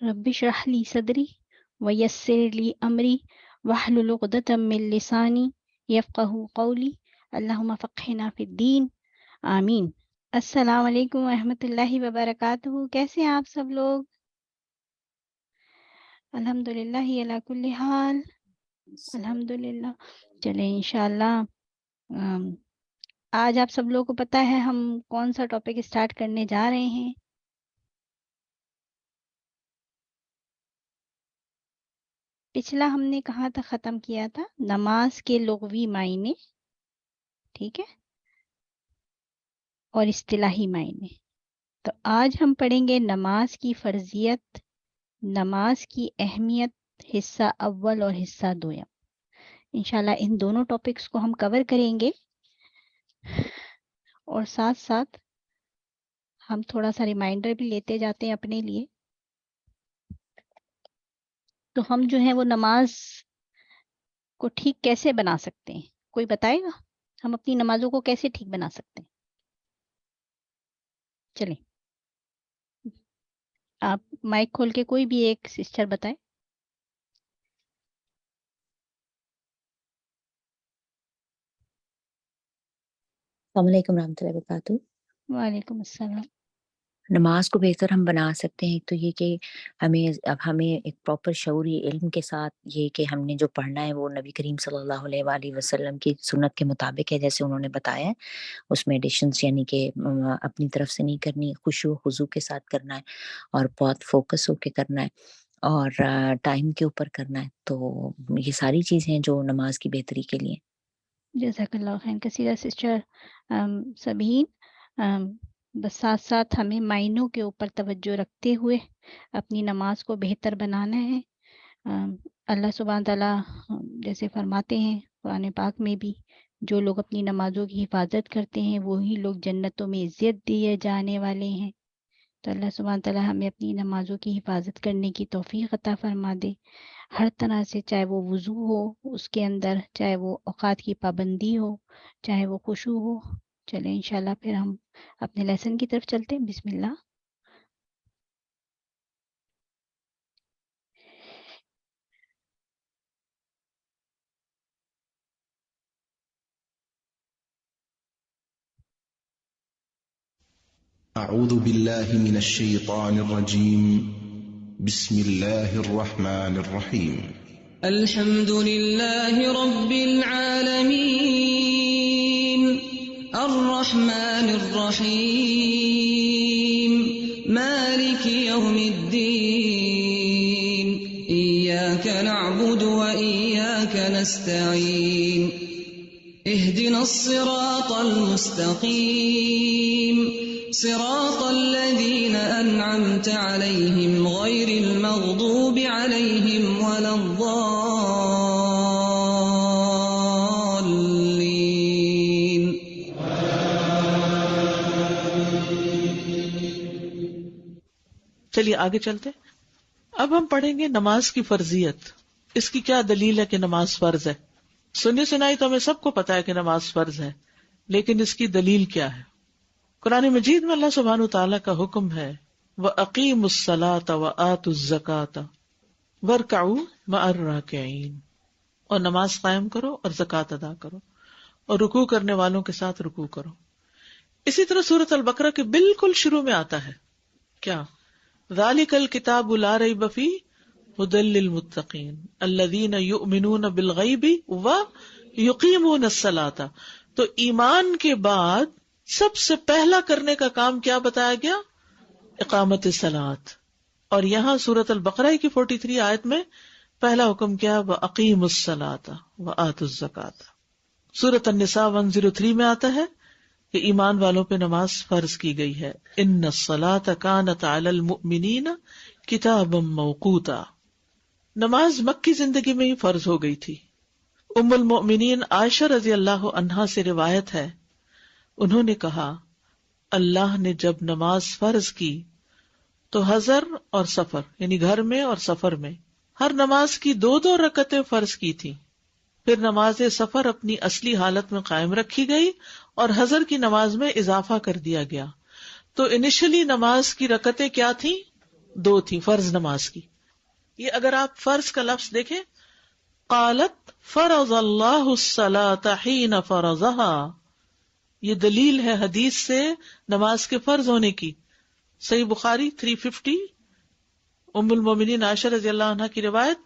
رب اشرح لی صدری ویسر لی امری واحلل عقدۃ من لسانی یفقہوا قولی اللہم فقہنا فی الدین آمین۔ السلام علیکم ورحمۃ اللہ وبرکاتہ، کیسے ہیں آپ سب لوگ؟ الحمد للہ علی کل حال، الحمد للہ۔ چلیں انشاءاللہ آج آپ سب لوگوں کو پتہ ہے ہم کون سا ٹاپک اسٹارٹ کرنے جا رہے ہیں؟ پچھلا ہم نے کہاں تک ختم کیا تھا؟ نماز کے لغوی معنی، ٹھیک ہے، اور اصطلاحی معنی۔ تو آج ہم پڑھیں گے نماز کی فرضیت، نماز کی اہمیت، حصہ اول اور حصہ دوم۔ انشاءاللہ ان دونوں ٹاپکس کو ہم کور کریں گے، اور ساتھ ساتھ ہم تھوڑا سا ریمائنڈر بھی لیتے جاتے ہیں اپنے لیے۔ تو ہم جو ہے وہ نماز کو ٹھیک کیسے بنا سکتے ہیں؟ کوئی بتائے گا ہم اپنی نمازوں کو کیسے ٹھیک بنا سکتے ہیں؟ چلیں آپ مائک کھول کے کوئی بھی ایک سسٹر بتائیں۔ السلام علیکم ورحمۃ اللہ وبرکاتہ۔ وعلیکم السلام۔ نماز کو بہتر ہم بنا سکتے ہیں تو یہ کہ ہمیں ایک پراپر شعوری علم کے ساتھ یہ کہ ہم نے جو پڑھنا ہے وہ نبی کریم صلی اللہ علیہ وآلہ وسلم کی سنت کے مطابق ہے، جیسے انہوں نے بتایا ہے۔ اس میں ایڈیشنز یعنی کہ اپنی طرف سے نہیں کرنی، خشوع و خضوع کے ساتھ کرنا ہے اور بہت فوکس ہو کے کرنا ہے اور ٹائم کے اوپر کرنا ہے۔ تو یہ ساری چیزیں ہیں جو نماز کی بہتری کے لیے۔ جزاک اللہ خیر کثیرہ سسٹر سبین۔ بس ساتھ ساتھ ہمیں معنوں کے اوپر توجہ رکھتے ہوئے اپنی نماز کو بہتر بنانا ہے۔ اللہ سبحانہ تعالیٰ جیسے فرماتے ہیں قرآن پاک میں بھی، جو لوگ اپنی نمازوں کی حفاظت کرتے ہیں وہی لوگ جنتوں میں عزت دیے جانے والے ہیں۔ تو اللہ سبحانہ تعالیٰ ہمیں اپنی نمازوں کی حفاظت کرنے کی توفیق عطا فرما دے، ہر طرح سے، چاہے وہ وضو ہو اس کے اندر، چاہے وہ اوقات کی پابندی ہو، چاہے وہ خشوع ہو۔ چلیں انشاءاللہ پھر ہم اپنے لیسن کی طرف چلتے ہیں۔ بسم اللہ۔ اعوذ باللہ من الشیطان الرجیم، بسم اللہ الرحمن الرحیم۔ الحمد لله رب العالمين الرحمن الرحيم مالك يوم الدين إياك نعبد وإياك نستعين اهدنا الصراط المستقيم صراط الذين أنعمت عليهم غير المغضوب عليهم ولا الضالين۔ چلیے آگے چلتے۔ اب ہم پڑھیں گے نماز کی فرضیت، اس کی کیا دلیل ہے کہ نماز فرض ہے۔ سنی سنائی تو ہمیں سب کو پتا ہے کہ نماز فرض ہے، لیکن اس کی دلیل کیا ہے؟ قرآن مجید میں اللہ سبحانہ تعالیٰ کا حکم ہے وَأَقِیمُوا الصَّلَاةَ وَآتُوا الزَّکَاةَ وَارْکَعُوا مَعَ الرَّاکِعِینَ، اور نماز قائم کرو اور زکوٰۃ ادا کرو اور رکوع کرنے والوں کے ساتھ رکوع کرو۔ اسی طرح سورۃ البقرہ کے بالکل شروع میں آتا ہے کیا؟ ذَلِکَ الْکِتَابُ لَا رَیْبَ فِیہ ھُدًى لِّلْمُتَّقِینَ الَّذِینَ یُؤْمِنُونَ بِالْغَیْبِ وَیُقِیمُونَ الصَّلَاةَ۔ تو ایمان کے بعد سب سے پہلا کرنے کا کام کیا بتایا گیا؟ اقامت الصلاۃ۔ اور یہاں سورۃ البقرہ کی 43 آیت میں پہلا حکم کیا؟ وَأَقِیمُوا الصَّلَاةَ وَآتُوا الزَّکَاةَ۔ سورۃ النساء 103 میں آتا ہے کہ ایمان والوں پہ نماز فرض کی گئی ہے، ان الصلاۃ کانت علی المؤمنین کتابا موقوتا۔ نماز مکی زندگی میں ہی فرض ہو گئی تھی۔ ام المؤمنین عائشہ رضی اللہ عنہا سے روایت ہے، انہوں نے کہا اللہ نے جب نماز فرض کی تو حضر اور سفر یعنی گھر میں اور سفر میں ہر نماز کی 2 رکعتیں فرض کی تھی، پھر نماز سفر اپنی اصلی حالت میں قائم رکھی گئی اور حضر کی نماز میں اضافہ کر دیا گیا۔ تو انیشلی نماز کی رکعتیں کیا تھیں؟ دو تھی فرض نماز کی. یہ اگر آپ فرض کا لفظ دیکھیں، قالت فرض اللہ الصلاۃ حین فرضها، یہ دلیل ہے حدیث سے نماز کے فرض ہونے کی. صحیح بخاری 350، ام المومنین عائشہ رضی اللہ عنہا کی روایت،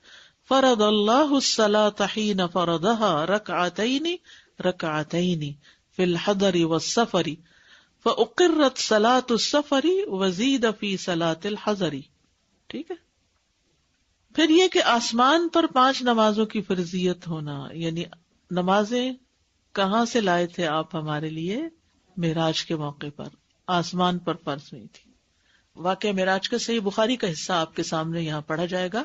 فرض اللہ الصلاۃ حین فرضها رکعتین رکعتین فی الحضر والسفر فاقرت صلاۃ السفر وزید فی صلاۃ الحضر. ٹھیک ہے. پھر یہ کہ آسمان پر 5 نمازوں کی فرضیت ہونا، یعنی نمازیں کہاں سے لائے تھے آپ ہمارے لیے؟ معراج کے موقع پر آسمان پر فرض ہوئی تھی. واقعہ معراج کا صحیح بخاری کا حصہ آپ کے سامنے یہاں پڑھا جائے گا.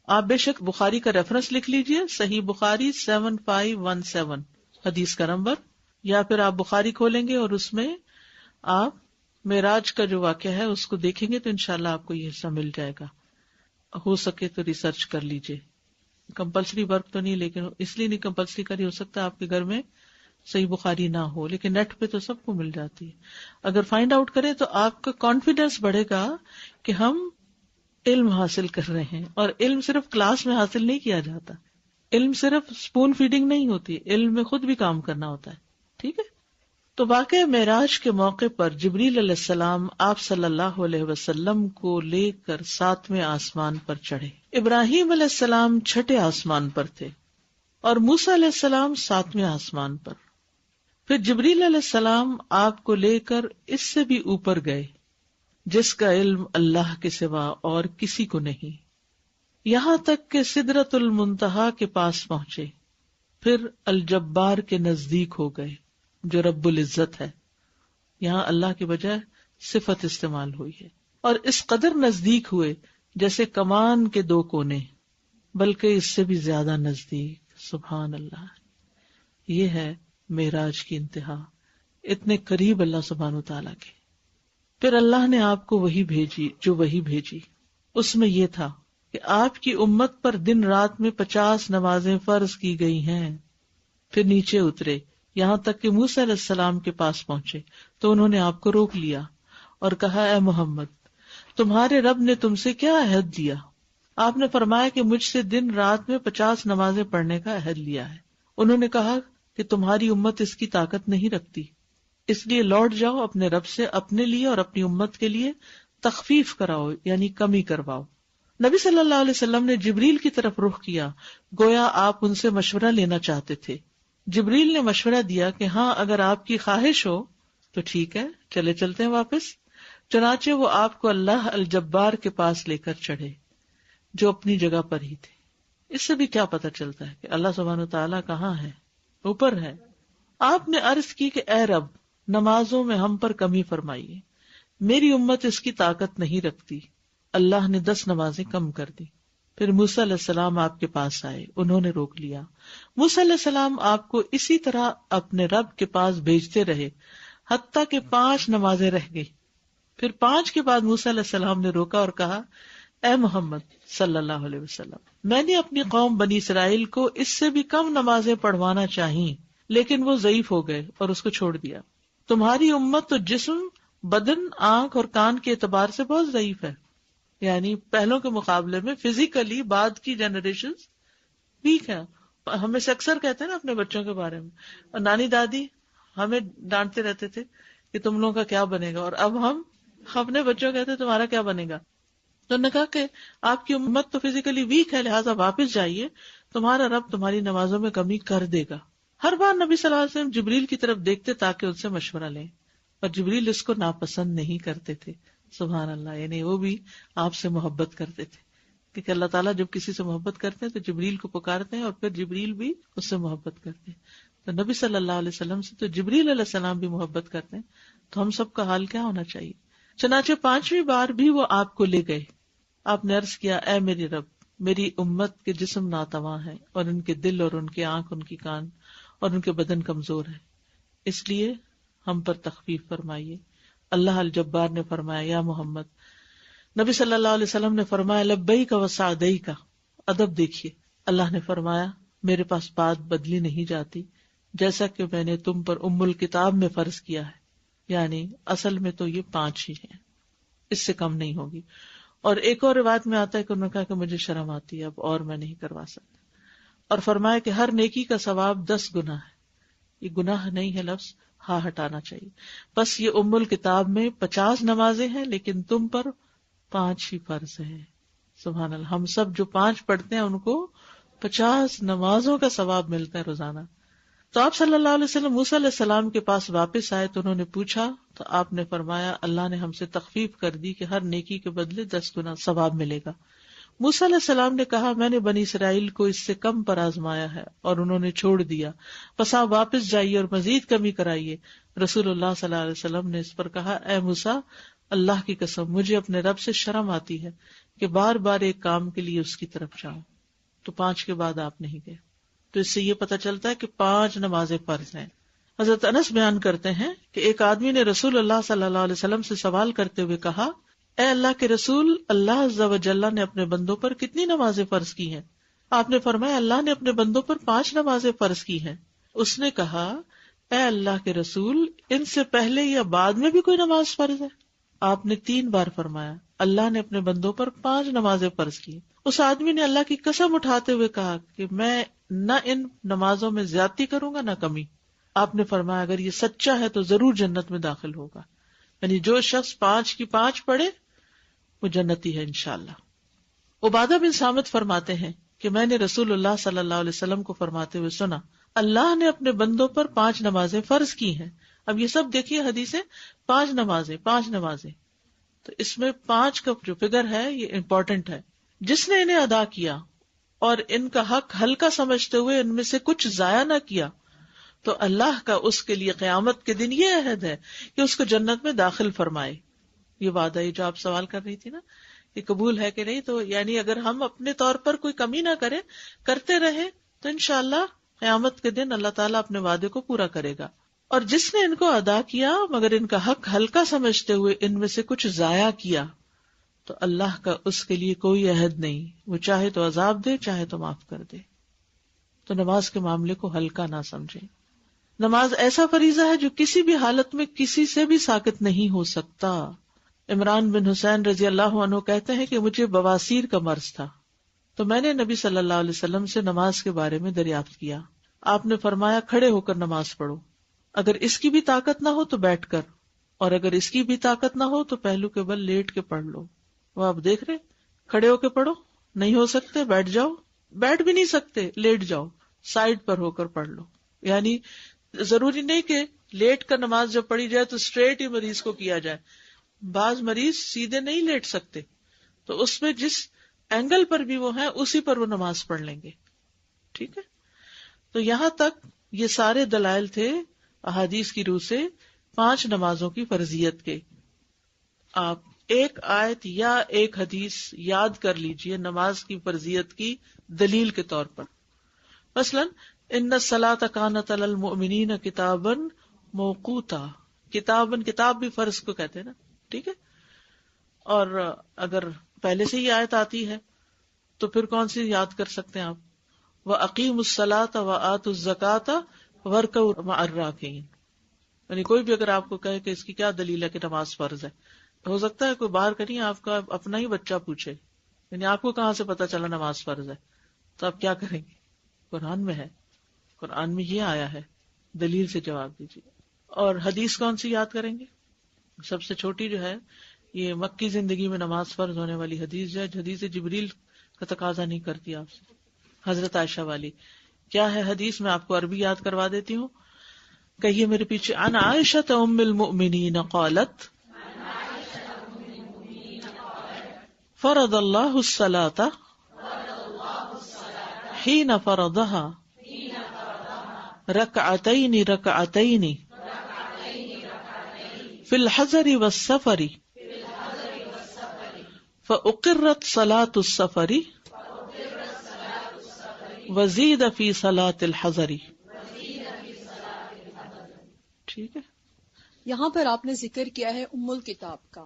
آپ بے شک بخاری کا ریفرنس لکھ لیجئے، صحیح بخاری 7517 حدیث کا نمبر، یا پھر آپ بخاری کھولیں گے اور اس میں آپ معراج کا جو واقعہ ہے اس کو دیکھیں گے تو انشاءاللہ آپ کو یہ حصہ مل جائے گا. ہو سکے تو ریسرچ کر لیجئے. کمپلسری ورک تو نہیں، لیکن اس لیے نہیں کمپلسری کری، ہو سکتا ہے آپ کے گھر میں صحیح بخاری نہ ہو، لیکن نیٹ پہ تو سب کو مل جاتی ہے. اگر فائنڈ آؤٹ کریں تو آپ کا کانفیڈینس بڑھے گا کہ ہم علم حاصل کر رہے ہیں. اور علم صرف کلاس میں حاصل نہیں کیا جاتا، علم صرف اسپون فیڈنگ نہیں ہوتی، علم میں خود بھی کام کرنا ہوتا ہے. ٹھیک ہے. تو واقعہ معراج کے موقع پر جبریل علیہ السلام آپ صلی اللہ علیہ وسلم کو لے کر 7ویں آسمان پر چڑھے. ابراہیم علیہ السلام 6 آسمان پر تھے اور موسیٰ علیہ السلام 7ویں آسمان پر. پھر جبریل علیہ السلام آپ کو لے کر اس سے بھی اوپر گئے جس کا علم اللہ کے سوا اور کسی کو نہیں، یہاں تک کہ سدرۃ المنتہا کے پاس پہنچے. پھر الجبار کے نزدیک ہو گئے جو رب العزت ہے. یہاں اللہ کی بجائے صفت استعمال ہوئی ہے. اور اس قدر نزدیک ہوئے جیسے کمان کے 2 کونے، بلکہ اس سے بھی زیادہ نزدیک. سبحان اللہ. یہ ہے معراج کی انتہا، اتنے قریب اللہ سبحانہ وتعالیٰ کے. پھر اللہ نے آپ کو وحی بھیجی، جو وحی بھیجی اس میں یہ تھا کہ آپ کی امت پر دن رات میں 50 نمازیں فرض کی گئی ہیں. پھر نیچے اترے یہاں تک کہ موسیٰ علیہ السلام کے پاس پہنچے تو انہوں نے آپ کو روک لیا اور کہا، اے محمد، تمہارے رب نے تم سے کیا عہد دیا؟ آپ نے فرمایا کہ مجھ سے دن رات میں 50 نمازیں پڑھنے کا عہد لیا ہے. انہوں نے کہا کہ تمہاری امت اس کی طاقت نہیں رکھتی، اس لیے لوٹ جاؤ اپنے رب سے، اپنے لیے اور اپنی امت کے لیے تخفیف کراؤ، یعنی کمی کرواؤ. نبی صلی اللہ علیہ وسلم نے جبریل کی طرف رخ کیا، گویا آپ ان سے مشورہ لینا چاہتے تھے. جبریل نے مشورہ دیا کہ ہاں اگر آپ کی خواہش ہو تو ٹھیک ہے، چلتے ہیں واپس. چنانچہ وہ آپ کو اللہ الجبار کے پاس لے کر چڑھے جو اپنی جگہ پر ہی تھے. اس سے بھی کیا پتہ چلتا ہے کہ اللہ سبحانہ وتعالیٰ کہاں ہے؟ اوپر ہے. آپ نے عرض کی کہ اے رب، نمازوں میں ہم پر کمی فرمائیے، میری امت اس کی طاقت نہیں رکھتی. اللہ نے 10 نمازیں کم کر دی. پھر موسیٰ علیہ السلام آپ کے پاس آئے، انہوں نے روک لیا. موسیٰ علیہ السلام آپ کو اسی طرح اپنے رب کے پاس بھیجتے رہے حتیٰ کہ 5 نمازیں رہ گئی. پھر 5 کے بعد موسیٰ علیہ السلام نے روکا اور کہا، اے محمد صلی اللہ علیہ وسلم، میں نے اپنی قوم بنی اسرائیل کو اس سے بھی کم نمازیں پڑھوانا چاہیے لیکن وہ ضعیف ہو گئے اور اس کو چھوڑ دیا. تمہاری امت تو جسم، بدن، آنکھ اور کان کے اعتبار سے بہت ضعیف ہے، یعنی پہلوں کے مقابلے میں فزیکلی بعد کی جنریشن ویک ہے. ہمیں سے اکثر کہتے ہیں نا اپنے بچوں کے بارے میں، اور نانی دادی ہمیں ڈانٹتے رہتے تھے کہ تم لوگوں کا کیا بنے گا، اور اب ہم اپنے بچوں کہتے ہیں تمہارا کیا بنے گا. تو انہوں نے کہا کہ آپ کی امت تو فزیکلی ویک ہے، لہٰذا واپس جائیے، تمہارا رب تمہاری نمازوں میں کمی کر دے گا. ہر بار نبی صلی اللہ علیہ وسلم جبریل کی طرف دیکھتے تاکہ ان سے مشورہ لیں، اور جبریل اس کو ناپسند نہیں کرتے تھے. سبحان اللہ. یعنی وہ بھی آپ سے محبت کرتے تھے، کیونکہ اللہ تعالیٰ جب کسی سے محبت کرتے ہیں تو جبریل کو پکارتے ہیں اور پھر جبریل بھی اس سے محبت کرتے ہیں. تو نبی صلی اللہ علیہ وسلم سے تو جبریل علیہ السلام بھی محبت کرتے ہیں، تو ہم سب کا حال کیا ہونا چاہیے. چنانچہ 5ویں بار بھی وہ آپ کو لے گئے. آپ نے عرض کیا، اے میری رب، میری امت کے جسم ناتواں ہیں اور ان کے دل اور ان کے آنکھ، ان کی کان اور ان کے بدن کمزور ہیں، اس لیے ہم پر تخفیف فرمائیے. اللہ الجبار نے فرمایا، یا محمد. نبی صلی اللہ علیہ وسلم نے فرمایا، لبیک و سعدیک. ادب دیکھیے، اللہ نے فرمایا، میرے پاس بات بدلی نہیں جاتی، جیسا کہ میں نے تم پر ام الکتاب میں فرض کیا ہے، یعنی اصل میں تو یہ 5 ہی ہیں، اس سے کم نہیں ہوگی. اور ایک اور روایت میں آتا ہے کہ انہوں نے کہا کہ مجھے شرم آتی ہے اب اور میں نہیں کروا سکتا. اور فرمایا کہ ہر نیکی کا ثواب 10 گنا ہے. یہ گناہ نہیں ہے لفظ، ہاں ہٹانا چاہیے. بس یہ ام الکتاب میں 50 نمازیں ہیں لیکن تم پر 5 ہی فرض ہیں. سبحان اللہ. ہم سب جو 5 پڑھتے ہیں ان کو 50 نمازوں کا ثواب ملتا ہے روزانہ. تو آپ صلی اللہ علیہ وسلم موسیٰ علیہ السلام کے پاس واپس آئے تو انہوں نے پوچھا تو آپ نے فرمایا اللہ نے ہم سے تخفیف کر دی کہ ہر نیکی کے بدلے 10 گنا ثواب ملے گا. موسیٰ علیہ السلام نے کہا میں نے بنی اسرائیل کو اس سے کم پر آزمایا ہے اور انہوں نے چھوڑ دیا، پس آپ واپس جائیے اور مزید کمی کرائیے. رسول اللہ صلی اللہ علیہ وسلم نے اس پر کہا اے موسیٰ اللہ کی قسم مجھے اپنے رب سے شرم آتی ہے کہ بار بار ایک کام کے لیے اس کی طرف جاؤں. تو 5 کے بعد آپ نہیں گئے. تو اس سے یہ پتہ چلتا ہے کہ 5 نمازیں فرض ہیں. حضرت انس بیان کرتے ہیں کہ ایک آدمی نے رسول اللہ صلی اللہ علیہ وسلم سے سوال کرتے ہوئے کہا اے اللہ کے رسول، اللہ عز و جل نے اپنے بندوں پر کتنی نمازیں فرض کی ہیں؟ آپ نے فرمایا اللہ نے اپنے بندوں پر 5 نمازیں فرض کی ہیں. اس نے کہا اے اللہ کے رسول، ان سے پہلے یا بعد میں بھی کوئی نماز فرض ہے؟ آپ نے 3 بار فرمایا اللہ نے اپنے بندوں پر 5 نمازیں فرض کی. اس آدمی نے اللہ کی قسم اٹھاتے ہوئے کہا کہ میں نہ ان نمازوں میں زیادتی کروں گا نہ کمی. آپ نے فرمایا اگر یہ سچا ہے تو ضرور جنت میں داخل ہوگا. یعنی جو شخص 5 کی 5 پڑھے وہ جنتی ہے انشاءاللہ. عبادہ بن صامت فرماتے ہیں کہ میں نے رسول اللہ صلی اللہ علیہ وسلم کو فرماتے ہوئے سنا اللہ نے اپنے بندوں پر 5 نمازیں فرض کی ہیں. اب یہ سب دیکھیے حدیثیں 5 نمازیں. تو اس میں 5 کا جو فگر ہے یہ امپورٹنٹ ہے. جس نے انہیں ادا کیا اور ان کا حق ہلکا سمجھتے ہوئے ان میں سے کچھ ضائع نہ کیا تو اللہ کا اس کے لیے قیامت کے دن یہ عہد ہے کہ اس کو جنت میں داخل فرمائے. یہ وعدہ ہے جو آپ سوال کر رہی تھی نا کہ قبول ہے کہ نہیں، تو یعنی اگر ہم اپنے طور پر کوئی کمی نہ کریں، کرتے رہیں تو انشاءاللہ قیامت کے دن اللہ تعالیٰ اپنے وعدے کو پورا کرے گا. اور جس نے ان کو ادا کیا مگر ان کا حق ہلکا سمجھتے ہوئے ان میں سے کچھ ضائع کیا تو اللہ کا اس کے لیے کوئی عہد نہیں، وہ چاہے تو عذاب دے چاہے تو معاف کر دے. تو نماز کے معاملے کو ہلکا نہ سمجھیں. نماز ایسا فریضہ ہے جو کسی بھی حالت میں کسی سے بھی ساقط نہیں ہو سکتا. عمران بن حسین رضی اللہ عنہ کہتے ہیں کہ مجھے بواسیر کا مرض تھا تو میں نے نبی صلی اللہ علیہ وسلم سے نماز کے بارے میں دریافت کیا. آپ نے فرمایا کھڑے ہو کر نماز پڑھو، اگر اس کی بھی طاقت نہ ہو تو بیٹھ کر، اور اگر اس کی بھی طاقت نہ ہو تو پہلو کے بل لیٹ کے پڑھ لو. وہ آپ دیکھ رہے کھڑے ہو کے پڑھو، نہیں ہو سکتے بیٹھ جاؤ، بیٹھ بھی نہیں سکتے لیٹ جاؤ، سائڈ پر ہو کر پڑھ لو. یعنی ضروری نہیں کہ لیٹ کر نماز جب پڑھی جائے تو اسٹریٹ ہی مریض کو کیا جائے. بعض مریض سیدھے نہیں لیٹ سکتے تو اس میں جس اینگل پر بھی وہ ہیں اسی پر وہ نماز پڑھ لیں گے. ٹھیک ہے. تو یہاں تک یہ سارے دلائل تھے احادیث کی روح سے 5 نمازوں کی فرضیت کے. آپ ایک آیت یا ایک حدیث یاد کر لیجئے نماز کی فرضیت کی دلیل کے طور پر. مثلا ان الصلاۃ کانت علی المؤمنین کتابا موقوتا. کتاب بھی فرض کو کہتے ہیں نا. ٹھیک ہے. اور اگر پہلے سے ہی آیت آتی ہے تو پھر کون سی یاد کر سکتے ہیں آپ؟ وَأَقِيمُوا الصَّلَاةَ وَآتُوا الزَّكَاةَ وَارْكَعُوا مَعَ الرَّاكِعِينَ. یعنی کوئی بھی اگر آپ کو کہے کہ اس کی کیا دلیل ہے کہ نماز فرض ہے، ہو سکتا ہے کوئی باہر کریں آپ کا اپنا ہی بچہ پوچھے یعنی آپ کو کہاں سے پتا چلا نماز فرض ہے، تو آپ کیا کریں گے؟ قرآن میں ہے، قرآن میں یہ آیا ہے، دلیل سے جواب دیجیے. اور حدیث کون سی یاد کریں گے؟ سب سے چھوٹی جو ہے یہ مکی زندگی میں نماز فرض ہونے والی حدیث جو ہے، حدیث جبریل کا تقاضا نہیں کرتی آپ سے، حضرت عائشہ والی. کیا ہے حدیث؟ میں آپ کو عربی یاد کروا دیتی ہوں، کہیے میرے پیچھے. عن عائشہ ام المؤمنین قالت فرض اللہ الصلاۃ حین فرضها رکعتین رکعتین فی الحضر والسفر فأقرت صلاة السفر وزید فی صلاة الحضر. ٹھیک ہے. یہاں پر آپ نے ذکر کیا ہے ام الکتاب کا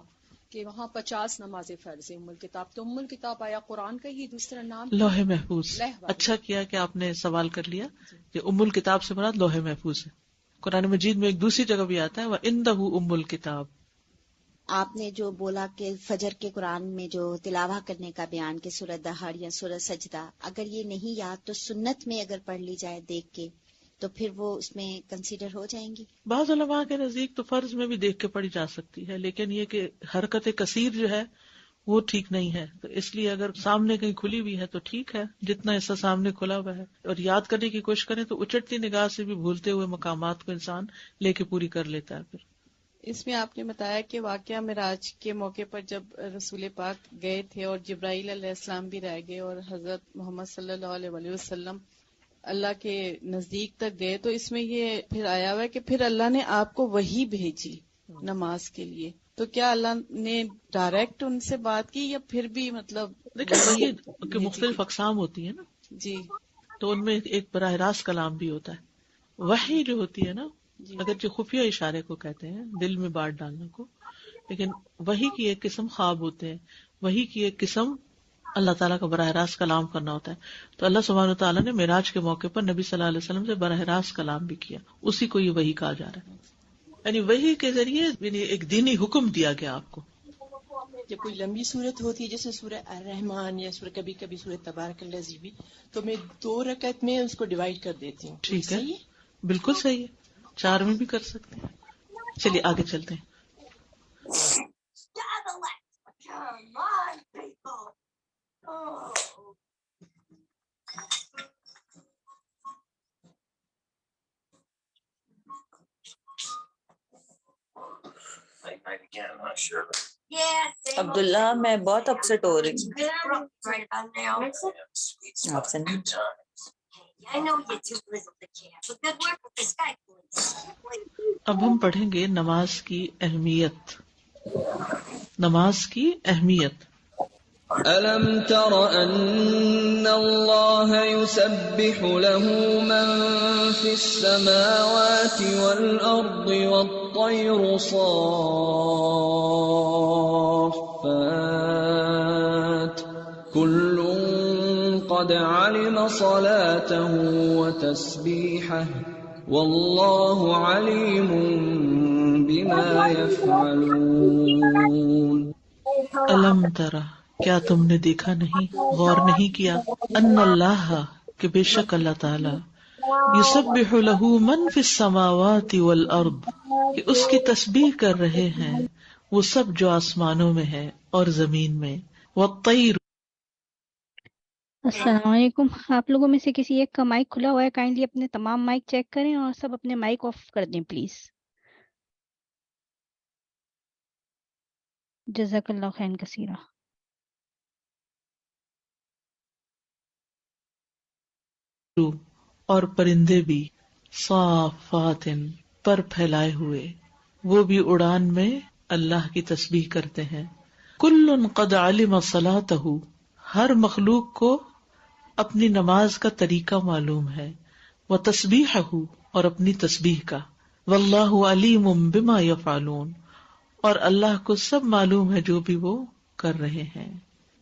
کہ وہاں 50 نمازیں فرض ہیں. ام الکتاب تو ام الکتاب آیا قرآن کا ہی دوسرا نام لوح محفوظ. اچھا کیا کہ آپ نے سوال کر لیا کہ ام الکتاب سے مراد لوح محفوظ ہے. قرآن مجید میں ایک دوسری جگہ بھی آتا ہے وَإِنْدَهُ أُمُّ الْكِتَابِ. آپ نے جو بولا کہ فجر کے قرآن میں جو تلاوہ کرنے کا بیان کہ سورۃ دہر یا سورۃ سجدہ، اگر یہ نہیں یاد تو سنت میں اگر پڑھ لی جائے دیکھ کے تو پھر وہ اس میں کنسیڈر ہو جائیں گی؟ بعض علماء کے نزدیک تو فرض میں بھی دیکھ کے پڑھی جا سکتی ہے، لیکن یہ کہ حرکت کثیر جو ہے وہ ٹھیک نہیں ہے، تو اس لیے اگر سامنے کہیں کھلی بھی ہے تو ٹھیک ہے، جتنا حصہ سامنے کھلا ہوا ہے، اور یاد کرنے کی کوشش کریں تو اچٹتی نگاہ سے بھی بھولتے ہوئے مقامات کو انسان لے کے پوری کر لیتا ہے. پھر اس میں آپ نے بتایا کہ واقعہ معراج کے موقع پر جب رسول پاک گئے تھے اور جبرائیل علیہ السلام بھی رہ گئے اور حضرت محمد صلی اللہ علیہ وسلم اللہ کے نزدیک تک گئے، تو اس میں یہ پھر آیا ہوا ہے کہ پھر اللہ نے آپ کو وحی بھیجی نماز کے لیے، تو کیا اللہ نے ڈائریکٹ ان سے بات کی یا پھر بھی مطلب دیکھیں وحی کہ مختلف اقسام ہوتی ہیں نا، جی تو ان میں ایک براہ راست کلام بھی ہوتا ہے. وحی جو ہوتی ہے نا، جی اگرچہ خفیہ اشارے کو کہتے ہیں، دل میں بات ڈالنے کو، لیکن وحی کی ایک قسم خواب ہوتے ہیں، وحی کی ایک قسم اللہ تعالیٰ کا براہ راست کلام کرنا ہوتا ہے. تو اللہ سبحانہ وتعالیٰ نے معراج کے موقع پر نبی صلی اللہ علیہ وسلم سے براہ راست کلام بھی کیا، اسی کو یہ وحی کہا جا رہا ہے. یعنی وحی کے ذریعے یعنی ایک دینی حکم دیا گیا آپ کو. جب کوئی لمبی صورت ہوتی ہے جیسے سورہ الرحمن یا سورہ کبھی کبھی سورہ تبارک الذی بھی، تو میں 2 رکعت میں اس کو ڈیوائڈ کر دیتی ہوں. ٹھیک ہے، بالکل صحیح ہے، 4 میں بھی کر سکتے ہیں. چلیے آگے چلتے ہیں. عبداللہ میں بہت اپسٹ ہو رہی ہوں آپ سے. اب ہم پڑھیں گے نماز کی اہمیت. نماز کی اہمیت. أَلَمْ تَرَ أَنَّ اللَّهَ يُسَبِّحُ لَهُ مَن فِي السَّمَاوَاتِ وَالْأَرْضِ وَالطَّيْرُ صَافَّاتٍ كُلٌّ قَدْ عَلِمَ صَلَاتَهُ وَتَسْبِيحَهُ وَاللَّهُ عَلِيمٌ بِمَا يَفْعَلُونَ. الم ترى، کیا تم نے دیکھا نہیں، غور نہیں کیا، ان اللہ کہ بے شک اللہ تعالی، یسبح له من فی السماوات والارض کہ اس کی تسبیح کر رہے ہیں وہ سب جو آسمانوں میں ہے اور زمین میں، والطیر. السلام علیکم. آپ لوگوں میں سے کسی ایک کا مائک کھلا ہوا ہے، کائنڈلی اپنے تمام مائک چیک کریں اور سب اپنے مائک آف کر دیں پلیز. جزاک اللہ خیر کثیرہ. اور پرندے بھی، صافات پر پھیلائے ہوئے، وہ بھی اڑان میں اللہ کی تسبیح کرتے ہیں. کل قد علم صلاتہ، ہر مخلوق کو اپنی نماز کا طریقہ معلوم ہے، وتسبیحہ اور اپنی تسبیح کا، واللہ علیم بما یفعلون اور اللہ کو سب معلوم ہے جو بھی وہ کر رہے ہیں،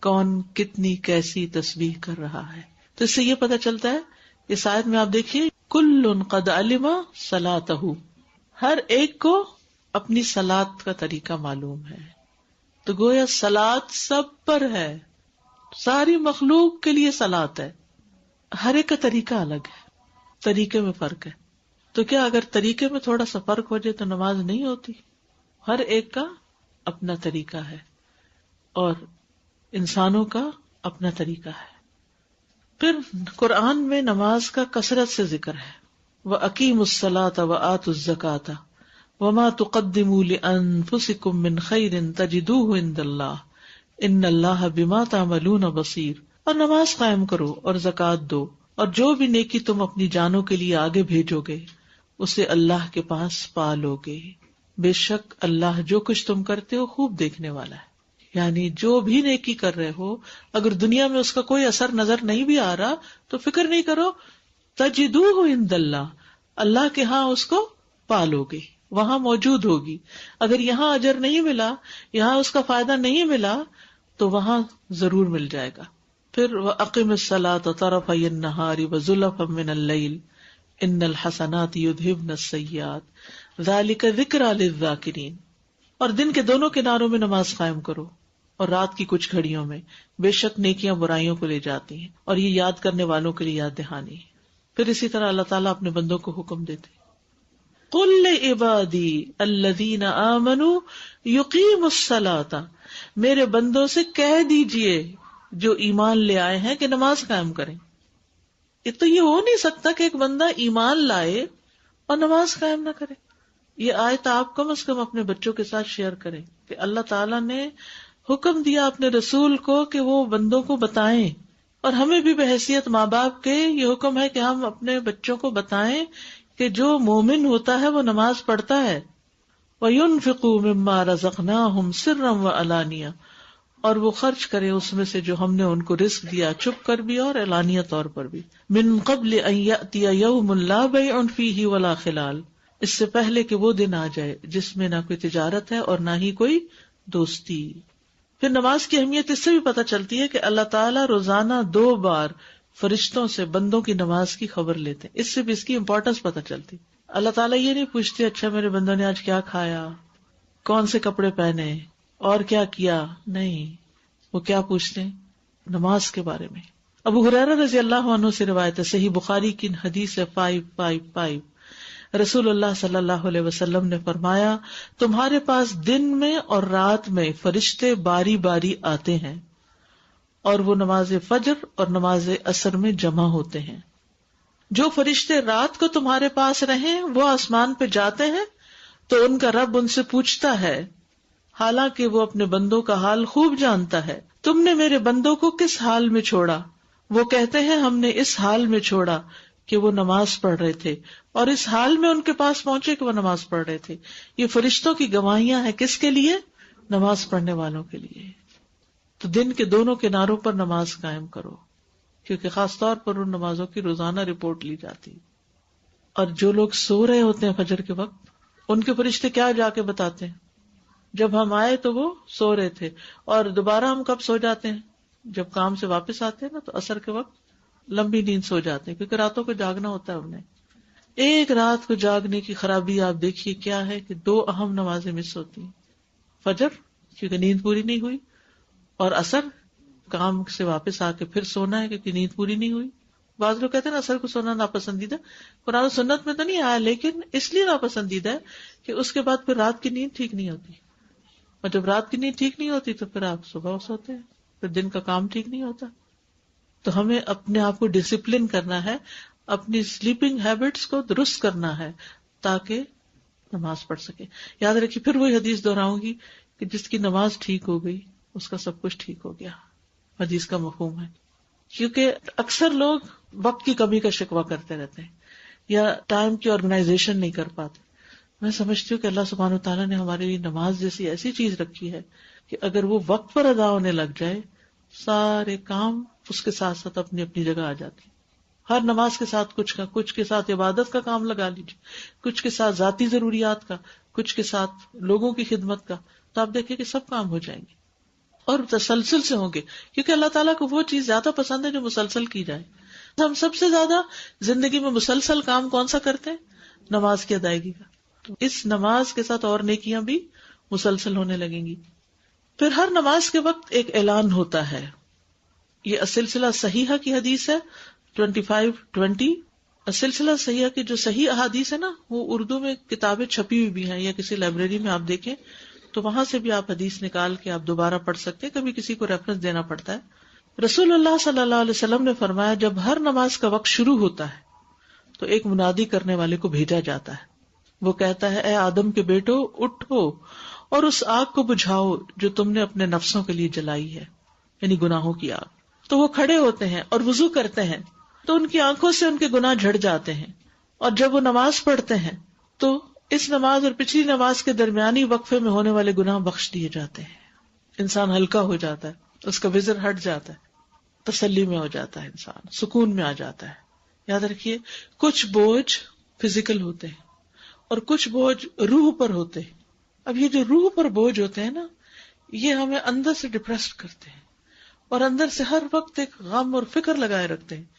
کون کتنی کیسی تسبیح کر رہا ہے. تو اس سے یہ پتہ چلتا ہے، اس آیت میں آپ دیکھیے کل قد علم صلاتہ، ہر ایک کو اپنی صلاۃ کا طریقہ معلوم ہے. تو گویا صلاۃ سب پر ہے، ساری مخلوق کے لیے صلاۃ ہے. ہر ایک کا طریقہ الگ ہے، طریقے میں فرق ہے. تو کیا اگر طریقے میں تھوڑا سا فرق ہو جائے تو نماز نہیں ہوتی؟ ہر ایک کا اپنا طریقہ ہے اور انسانوں کا اپنا طریقہ ہے. پھر قرآن میں نماز کا کثرت سے ذکر ہے، وَأَقِیمُوا الصَّلَاةَ وَآتُوا الزَّکَاةَ وَمَا تُقَدِّمُوا لِأَنفُسِکُم مِّن خَیْرٍ تَجِدُوهُ عِندَ اللَّهِ إِنَّ اللَّهَ بِمَا تَعْمَلُونَ بَصِیرٌ. اور نماز قائم کرو اور زکوٰۃ دو، اور جو بھی نیکی تم اپنی جانوں کے لیے آگے بھیجو گے اسے اللہ کے پاس پالو گے، بے شک اللہ جو کچھ تم کرتے ہو خوب دیکھنے والا ہے. یعنی جو بھی نیکی کر رہے ہو اگر دنیا میں اس کا کوئی اثر نظر نہیں بھی آ رہا تو فکر نہیں کرو، تجدوہ عند اللہ، اللہ کے ہاں اس کو پالو گے، وہاں موجود ہوگی. اگر یہاں اجر نہیں ملا، یہاں اس کا فائدہ نہیں ملا تو وہاں ضرور مل جائے گا. پھر وَأَقِمِ الصَّلَاةَ طَرَفَيِ النَّهَارِ وَزُلَفًا مِّنَ اللَّيْلِ إِنَّ الْحَسَنَاتِ يُذْهِبْنَ السَّيِّئَاتِ ذَلِكَ ذِكْرَىٰ لِلذَّاکِرِینَ. اور دن کے دونوں کناروں میں نماز قائم کرو اور رات کی کچھ گھڑیوں میں، بے شک نیکیاں برائیوں کو لے جاتی ہیں اور یہ یاد کرنے والوں کے لیے یاد دہانی ہے۔ پھر اسی طرح اللہ تعالیٰ اپنے بندوں کو حکم دیتے، قُل لِعِبَادِي الَّذِينَ آمَنُوا يُقِيمُوا الصَّلَاةَ، میرے بندوں سے کہہ دیجئے جو ایمان لے آئے ہیں کہ نماز قائم کریں۔ تو یہ ہو نہیں سکتا کہ ایک بندہ ایمان لائے اور نماز قائم نہ کرے۔ یہ آیت آپ کم از کم اپنے بچوں کے ساتھ شیئر کریں کہ اللہ تعالیٰ نے حکم دیا اپنے رسول کو کہ وہ بندوں کو بتائیں، اور ہمیں بھی بحیثیت ماں باپ کے یہ حکم ہے کہ ہم اپنے بچوں کو بتائیں کہ جو مومن ہوتا ہے وہ نماز پڑھتا ہے، وَيُنْفِقُوا مِمَّا رَزَقْنَاهُمْ سِرًّا وَعَلَانِيَةً، اور وہ خرچ کرے اس میں سے جو ہم نے ان کو رزق دیا، چھپ کر بھی اور اعلانیہ طور پر بھی، مِن قبل ان یأتی یوم لا بیع فیہ ولا خلال، اس سے پہلے کہ وہ دن آ جائے جس میں نہ کوئی تجارت ہے اور نہ ہی کوئی دوستی۔ پھر نماز کی اہمیت اس سے بھی پتہ چلتی ہے کہ اللہ تعالیٰ روزانہ 2 بار فرشتوں سے بندوں کی نماز کی خبر لیتے ہیں، اس سے بھی اس کی امپورٹنس پتہ چلتی۔ اللہ تعالیٰ یہ نہیں پوچھتے اچھا میرے بندوں نے آج کیا کھایا، کون سے کپڑے پہنے اور کیا کیا، نہیں، وہ کیا پوچھتے ہیں؟ نماز کے بارے میں۔ ابو ہریرہ رضی اللہ عنہ سے روایت ہے، صحیح بخاری کی حدیث ہے 555، رسول اللہ صلی اللہ علیہ وسلم نے فرمایا، تمہارے پاس دن میں اور رات میں فرشتے باری باری آتے ہیں، اور وہ نماز فجر اور نماز عصر میں جمع ہوتے ہیں۔ جو فرشتے رات کو تمہارے پاس رہیں وہ آسمان پہ جاتے ہیں تو ان کا رب ان سے پوچھتا ہے، حالانکہ وہ اپنے بندوں کا حال خوب جانتا ہے، تم نے میرے بندوں کو کس حال میں چھوڑا؟ وہ کہتے ہیں ہم نے اس حال میں چھوڑا کہ وہ نماز پڑھ رہے تھے، اور اس حال میں ان کے پاس پہنچے کہ وہ نماز پڑھ رہے تھے۔ یہ فرشتوں کی گواہیاں ہیں، کس کے لیے؟ نماز پڑھنے والوں کے لیے۔ تو دن کے دونوں کناروں پر نماز قائم کرو، کیونکہ خاص طور پر ان نمازوں کی روزانہ رپورٹ لی جاتی۔ اور جو لوگ سو رہے ہوتے ہیں فجر کے وقت، ان کے فرشتے کیا جا کے بتاتے ہیں؟ جب ہم آئے تو وہ سو رہے تھے، اور دوبارہ ہم کب سو جاتے ہیں؟ جب کام سے واپس آتے ہیں نا تو عصر کے وقت لمبی نیند سو جاتے ہیں، کیونکہ راتوں کو جاگنا ہوتا ہے ہم نے۔ ایک رات کو جاگنے کی خرابی آپ دیکھیے کیا ہے کہ 2 اہم نمازیں مس ہوتی ہیں، فجر کیونکہ نیند پوری نہیں ہوئی، اور عصر کام سے واپس آ کے پھر سونا ہے کیونکہ نیند پوری نہیں ہوئی۔ بعض لوگ کہتے ہیں نا عصر کو سونا ناپسندیدہ، قرآن و سنت میں تو نہیں آیا، لیکن اس لیے ناپسندیدہ ہے کہ اس کے بعد پھر رات کی نیند ٹھیک نہیں ہوتی، اور جب رات کی نیند ٹھیک نہیں ہوتی تو پھر آپ صبح سوتے ہیں، پھر دن کا کام ٹھیک نہیں ہوتا۔ تو ہمیں اپنے آپ کو ڈسپلن کرنا ہے، اپنی سلیپنگ ہیبٹس کو درست کرنا ہے تاکہ نماز پڑھ سکے۔ یاد رکھیے، پھر وہی حدیث دہراؤں گی کہ جس کی نماز ٹھیک ہو گئی اس کا سب کچھ ٹھیک ہو گیا، حدیث کا مفہوم ہے۔ کیونکہ اکثر لوگ وقت کی کمی کا شکوہ کرتے رہتے ہیں یا ٹائم کی آرگنائزیشن نہیں کر پاتے۔ میں سمجھتی ہوں کہ اللہ سبحانہ وتعالیٰ نے ہمارے لیے نماز جیسی ایسی چیز رکھی ہے کہ اگر وہ وقت پر ادا ہونے لگ جائے، سارے کام اس کے ساتھ ساتھ اپنی اپنی جگہ آ جاتی۔ ہر نماز کے ساتھ کچھ کا، کچھ کے ساتھ عبادت کا کام لگا لیجیے، کچھ کے ساتھ ذاتی ضروریات کا، کچھ کے ساتھ لوگوں کی خدمت کا، تو آپ دیکھیں کہ سب کام ہو جائیں گے اور تسلسل سے ہوں گے، کیونکہ اللہ تعالیٰ کو وہ چیز زیادہ پسند ہے جو مسلسل کی جائے۔ ہم سب سے زیادہ زندگی میں مسلسل کام کون سا کرتے ہیں؟ نماز کی ادائیگی کا۔ تو اس نماز کے ساتھ اور نیکیاں بھی مسلسل ہونے لگیں گی۔ پھر ہر نماز کے وقت ایک اعلان ہوتا ہے، یہ سلسلہ صحیحہ کی حدیث ہے 2520۔ سلسلہ صحیحہ کی جو صحیح احادیث ہے نا، وہ اردو میں کتابیں چھپی ہوئی بھی ہیں، یا کسی لائبریری میں آپ دیکھیں تو وہاں سے بھی آپ حدیث نکال کے آپ دوبارہ پڑھ سکتے ہیں، کبھی کسی کو ریفرنس دینا پڑتا ہے۔ رسول اللہ صلی اللہ علیہ وسلم نے فرمایا، جب ہر نماز کا وقت شروع ہوتا ہے تو ایک منادی کرنے والے کو بھیجا جاتا ہے، وہ کہتا ہے، اے آدم کے بیٹو، اٹھو اور اس آگ کو بجھاؤ جو تم نے اپنے نفسوں کے لیے جلائی ہے، یعنی گناہوں کی آگ۔ تو وہ کھڑے ہوتے ہیں اور وضو کرتے ہیں تو ان کی آنکھوں سے ان کے گناہ جھڑ جاتے ہیں، اور جب وہ نماز پڑھتے ہیں تو اس نماز اور پچھلی نماز کے درمیانی وقفے میں ہونے والے گناہ بخش دیے جاتے ہیں۔ انسان ہلکا ہو جاتا ہے، اس کا وزر ہٹ جاتا ہے، تسلی میں ہو جاتا ہے، انسان سکون میں آ جاتا ہے۔ یاد رکھیے، کچھ بوجھ فزیکل ہوتے ہیں اور کچھ بوجھ روح پر ہوتے ہیں۔ اب یہ جو روح پر بوجھ ہوتے ہیں نا، یہ ہمیں اندر سے ڈپریسڈ کرتے ہیں اور اندر سے ہر وقت ایک غم اور فکر لگائے رکھتے ہیں۔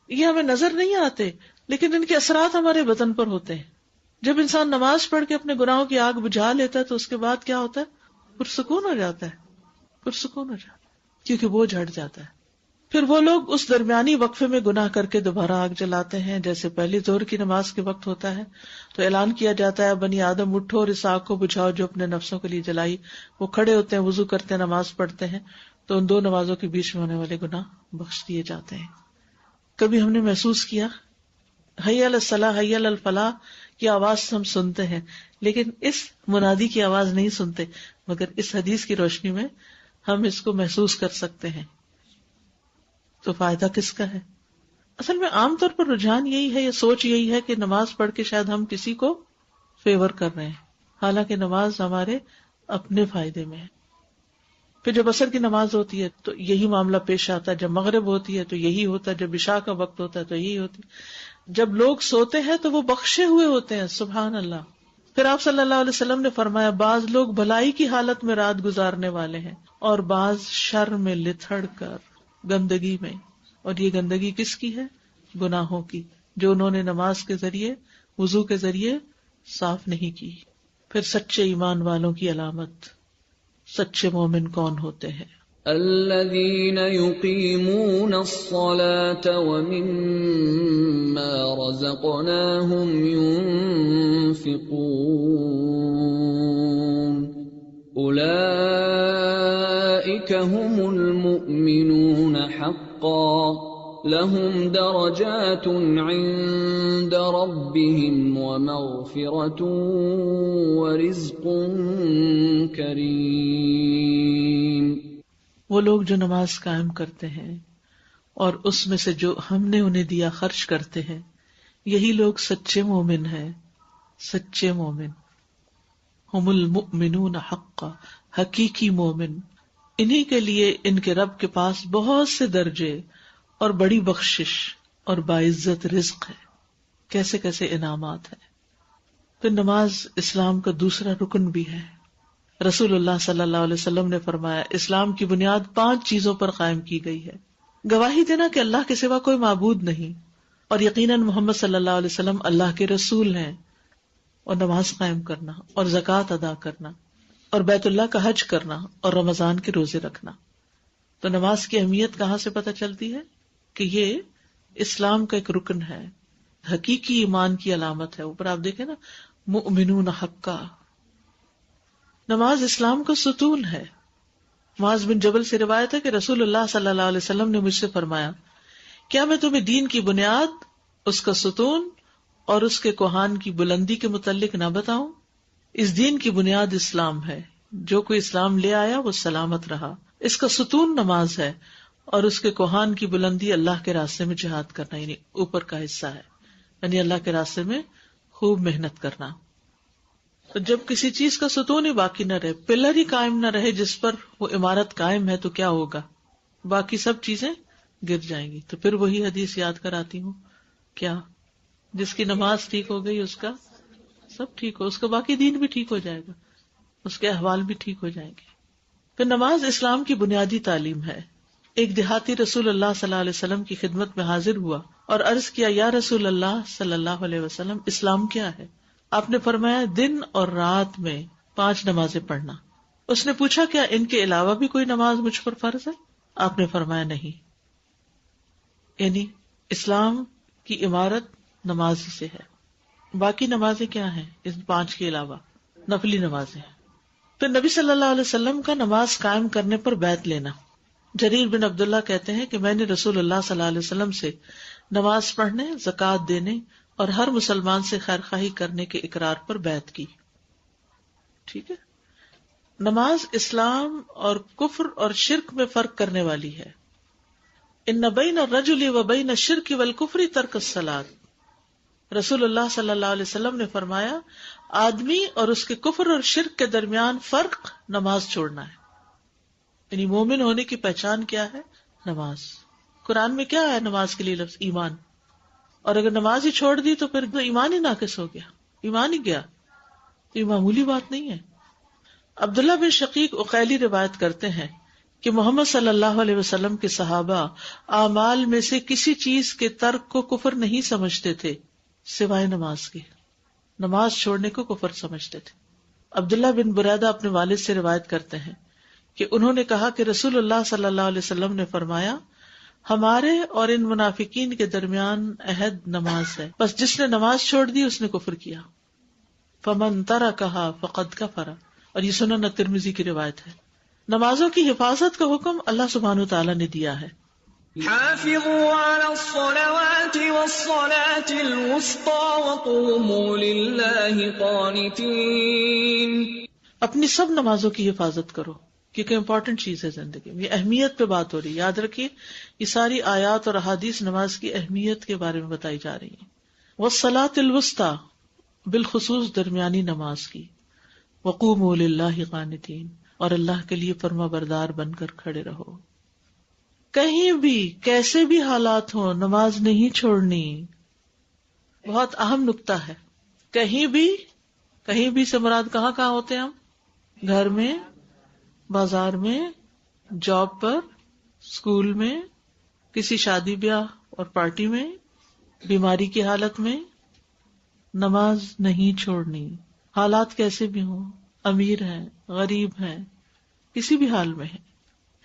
یہ ہمیں نظر نہیں آتے لیکن ان کے اثرات ہمارے بدن پر ہوتے ہیں۔ جب انسان نماز پڑھ کے اپنے گناہوں کی آگ بجھا لیتا ہے تو اس کے بعد کیا ہوتا ہے؟ پرسکون ہو جاتا ہے، پرسکون ہو جاتا ہے، کیونکہ بوجھ ہٹ جاتا ہے. پھر وہ لوگ اس درمیانی وقفے میں گناہ کر کے دوبارہ آگ جلاتے ہیں. جیسے پہلی ظہر کی نماز کے وقت ہوتا ہے تو اعلان کیا جاتا ہے بنی آدم اٹھو اور اس آگ کو بجھاؤ جو اپنے نفسوں کے لیے جلائی. وہ کھڑے ہوتے ہیں، وضو کرتے ہیں، نماز پڑھتے ہیں، تو ان دو نمازوں کے بیچ میں ہونے والے گناہ بخش دیے جاتے ہیں. کبھی ہم نے محسوس کیا حی علی الصلاح حی علی الفلاح کی آواز ہم سنتے ہیں لیکن اس منادی کی آواز نہیں سنتے، مگر اس حدیث کی روشنی میں ہم اس کو محسوس کر سکتے ہیں. تو فائدہ کس کا ہے؟ اصل میں عام طور پر رجحان یہی ہے، یہ سوچ یہی ہے کہ نماز پڑھ کے شاید ہم کسی کو فیور کر رہے ہیں، حالانکہ نماز ہمارے اپنے فائدے میں ہے. پھر جب عصر کی نماز ہوتی ہے تو یہی معاملہ پیش آتا ہے، جب مغرب ہوتی ہے تو یہی ہوتا ہے، جب عشاء کا وقت ہوتا ہے تو یہی ہوتی ہے. جب لوگ سوتے ہیں تو وہ بخشے ہوئے ہوتے ہیں، سبحان اللہ. پھر آپ صلی اللہ علیہ وسلم نے فرمایا بعض لوگ بھلائی کی حالت میں رات گزارنے والے ہیں اور بعض شر میں لتھڑ کر، گندگی میں. اور یہ گندگی کس کی ہے؟ گناہوں کی، جو انہوں نے نماز کے ذریعے، وضو کے ذریعے صاف نہیں کی. پھر سچے ایمان والوں کی علامت، سچے مومن کون ہوتے ہیں؟ الذين يقيمون الصلاة ومما رزقناهم ينفقون أولئك هم المؤمنون حقا لهم درجات عند ربهم ومغفرة ورزق كريم. وہ لوگ جو نماز قائم کرتے ہیں اور اس میں سے جو ہم نے انہیں دیا خرچ کرتے ہیں، یہی لوگ سچے مومن ہیں. سچے مومن ہم المؤمنون حقا، حقیقی مومن. انہی کے لیے ان کے رب کے پاس بہت سے درجے اور بڑی بخشش اور باعزت رزق ہے. کیسے کیسے انعامات ہیں. پھر نماز اسلام کا دوسرا رکن بھی ہے. رسول اللہ صلی اللہ علیہ وسلم نے فرمایا اسلام کی بنیاد 5 چیزوں پر قائم کی گئی ہے. گواہی دینا کہ اللہ کے سوا کوئی معبود نہیں اور یقیناً محمد صلی اللہ علیہ وسلم اللہ کے رسول ہیں، اور نماز قائم کرنا اور زکوٰۃ ادا کرنا اور بیت اللہ کا حج کرنا اور رمضان کے روزے رکھنا. تو نماز کی اہمیت کہاں سے پتہ چلتی ہے؟ کہ یہ اسلام کا ایک رکن ہے، حقیقی ایمان کی علامت ہے. اوپر آپ دیکھیں نا، مؤمنون حقا. نماز اسلام کا ستون ہے. معاذ بن جبل سے روایت ہے کہ رسول اللہ صلی اللہ علیہ وسلم نے مجھ سے فرمایا کیا میں تمہیں دین کی بنیاد، اس کا ستون اور اس کے کوہان کی بلندی کے متعلق نہ بتاؤں؟ اس دین کی بنیاد اسلام ہے، جو کوئی اسلام لے آیا وہ سلامت رہا. اس کا ستون نماز ہے اور اس کے کوہان کی بلندی اللہ کے راستے میں جہاد کرنا، یعنی اوپر کا حصہ ہے، یعنی اللہ کے راستے میں خوب محنت کرنا. تو جب کسی چیز کا ستون ہی باقی نہ رہے، پلر ہی قائم نہ رہے جس پر وہ عمارت قائم ہے، تو کیا ہوگا؟ باقی سب چیزیں گر جائیں گی. تو پھر وہی حدیث یاد کراتی ہوں، کیا جس کی نماز ٹھیک ہو گئی اس کا سب ٹھیک ہو، اس کا باقی دین بھی ٹھیک ہو جائے گا، اس کے احوال بھی ٹھیک ہو جائیں گے. پھر نماز اسلام کی بنیادی تعلیم ہے. ایک دیہاتی رسول اللہ صلی اللہ علیہ وسلم کی خدمت میں حاضر ہوا اور عرض کیا یا رسول اللہ صلی اللہ علیہ وسلم اسلام کیا ہے؟ آپ نے فرمایا دن اور رات میں 5 نمازیں پڑھنا. اس نے پوچھا کیا ان کے علاوہ بھی کوئی نماز مجھ پر فرض ہے؟ آپ نے فرمایا نہیں. یعنی اسلام کی عمارت نماز ہی سے ہے. باقی نمازیں کیا ہیں ان 5 کے علاوہ؟ نفلی نمازیں. پھر نبی صلی اللہ علیہ وسلم کا نماز قائم کرنے پر بیعت لینا. جریر بن عبداللہ کہتے ہیں کہ میں نے رسول اللہ صلی اللہ علیہ وسلم سے نماز پڑھنے، زکوٰۃ دینے اور ہر مسلمان سے خیر خواہی کرنے کے اقرار پر بیعت کی. ٹھیک ہے. نماز اسلام اور کفر اور شرک میں فرق کرنے والی ہے. ان بین الرجل و بین الشرک والکفر ترک الصلاۃ. رسول اللہ صلی اللہ علیہ وسلم نے فرمایا آدمی اور اس کے کفر اور شرک کے درمیان فرق نماز چھوڑنا ہے. یعنی مومن ہونے کی پہچان کیا ہے؟ نماز. قرآن میں کیا ہے نماز کے لیے لفظ؟ ایمان. اور اگر نماز ہی چھوڑ دی تو پھر تو ایمان ہی ناقص ہو گیا، ایمان ہی گیا. تو یہ معمولی بات نہیں ہے. عبداللہ بن شقیق عقیلی روایت کرتے ہیں کہ محمد صلی اللہ علیہ وسلم کے صحابہ اعمال میں سے کسی چیز کے ترک کو کفر نہیں سمجھتے تھے سوائے نماز کے. نماز چھوڑنے کو کفر سمجھتے تھے. عبداللہ بن بریدہ اپنے والد سے روایت کرتے ہیں کہ انہوں نے کہا کہ رسول اللہ صلی اللہ علیہ وسلم نے فرمایا ہمارے اور ان منافقین کے درمیان عہد نماز ہے، بس جس نے نماز چھوڑ دی اس نے کفر کیا. فمن ترکھا فقد کفر، اور یہ سنن ترمذی کی روایت ہے. نمازوں کی حفاظت کا حکم اللہ سبحانہ وتعالی نے دیا ہے. حافظوا على الصلوات والصلاة الوسطى وقوموا لله قانتين. اپنی سب نمازوں کی حفاظت کرو کیونکہ امپورٹنٹ چیز ہے زندگی میں. یہ اہمیت پہ بات ہو رہی ہے، یاد رکھیے یہ ساری آیات اور احادیث نماز کی اہمیت کے بارے میں بتائی جا رہی ہیں. والصلاة الوسطى، بالخصوص درمیانی نماز کی. وقوموا للہ قانتین، اور اللہ کے لیے فرما بردار بن کر کھڑے رہو. کہیں بھی کیسے بھی حالات ہوں نماز نہیں چھوڑنی. بہت اہم نکتہ ہے. کہیں بھی سے مراد کہاں کہاں ہوتے ہیں ہم؟ گھر میں، بازار میں، جاب پر، اسکول میں، کسی شادی بیاہ اور پارٹی میں، بیماری کی حالت میں نماز نہیں چھوڑنی. حالات کیسے بھی ہوں، امیر ہیں، غریب ہیں، کسی بھی حال میں ہیں.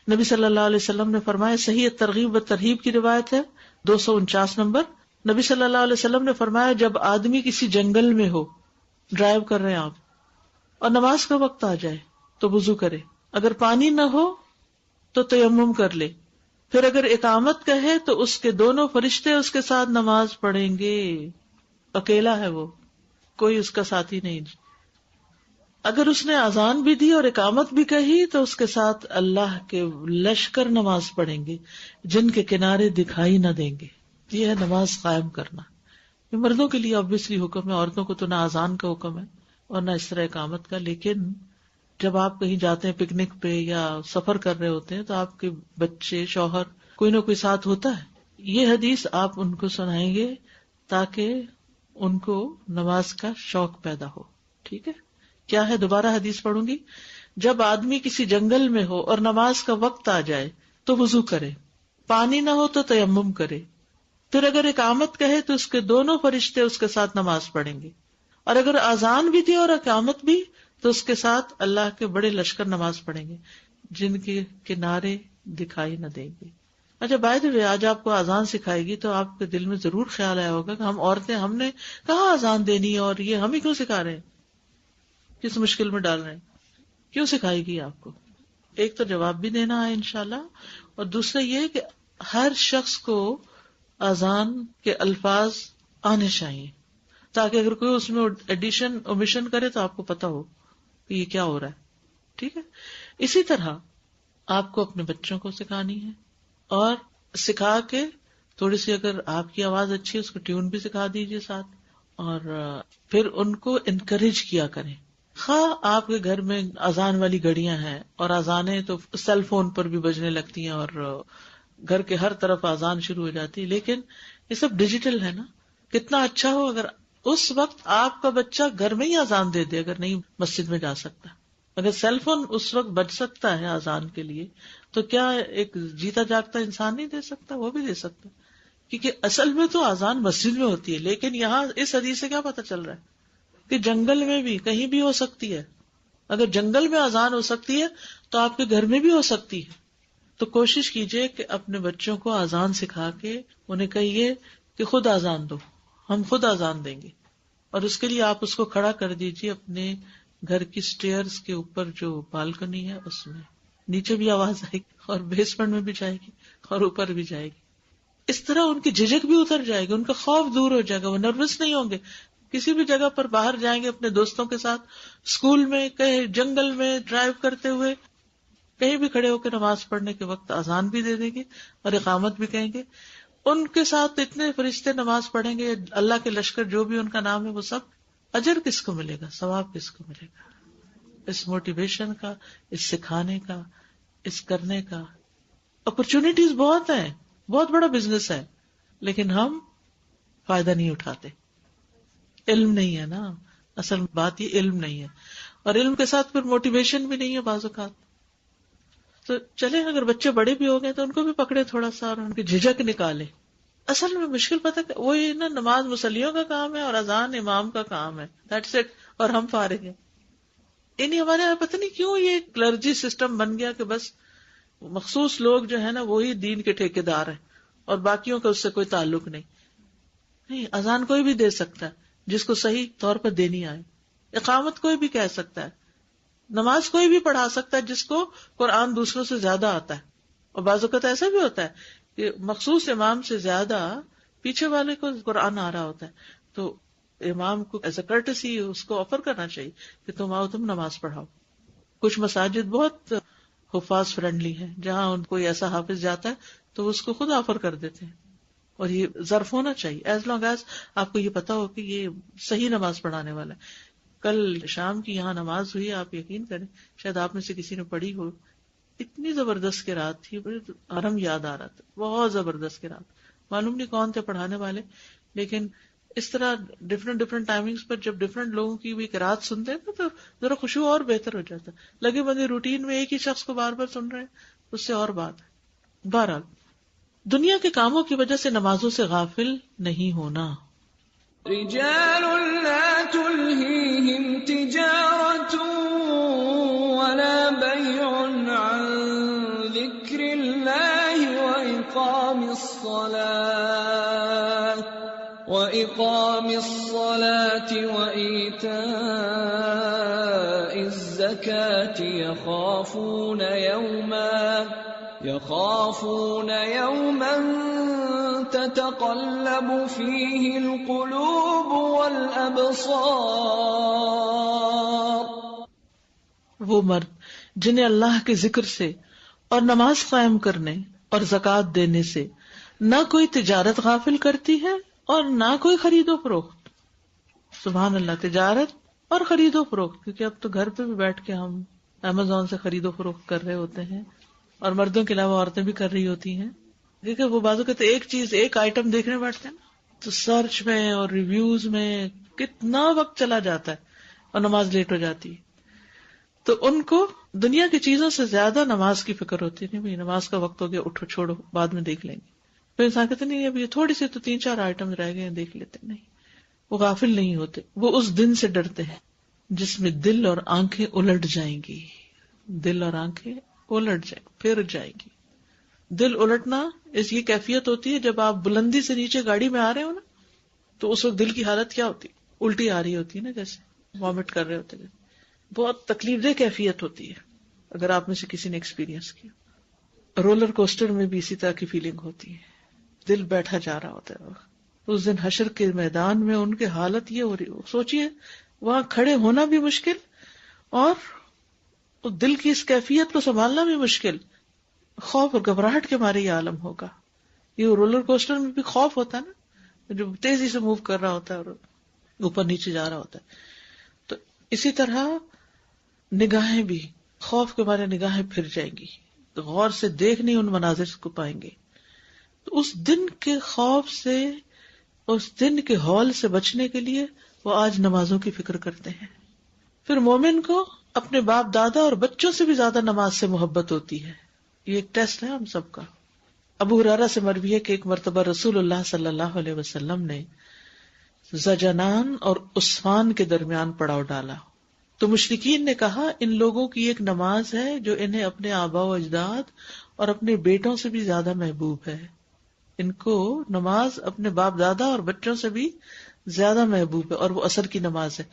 نبی صلی اللہ علیہ وسلم نے فرمایا، صحیح ترغیب و ترہیب کی روایت ہے 249 نمبر. نبی صلی اللہ علیہ وسلم نے فرمایا جب آدمی کسی جنگل میں ہو، ڈرائیو کر رہے ہیں آپ، اور نماز کا وقت آ جائے تو وضو کرے. اگر پانی نہ ہو تو تیمم کر لے. پھر اگر اقامت کہے تو اس کے دونوں فرشتے اس کے ساتھ نماز پڑھیں گے. اکیلا ہے وہ، کوئی اس کا ساتھی نہیں. اگر اس نے اذان بھی دی اور اقامت بھی کہی تو اس کے ساتھ اللہ کے لشکر نماز پڑھیں گے جن کے کنارے دکھائی نہ دیں گے. یہ ہے نماز قائم کرنا. یہ مردوں کے لیے obviously حکم ہے، عورتوں کو تو نہ اذان کا حکم ہے اور نہ اس طرح اقامت کا. لیکن جب آپ کہیں جاتے ہیں پکنک پہ یا سفر کر رہے ہوتے ہیں تو آپ کے بچے، شوہر، کوئی نہ کوئی ساتھ ہوتا ہے. یہ حدیث آپ ان کو سنائیں گے تاکہ ان کو نماز کا شوق پیدا ہو. ٹھیک ہے؟ کیا ہے؟ دوبارہ حدیث پڑھوں گی. جب آدمی کسی جنگل میں ہو اور نماز کا وقت آ جائے تو وضو کرے، پانی نہ ہو تو تیمم کرے. پھر اگر اقامت کہے تو اس کے دونوں فرشتے اس کے ساتھ نماز پڑھیں گے. اور اگر اذان بھی دی اور اقامت بھی تو اس کے ساتھ اللہ کے بڑے لشکر نماز پڑھیں گے جن کے کنارے دکھائی نہ دیں گے. اچھا بائی دی وے، آج آپ کو اذان سکھائے گی تو آپ کے دل میں ضرور خیال آیا ہوگا کہ ہم عورتیں، ہم نے کہاں اذان دینی ہے اور یہ ہم ہی کیوں سکھا رہے ہیں، کس مشکل میں ڈال رہے ہیں، کیوں سکھائے گی آپ کو؟ ایک تو جواب بھی دینا ہے انشاءاللہ، اور دوسرا یہ کہ ہر شخص کو اذان کے الفاظ آنے چاہیے تاکہ اگر کوئی اس میں ایڈیشن اومیشن کرے تو آپ کو پتا ہو کہ یہ کیا ہو رہا ہے. ٹھیک ہے؟ اسی طرح آپ کو اپنے بچوں کو سکھانی ہے، اور سکھا کے تھوڑی سی، اگر آپ کی آواز اچھی ہے اس کو ٹیون بھی سکھا دیجیے ساتھ، اور پھر ان کو انکریج کیا کریں. خواہ آپ کے گھر میں اذان والی گھڑیاں ہیں، اور اذانیں تو سیل فون پر بھی بجنے لگتی ہیں اور گھر کے ہر طرف اذان شروع ہو جاتی ہے، لیکن یہ سب ڈیجیٹل ہے نا. کتنا اچھا ہو اگر اس وقت آپ کا بچہ گھر میں ہی اذان دے دے، اگر نہیں مسجد میں جا سکتا. اگر سیل فون اس وقت بج سکتا ہے اذان کے لیے تو کیا ایک جیتا جاگتا انسان نہیں دے سکتا؟ وہ بھی دے سکتا، کیونکہ اصل میں تو اذان مسجد میں ہوتی ہے. لیکن یہاں اس حدیث سے کیا پتہ چل رہا ہے کہ جنگل میں بھی کہیں بھی ہو سکتی ہے. اگر جنگل میں اذان ہو سکتی ہے تو آپ کے گھر میں بھی ہو سکتی ہے. تو کوشش کیجئے کہ اپنے بچوں کو اذان سکھا کے انہیں کہیے کہ خود اذان دو، ہم خود اذان دیں گے. اور اس کے لیے آپ اس کو کھڑا کر دیجئے اپنے گھر کی سٹیئرز کے اوپر، جو بالکنی ہے اس میں. نیچے بھی آواز آئے گی اور بیسمنٹ میں بھی جائے گی اور اوپر بھی جائے گی. اس طرح ان کی جھجک بھی اتر جائے گی، ان کا خوف دور ہو جائے گا، وہ نروس نہیں ہوں گے. کسی بھی جگہ پر باہر جائیں گے اپنے دوستوں کے ساتھ، اسکول میں، کہیں جنگل میں ڈرائیو کرتے ہوئے، کہیں بھی کھڑے ہو کے نماز پڑھنے کے وقت اذان بھی دے دیں گے اور اقامت بھی کہیں گے. ان کے ساتھ اتنے فرشتے نماز پڑھیں گے، اللہ کے لشکر جو بھی ان کا نام ہے وہ سب. اجر کس کو ملے گا، ثواب کس کو ملے گا؟ اس موٹیویشن کا، اس سکھانے کا، اس کرنے کا. اپرچونٹیز بہت ہیں، بہت بڑا بزنس ہے، لیکن ہم فائدہ نہیں اٹھاتے. علم نہیں ہے نا، اصل بات یہ علم نہیں ہے، اور علم کے ساتھ پھر موٹیویشن بھی نہیں ہے بعض اوقات. تو چلے اگر بچے بڑے بھی ہو گئے تو ان کو بھی پکڑے تھوڑا سا اور ان کی جھجک نکالے اصل میں مشکل پتہ وہی نا، نماز مسلیوں کا کام ہے اور اذان امام کا کام ہے، دیٹس اٹ، اور ہم فارغ ہیں. یعنی ہمارے یہاں پتہ نہیں کیوں یہ کلرجی سسٹم بن گیا کہ بس مخصوص لوگ جو ہے نا وہی دین کے ٹھیکیدار ہیں اور باقیوں کا اس سے کوئی تعلق نہیں. نہیں، اذان کوئی بھی دے سکتا ہے جس کو صحیح طور پر دینی آئے، اقامت کوئی بھی کہہ سکتا ہے، نماز کوئی بھی پڑھا سکتا ہے جس کو قرآن دوسروں سے زیادہ آتا ہے. اور بعض اوقات ایسا بھی ہوتا ہے کہ مخصوص امام سے زیادہ پیچھے والے کو قرآن آ رہا ہوتا ہے، تو امام کو ایز اے کرٹسی اس کو آفر کرنا چاہیے کہ تم آؤ، تم نماز پڑھاؤ. کچھ مساجد بہت حفاظ فرینڈلی ہیں، جہاں ان کوئی ایسا حافظ جاتا ہے تو اس کو خود آفر کر دیتے ہیں. اور یہ ظرف ہونا چاہیے ایز لانگ ایز آپ کو یہ پتا ہو کہ یہ صحیح نماز پڑھانے والا ہے. کل شام کی یہاں نماز ہوئی، آپ یقین کریں شاید آپ میں سے کسی نے پڑھی ہو، اتنی زبردست کی رات تھی، حرم یاد آ رہا تھا، بہت زبردست کی رات. معلوم نہیں کون تھے پڑھانے والے، لیکن اس طرح ڈفرینٹ ٹائمنگز پر جب ڈفرینٹ لوگوں کی بھی قرات سنتے ہیں تو ذرا خشوع اور بہتر ہو جاتا ہے. لگے بندے روٹین میں ایک ہی شخص کو بار بار سن رہے ہیں، اس سے اور بات ہے. بہرحال دنیا کے کاموں کی وجہ سے نمازوں سے غافل نہیں ہونا. رجال لا تلهيهم تجارة ولا بيع عن ذكر الله وإقام الصلاة وإيتاء الزكاة يخافون يوما تتقلب فيه القلوب والأبصار. وہ مرد جنہیں اللہ کے ذکر سے اور نماز قائم کرنے اور زکوٰۃ دینے سے نہ کوئی تجارت غافل کرتی ہے اور نہ کوئی خرید و فروخت. سبحان اللہ، تجارت اور خرید و فروخت، کیونکہ اب تو گھر پہ بھی بیٹھ کے ہم امیزون سے خرید و فروخت کر رہے ہوتے ہیں، اور مردوں کے علاوہ عورتیں بھی کر رہی ہوتی ہیں. دیکھیں وہ بازو کہتے ایک چیز ایک آئٹم دیکھنے بیٹھتے ہیں تو سرچ میں اور ریویوز میں کتنا وقت چلا جاتا ہے اور نماز لیٹ ہو جاتی ہے. تو ان کو دنیا کی چیزوں سے زیادہ نماز کی فکر ہوتی ہے. نہیں بھائی نماز کا وقت ہو گیا، اٹھو چھوڑو بعد میں دیکھ لیں گے. پھر انسان کہتے نہیں ابھی تھوڑی سی تو 3-4 آئٹم رہ گئے ہیں دیکھ لیتے. نہیں، وہ غافل نہیں ہوتے، وہ اس دن سے ڈرتے ہیں جس میں دل اور آنکھیں الٹ جائیں گی. دل اور آنکھیں الٹ جائیں، پھر جائیں گی. دل الٹنا اس کی کیفیت ہوتی ہے جب آپ بلندی سے نیچے گاڑی میں آ رہے ہو نا، تو اس وقت دل کی حالت کیا ہوتی، الٹی آ رہی ہوتی ہے نا، جیسے وامٹ کر رہے ہوتے ہیں. بہت تکلیف دہ کیفیت ہوتی ہے اگر آپ میں سے کسی نے ایکسپیرینس کیا. رولر کوسٹر میں بھی اسی طرح کی فیلنگ ہوتی ہے، دل بیٹھا جا رہا ہوتا ہے. اس دن حشر کے میدان میں ان کی حالت یہ ہو رہی ہو، سوچئے وہاں کھڑے ہونا بھی مشکل اور دل کی اس کیفیت کو سنبھالنا بھی مشکل. خوف اور گھبراہٹ کے مارے یہ عالم ہوگا. یہ رولر کوسٹر میں بھی خوف ہوتا ہے نا، جو تیزی سے موو کر رہا ہوتا ہے اور اوپر نیچے جا رہا ہوتا ہے. تو اسی طرح نگاہیں بھی خوف کے مارے نگاہیں پھر جائیں گی، تو غور سے دیکھ نہیں ان مناظر کو پائیں گے. تو اس دن کے خوف سے، اس دن کے ہول سے بچنے کے لیے وہ آج نمازوں کی فکر کرتے ہیں. پھر مومن کو اپنے باپ دادا اور بچوں سے بھی زیادہ نماز سے محبت ہوتی ہے. یہ ایک ٹیسٹ ہے ہم سب کا. ابو ہریرہ سے مروی ہے کہ ایک مرتبہ رسول اللہ صلی اللہ علیہ وسلم نے زجنان اور عثمان کے درمیان پڑاؤ ڈالا تو مشرکین نے کہا ان لوگوں کی ایک نماز ہے جو انہیں اپنے آباء و اجداد اور اپنے بیٹوں سے بھی زیادہ محبوب ہے. ان کو نماز اپنے باپ دادا اور بچوں سے بھی زیادہ محبوب ہے، اور وہ عصر کی نماز ہے.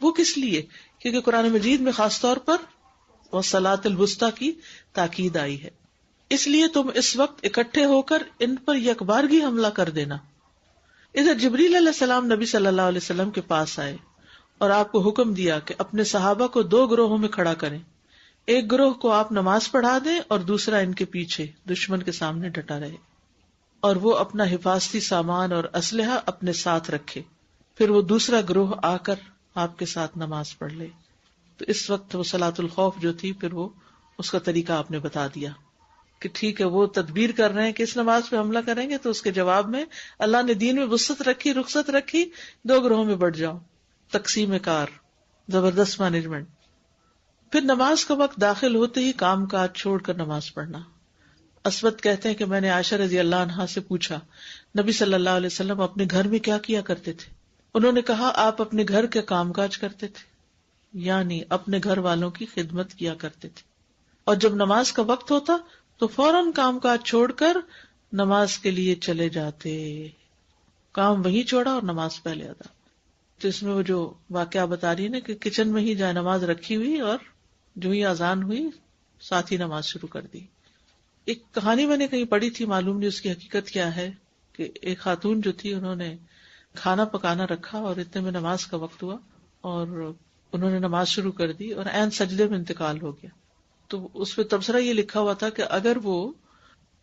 وہ کس لیے؟ کیونکہ قرآن مجید میں خاص طور پر وَالصَّلَاةِ الْوُسْطَىٰ کی تاکید آئی ہے. اس لیے تم اس وقت اکٹھے ہو کر ان پر یکبارگی حملہ کر دینا. ادھر جبریل علیہ السلام نبی صلی اللہ علیہ وسلم کے پاس آئے اور آپ کو حکم دیا کہ اپنے صحابہ کو 2 گروہوں میں کھڑا کریں. ایک گروہ کو آپ نماز پڑھا دیں اور دوسرا ان کے پیچھے دشمن کے سامنے ڈٹا رہے، اور وہ اپنا حفاظتی سامان اور اسلحہ اپنے ساتھ رکھے. پھر وہ دوسرا گروہ آ کر آپ کے ساتھ نماز پڑھ لے. تو اس وقت وہ صلاۃ الخوف جو تھی، پھر وہ اس کا طریقہ آپ نے بتا دیا کہ ٹھیک ہے وہ تدبیر کر رہے ہیں کہ اس نماز پہ حملہ کریں گے، تو اس کے جواب میں اللہ نے دین میں وسعت رکھی، رخصت رکھی، 2 گروہوں میں بٹ جاؤ. تقسیم کار، زبردست مینجمنٹ. پھر نماز کا وقت داخل ہوتے ہی کام کاج چھوڑ کر نماز پڑھنا. اسود کہتے ہیں کہ میں نے عائشہ رضی اللہ عنہا سے پوچھا نبی صلی اللہ علیہ وسلم اپنے گھر میں کیا کیا کرتے تھے؟ انہوں نے کہا آپ اپنے گھر کے کام کاج کرتے تھے، یعنی اپنے گھر والوں کی خدمت کیا کرتے تھے، اور جب نماز کا وقت ہوتا تو فوراً کام کاج چھوڑ کر نماز کے لیے چلے جاتے، کام وہی چھوڑا اور نماز پہلے ادا۔ تو اس میں وہ جو واقعہ بتا رہی ہے نا کہ کچن میں ہی جائے نماز رکھی ہوئی اور جو ہی اذان ہوئی ساتھ ہی نماز شروع کر دی۔ ایک کہانی میں نے کہیں پڑھی تھی، معلوم نہیں اس کی حقیقت کیا ہے، کہ ایک خاتون جو تھی انہوں نے کھانا پکانا رکھا اور اتنے میں نماز کا وقت ہوا اور انہوں نے نماز شروع کر دی اور عین سجدے میں انتقال ہو گیا۔ تو اس پہ تبصرہ یہ لکھا ہوا تھا کہ اگر وہ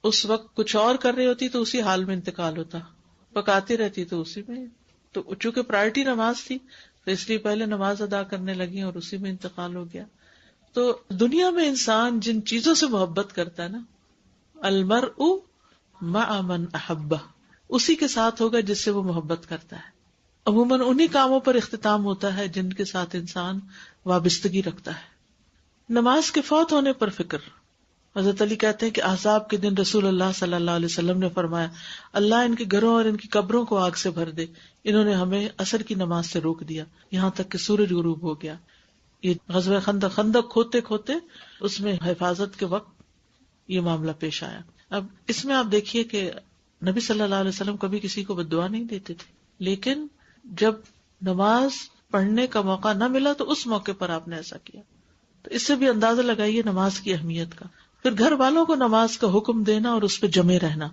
اس وقت کچھ اور کر رہی ہوتی تو اسی حال میں انتقال ہوتا، پکاتی رہتی تو اسی میں، تو چونکہ پرائرٹی نماز تھی تو اس لیے پہلے نماز ادا کرنے لگی اور اسی میں انتقال ہو گیا۔ تو دنیا میں انسان جن چیزوں سے محبت کرتا ہے نا، المرء مع من احبہ، اسی کے ساتھ ہوگا جس سے وہ محبت کرتا ہے۔ عموماً انہی کاموں پر اختتام ہوتا ہے جن کے ساتھ انسان وابستگی رکھتا ہے۔ نماز کے فوت ہونے پر فکر، حضرت علی کہتے ہیں کہ احزاب کے دن رسول اللہ صلی اللہ علیہ وسلم نے فرمایا اللہ ان کے گھروں اور ان کی قبروں کو آگ سے بھر دے، انہوں نے ہمیں عصر کی نماز سے روک دیا یہاں تک کہ سورج غروب ہو گیا۔ یہ غزوہ خندق کھوتے کھوتے اس میں حفاظت کے وقت یہ معاملہ پیش آیا۔ اب اس میں آپ دیکھیے کہ نبی صلی اللہ علیہ وسلم کبھی کسی کو بد دعا نہیں دیتے تھے، لیکن جب نماز پڑھنے کا موقع نہ ملا تو اس موقع پر آپ نے ایسا کیا۔ تو اس سے بھی اندازہ لگائیے نماز کی اہمیت کا۔ پھر گھر والوں کو نماز کا حکم دینا اور اس پہ جمے رہنا۔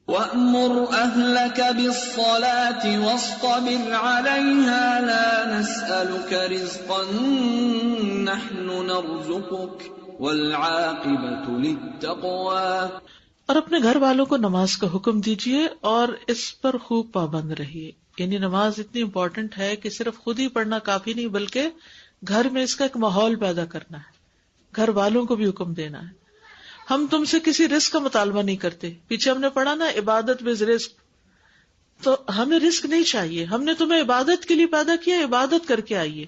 وَأْمُرْ أَهْلَكَ بِالصَّلَاةِ وَاصْطَبِرْ عَلَيْهَا لَا نَسْأَلُكَ رِزْقًا نَحْنُ نَرْزُقُكَ وَالْعَاقِبَةُ لِلتَّقْوَى۔ اور اپنے گھر والوں کو نماز کا حکم دیجیے اور اس پر خوب پابند رہیے۔ یعنی نماز اتنی امپورٹنٹ ہے کہ صرف خود ہی پڑھنا کافی نہیں، بلکہ گھر میں اس کا ایک ماحول پیدا کرنا ہے، گھر والوں کو بھی حکم دینا ہے۔ ہم تم سے کسی رزق کا مطالبہ نہیں کرتے، پیچھے ہم نے پڑھا نا عبادت بز رزق، تو ہمیں رزق نہیں چاہیے، ہم نے تمہیں عبادت کے لیے پیدا کیا، عبادت کر کے آئیے،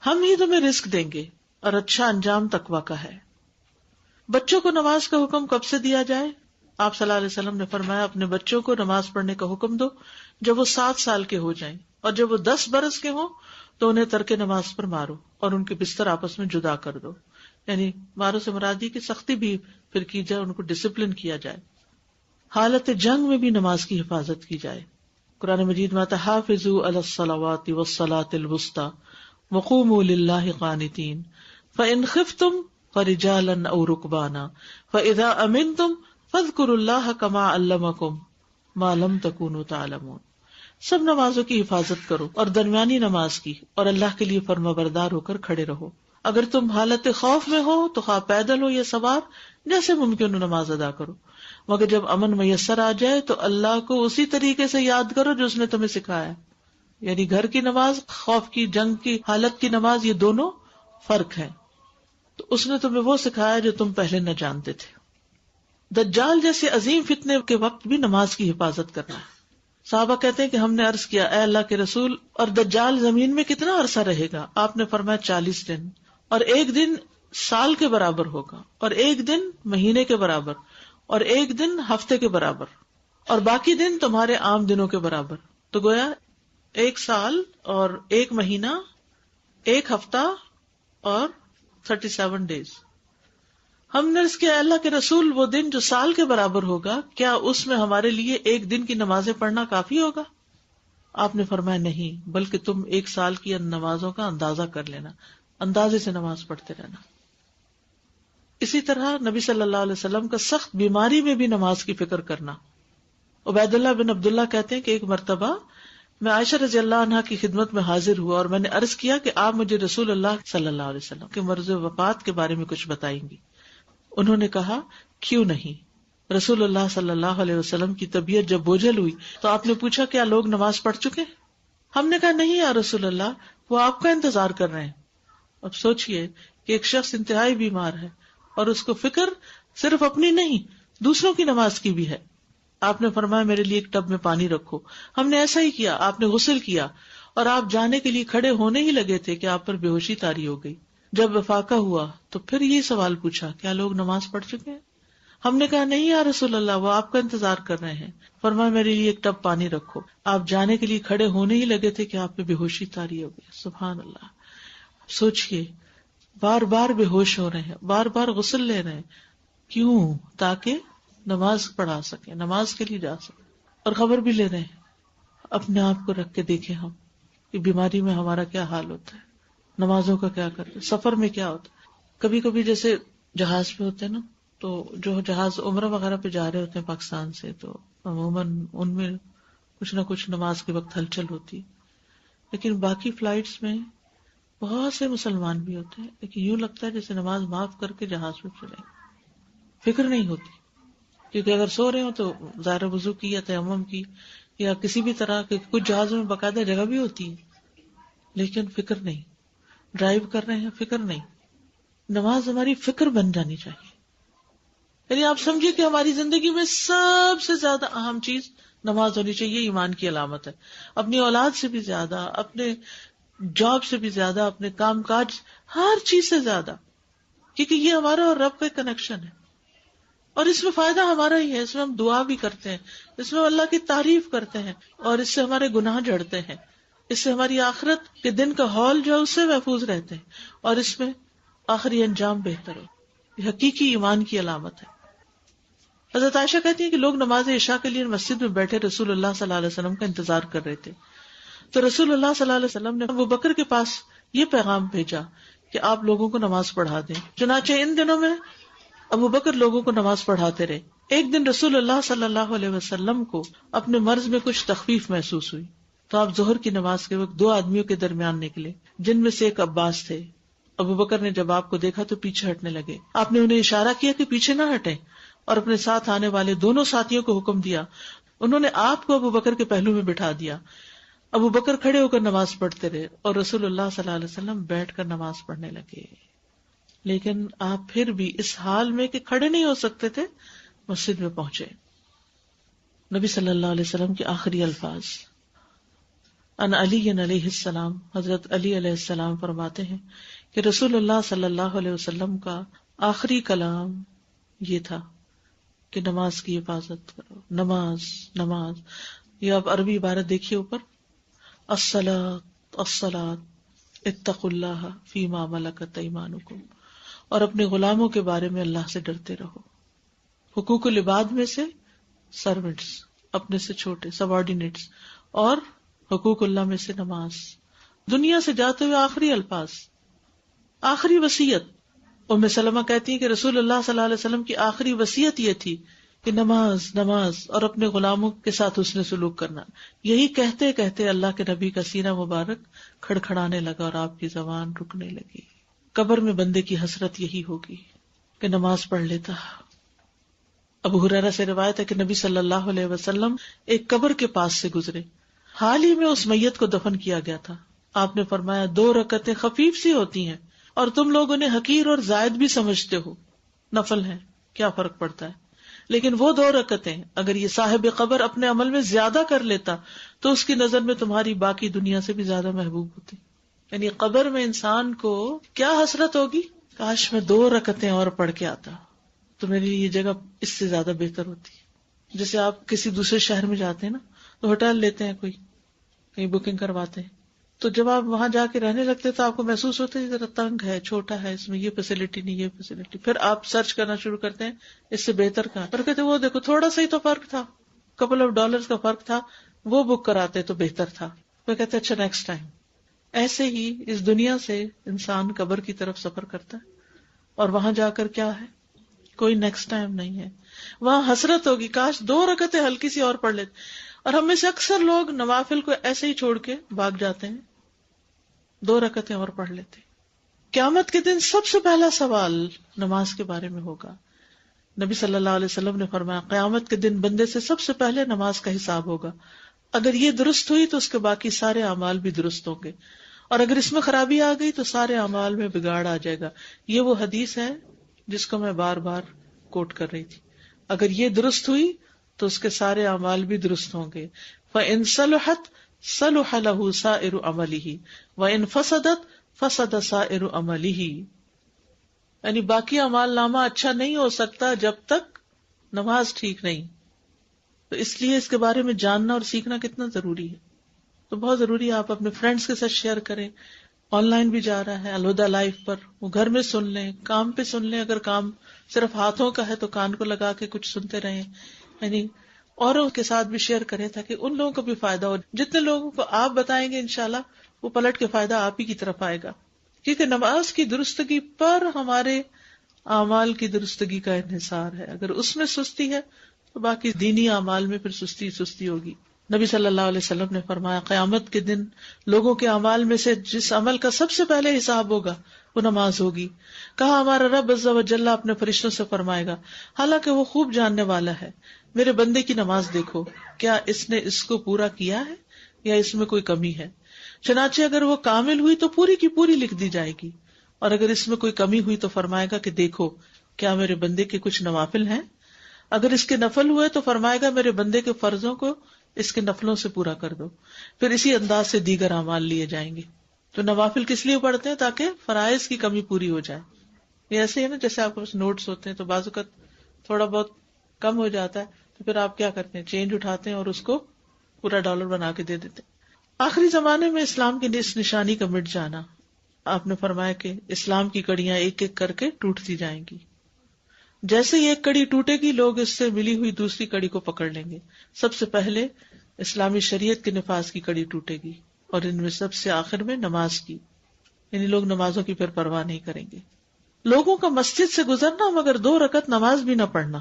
ہم ہی تمہیں رزق دیں گے، اور اچھا انجام تقویٰ کا ہے۔ بچوں کو نماز کا حکم کب سے دیا جائے؟ آپ صلی اللہ علیہ وسلم نے فرمایا اپنے بچوں کو نماز پڑھنے کا حکم دو جب وہ 7 سال کے ہو جائیں، اور جب وہ 10 برس کے ہوں تو انہیں ترک نماز پر مارو اور ان کے بستر آپس میں جدا کر دو۔ یعنی مارو سے مراد یہ کہ سختی بھی پھر کی جائے، ان کو ڈسپلن کیا جائے۔ حالت جنگ میں بھی نماز کی حفاظت کی جائے۔ قرآن مجید میں حافظوا علی الصلوات والصلاۃ الوسطی وقوموا للہ قانتین فإن خفتم فرجالا او رکبانا فإذا امنتم فاذکروا اللہ کما علمکم ما لم تکونوا تعلمون۔ سب نمازوں کی حفاظت کرو اور درمیانی نماز کی، اور اللہ کے لیے فرمانبردار ہو کر کھڑے رہو۔ اگر تم حالت خوف میں ہو تو خواہ پیدل ہو یا سوار، جیسے ممکن ہو نماز ادا کرو، مگر جب امن میسر آ جائے تو اللہ کو اسی طریقے سے یاد کرو جو اس نے تمہیں سکھایا۔ یعنی گھر کی نماز، خوف کی جنگ کی حالت کی نماز، یہ دونوں فرق ہے۔ تو اس نے تمہیں وہ سکھایا جو تم پہلے نہ جانتے تھے۔ دجال جیسے عظیم فتنے کے وقت بھی نماز کی حفاظت کرنا ہے۔ صحابہ کہتے ہیں کہ ہم نے عرض کیا اے اللہ کے رسول، اور دجال زمین میں کتنا عرصہ رہے گا؟ آپ نے فرمایا 40 دن، اور ایک دن سال کے برابر ہوگا، اور ایک دن مہینے کے برابر، اور ایک دن ہفتے کے برابر، اور باقی دن تمہارے عام دنوں کے برابر۔ تو گویا 1 سال اور 1 مہینہ، 1 ہفتہ اور 37 ڈیز۔ ہم نے اس کے اللہ کے رسول وہ دن جو سال کے برابر ہوگا، کیا اس میں ہمارے لیے ایک دن کی نمازیں پڑھنا کافی ہوگا؟ آپ نے فرمایا نہیں، بلکہ تم 1 سال کی نمازوں کا اندازہ کر لینا، اندازے سے نماز پڑھتے رہنا۔ اسی طرح نبی صلی اللہ علیہ وسلم کا سخت بیماری میں بھی نماز کی فکر کرنا۔ عبید اللہ بن عبداللہ کہتے ہیں کہ ایک مرتبہ میں عائشہ رضی اللہ عنہا کی خدمت میں حاضر ہوا اور میں نے عرض کیا کہ آپ مجھے رسول اللہ صلی اللہ علیہ وسلم کے مرض وفات کے بارے میں کچھ بتائیں گی۔ انہوں نے کہا کیوں نہیں۔ رسول اللہ صلی اللہ علیہ وسلم کی طبیعت جب بوجھل ہوئی تو آپ نے پوچھا کیا لوگ نماز پڑھ چکے؟ ہم نے کہا نہیں یا رسول اللہ، وہ آپ کا انتظار کر رہے ہیں۔ اب سوچئے کہ ایک شخص انتہائی بیمار ہے اور اس کو فکر صرف اپنی نہیں، دوسروں کی نماز کی بھی ہے۔ آپ نے فرمایا میرے لیے ایک ٹب میں پانی رکھو۔ ہم نے ایسا ہی کیا، آپ نے غسل کیا اور آپ جانے کے لیے کھڑے ہونے ہی لگے تھے کہ آپ پر بے ہوشی طاری ہو گئی۔ جب افاقہ ہوا تو پھر یہ سوال پوچھا کیا لوگ نماز پڑھ چکے ہیں؟ ہم نے کہا نہیں یا رسول اللہ، وہ آپ کا انتظار کر رہے ہیں. فرمایا میرے لیے ایک ٹب پانی رکھو. آپ جانے کے لیے کھڑے ہونے ہی لگے تھے کہ آپ پہ بے ہوشی طاری ہو گئی. سبحان اللہ. سوچئے بار بار بے ہوش ہو رہے ہیں، بار بار غسل لے رہے ہیں. کیوں؟ تاکہ نماز پڑھا سکیں، نماز کے لیے جا سکیں. اور خبر بھی لے رہے ہیں. اپنے آپ کو رکھ کے دیکھیں ہم کہ بیماری میں ہمارا کیا حال ہوتا ہے، نمازوں کا کیا کرتے ہیں، سفر میں کیا ہوتا ہے. کبھی کبھی جیسے جہاز پہ ہوتے ہیں نا، تو جو جہاز عمرہ وغیرہ پہ جا رہے ہوتے ہیں پاکستان سے، تو عموماً ان میں کچھ نہ کچھ نماز کے وقت ہلچل ہوتی ہے. لیکن باقی فلائٹس میں بہت سے مسلمان بھی ہوتے ہیں، لیکن یوں لگتا ہے جیسے نماز معاف کر کے جہاز پہ چلے. فکر نہیں ہوتی، کیونکہ اگر سو رہے ہو تو ظاہر وضو کی یا تیمم کی یا کسی بھی طرح کے، کچھ جہازوں میں باقاعدہ جگہ بھی ہوتی ہے، لیکن فکر نہیں. ڈرائیو کر رہے ہیں، فکر نہیں. نماز ہماری فکر بن جانی چاہیے. یعنی آپ سمجھے کہ ہماری زندگی میں سب سے زیادہ اہم چیز نماز ہونی چاہیے. ایمان کی علامت ہے. اپنی اولاد سے بھی زیادہ، اپنے جاب سے بھی زیادہ، اپنے کام کاج، ہر چیز سے زیادہ، کیونکہ یہ ہمارا اور رب کا کنیکشن ہے. اور اس میں فائدہ ہمارا ہی ہے. اس میں ہم دعا بھی کرتے ہیں، اس میں اللہ کی تعریف کرتے ہیں، اور اس سے ہمارے گناہ جھڑتے ہیں. اس سے ہماری آخرت کے دن کا ہال جو ہے اس سے محفوظ رہتے ہیں، اور اس میں آخری انجام بہتر ہو. یہ حقیقی ایمان کی علامت ہے. حضرت عائشہ کہتی ہیں کہ لوگ نماز عشاء کے لیے مسجد میں بیٹھے رسول اللہ صلی اللہ علیہ وسلم کا انتظار کر رہے تھے. تو رسول اللہ صلی اللہ علیہ وسلم نے ابو بکر کے پاس یہ پیغام بھیجا کہ آپ لوگوں کو نماز پڑھا دیں. چنانچہ ان دنوں میں ابو بکر لوگوں کو نماز پڑھاتے رہے. ایک دن رسول اللہ صلی اللہ علیہ وسلم کو اپنے مرض میں کچھ تخفیف محسوس ہوئی، تو آپ ظہر کی نماز کے وقت 2 آدمیوں کے درمیان نکلے، جن میں سے ایک عباس تھے. ابو بکر نے جب آپ کو دیکھا تو پیچھے ہٹنے لگے. آپ نے انہیں اشارہ کیا کہ پیچھے نہ ہٹیں، اور اپنے ساتھ آنے والے دونوں ساتھیوں کو حکم دیا. انہوں نے آپ کو ابو بکر کے پہلو میں بٹھا دیا. ابو بکر کھڑے ہو کر نماز پڑھتے رہے، اور رسول اللہ صلی اللہ علیہ وسلم بیٹھ کر نماز پڑھنے لگے. لیکن آپ پھر بھی اس حال میں کہ کھڑے نہیں ہو سکتے تھے مسجد میں پہنچے. نبی صلی اللہ علیہ وسلم کے آخری الفاظ. ان علی علیہ السلام، حضرت علی علیہ السلام فرماتے ہیں کہ رسول اللہ صلی اللہ علیہ وسلم کا آخری کلام یہ تھا کہ نماز کی حفاظت کرو. نماز نماز، یہ آپ عربی عبارت دیکھیے اوپر، الصلاۃ الصلاۃ اتقوا اللہ فیما ملکت ایمانکم، اور اپنے غلاموں کے بارے میں اللہ سے ڈرتے رہو. حقوق العباد میں سے سروینٹس، اپنے سے چھوٹے سبارڈینیٹس، اور حقوق اللہ میں سے نماز. دنیا سے جاتے ہوئے آخری الفاظ، آخری وصیت. ام سلمہ کہتی ہیں کہ رسول اللہ صلی اللہ علیہ وسلم کی آخری وصیت یہ تھی کہ نماز نماز اور اپنے غلاموں کے ساتھ حسن سلوک کرنا. یہی کہتے کہتے اللہ کے نبی کا سینہ مبارک کھڑکھڑانے لگا اور آپ کی زبان رکنے لگی. قبر میں بندے کی حسرت یہی ہوگی کہ نماز پڑھ لیتا. ابو ہریرہ سے روایت ہے کہ نبی صلی اللہ علیہ وسلم ایک قبر کے پاس سے گزرے. حال ہی میں اس میت کو دفن کیا گیا تھا. آپ نے فرمایا 2 رکعتیں خفیف سی ہوتی ہیں اور تم لوگ انہیں حقیر اور زائد بھی سمجھتے ہو. نفل ہیں، کیا فرق پڑتا ہے؟ لیکن وہ 2 رکعتیں اگر یہ صاحب قبر اپنے عمل میں زیادہ کر لیتا تو اس کی نظر میں تمہاری باقی دنیا سے بھی زیادہ محبوب ہوتی. یعنی قبر میں انسان کو کیا حسرت ہوگی، کاش میں 2 رکعتیں اور پڑھ کے آتا تو میرے لیے یہ جگہ اس سے زیادہ بہتر ہوتی. جیسے آپ کسی دوسرے شہر میں جاتے ہیں نا، تو ہوٹل لیتے ہیں، کوئی کہیں بکنگ کرواتے ہیں، تو جب آپ وہاں جا کے رہنے لگتے تو آپ کو محسوس ہوتا ہے ذرا تنگ ہے، چھوٹا ہے، اس میں یہ فیسلٹی نہیں، یہ فیسلٹی. پھر آپ سرچ کرنا شروع کرتے ہیں اس سے بہتر کہاں، پر کہتے وہ دیکھو تھوڑا سا ہی تو فرق تھا، کپل آف ڈالرز کا فرق تھا، وہ بک کراتے تو بہتر تھا. پھر کہتے اچھا نیکسٹ ٹائم. ایسے ہی اس دنیا سے انسان قبر کی طرف سفر کرتا ہے، اور وہاں جا کر کیا ہے، کوئی نیکسٹ ٹائم نہیں ہے. وہاں حسرت ہوگی کاش 2 رکعتیں ہلکی سی اور پڑھ لیتے. اور ہم میں سے اکثر لوگ نوافل کو ایسے ہی چھوڑ کے بھاگ جاتے ہیں، 2 رکعتیں اور پڑھ لیتے. قیامت کے دن سب سے پہلا سوال نماز کے بارے میں ہوگا. نبی صلی اللہ علیہ وسلم نے فرمایا قیامت کے دن بندے سے سب سے پہلے نماز کا حساب ہوگا. اگر یہ درست ہوئی تو اس کے باقی سارے اعمال بھی درست ہوں گے، اور اگر اس میں خرابی آ گئی تو سارے اعمال میں بگاڑ آ جائے گا. یہ وہ حدیث ہے جس کو میں بار بار کوٹ کر رہی تھی. اگر یہ درست ہوئی تو اس کے سارے اعمال بھی درست ہوں گے. فَإِن صَلُحَتْ صَلُحَ لَهُ سَائِرُ عَمَلِهِ وَإِن فَسَدَتْ فَسَدَ سَائِرُ عَمَلِهِ. یعنی باقی اعمال نامہ اچھا نہیں ہو سکتا جب تک نماز ٹھیک نہیں. تو اس لیے اس کے بارے میں جاننا اور سیکھنا کتنا ضروری ہے. تو بہت ضروری ہے آپ اپنے فرینڈس کے ساتھ شیئر کریں. آن لائن بھی جا رہا ہے الہدیٰ لائف پر، وہ گھر میں سن لیں، کام پہ سن لیں. اگر کام صرف ہاتھوں کا ہے تو کان کو لگا کے کچھ سنتے رہیں. یعنی اوروں کے ساتھ بھی شیئر کریں تاکہ ان لوگوں کو بھی فائدہ ہو. جتنے لوگوں کو آپ بتائیں گے انشاءاللہ وہ پلٹ کے فائدہ آپ ہی کی طرف آئے گا. کیونکہ نماز کی درستگی پر ہمارے اعمال کی درستگی کا انحصار ہے. اگر اس میں سستی ہے تو باقی دینی اعمال میں پھر سستی ہوگی. نبی صلی اللہ علیہ وسلم نے فرمایا قیامت کے دن لوگوں کے اعمال میں سے جس عمل کا سب سے پہلے حساب ہوگا وہ نماز ہوگی. کہا ہمارا رب عز و جل اپنے فرشتوں سے فرمائے گا، حالانکہ وہ خوب جاننے والا ہے، میرے بندے کی نماز دیکھو، کیا اس نے اس کو پورا کیا ہے یا اس میں کوئی کمی ہے. چنانچہ اگر وہ کامل ہوئی تو پوری کی پوری لکھ دی جائے گی، اور اگر اس میں کوئی کمی ہوئی تو فرمائے گا کہ دیکھو کیا میرے بندے کے کچھ نوافل ہیں. اگر اس کے نفل ہوئے تو فرمائے گا میرے بندے کے فرضوں کو اس کے نفلوں سے پورا کر دو. پھر اسی انداز سے دیگر اعمال لیے جائیں گے. تو نوافل کس لیے پڑھتے ہیں؟ تاکہ فرائض کی کمی پوری ہو جائے. یہ ایسے ہے نا جیسے آپ کے پاس نوٹس ہوتے ہیں تو بعض اوقات تھوڑا بہت کم ہو جاتا ہے تو پھر آپ کیا کرتے ہیں، چینج اٹھاتے ہیں اور اس کو پورا ڈالر بنا کے دے دیتے ہیں. آخری زمانے میں اسلام کی اس نشانی کا مٹ جانا. آپ نے فرمایا کہ اسلام کی کڑیاں ایک ایک کر کے ٹوٹتی جائیں گی. جیسے ہی ایک کڑی ٹوٹے گی لوگ اس سے ملی ہوئی دوسری کڑی کو پکڑ لیں گے. سب سے پہلے اسلامی شریعت کے نفاذ کی کڑی ٹوٹے گی اور ان میں سب سے آخر میں نماز کی. یعنی لوگ نمازوں کی پھر پرواہ نہیں کریں گے. لوگوں کا مسجد سے گزرنا مگر 2 رکعت نماز بھی نہ پڑھنا.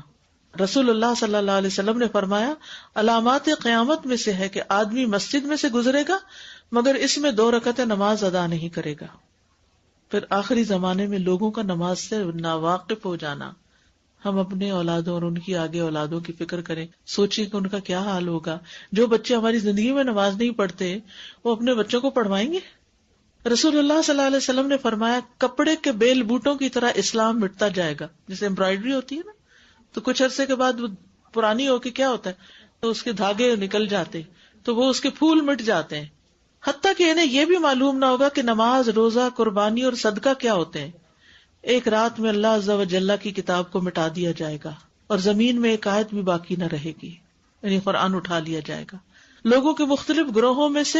رسول اللہ صلی اللہ علیہ وسلم نے فرمایا علامات قیامت میں سے ہے کہ آدمی مسجد میں سے گزرے گا مگر اس میں 2 رکعتیں نماز ادا نہیں کرے گا. پھر آخری زمانے میں لوگوں کا نماز سے ناواقف ہو جانا. ہم اپنے اولادوں اور ان کی آگے اولادوں کی فکر کریں، سوچیں کہ ان کا کیا حال ہوگا. جو بچے ہماری زندگی میں نماز نہیں پڑھتے وہ اپنے بچوں کو پڑھوائیں گے؟ رسول اللہ صلی اللہ علیہ وسلم نے فرمایا کپڑے کے بیل بوٹوں کی طرح اسلام مٹتا جائے گا. جیسے امبرائڈری ہوتی ہے نا تو کچھ عرصے کے بعد وہ پرانی ہو کے کیا ہوتا ہے تو اس کے دھاگے نکل جاتے تو وہ اس کے پھول مٹ جاتے ہیں. حتیٰ کہ انہیں یہ بھی معلوم نہ ہوگا کہ نماز، روزہ، قربانی اور صدقہ کیا ہوتے ہیں. ایک رات میں اللہ عز و جل کی کتاب کو مٹا دیا جائے گا اور زمین میں ایک آیت بھی باقی نہ رہے گی. یعنی قرآن اٹھا لیا جائے گا. لوگوں کے مختلف گروہوں میں سے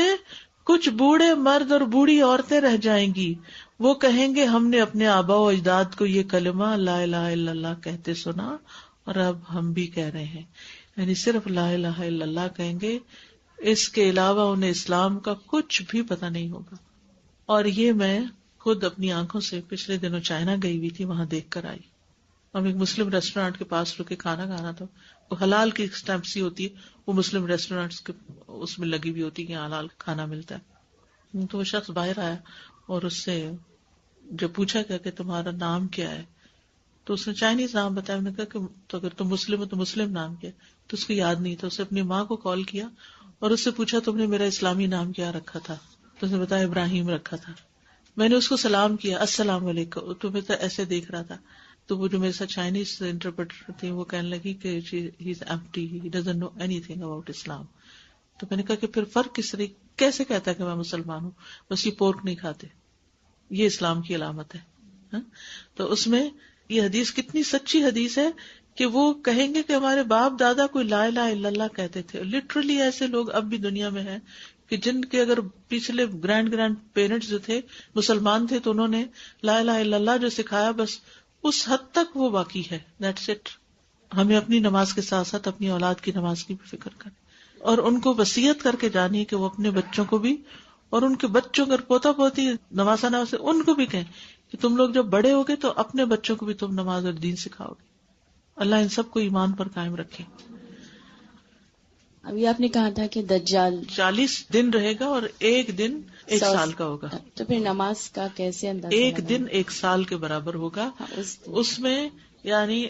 کچھ بوڑھے مرد اور بوڑھی عورتیں رہ جائیں گی. وہ کہیں گے ہم نے اپنے آبا و اجداد کو یہ کلمہ لا الہ الا اللہ کہتے سنا اور اب ہم بھی کہہ رہے ہیں. یعنی صرف لا الہ الا اللہ کہیں گے، اس کے علاوہ انہیں اسلام کا کچھ بھی پتہ نہیں ہوگا. اور یہ میں خود اپنی آنکھوں سے پچھلے دنوں چائنا گئی ہوئی تھی، وہاں دیکھ کر آئی. ہم ایک مسلم ریسٹورینٹ کے پاس رکے کھانا کھانا تھا. وہ حلال کی اسٹیمپ سی ہوتی ہے، وہ مسلم ریسٹورینٹس کے اس میں لگی ہوئی ہوتی ہے کہ حلال کھانا ملتا ہے. تو وہ شخص باہر آیا اور اس سے جب پوچھا گیا کہ تمہارا نام کیا ہے تو اس نے چائنیز نام بتایا. انہوں نے کہا کہ تو اگر تم مسلم ہو تو مسلم نام کیا؟ تو اس کو یاد نہیں تھا. اسے اپنی ماں کو کال کیا اور اس سے پوچھا تم نے میرا اسلامی نام کیا رکھا تھا؟ تو اس نے بتایا ابراہیم رکھا تھا. میں نے اس کو سلام کیا، السلام علیکم. تو میں ایسے دیکھ رہا تھا تو وہ جو میرے ساتھ چائنیز انٹرپریٹر تھی وہ کہنے لگی کہ he is empty, he doesn't know any thing about Islam. تو میں نے کہا کہ پھر فرق کس طرح کیسے کہتا ہے کہ میں مسلمان ہوں؟ بس یہ پورک نہیں کھاتے، یہ اسلام کی علامت ہے. تو اس میں یہ حدیث کتنی سچی حدیث ہے کہ وہ کہیں گے کہ ہمارے باپ دادا کوئی لا الہ الا اللہ کہتے تھے. لٹرلی ایسے لوگ اب بھی دنیا میں ہیں کہ جن کے اگر پچھلے گرینڈ پیرنٹس جو تھے مسلمان تھے تو انہوں نے لا الہ الا اللہ جو سکھایا بس اس حد تک وہ باقی ہے. That's it. ہمیں اپنی نماز کے ساتھ ساتھ اپنی اولاد کی نماز کی بھی فکر کریں اور ان کو وصیت کر کے جانی کہ وہ اپنے بچوں کو بھی اور ان کے بچوں اگر پوتا پوتی نوازا نہ ان کو بھی کہیں کہ تم لوگ جب بڑے ہوگے تو اپنے بچوں کو بھی تم نماز اور دین سکھاؤ گے. اللہ ان سب کو ایمان پر قائم رکھے. ابھی آپ نے کہا تھا کہ دجال 40 دن رہے گا اور ایک دن 1 سال کا ہوگا. تو پھر نماز کا کیسے اندازہ؟ ایک دن 1 سال کے برابر ہوگا. اس میں یعنی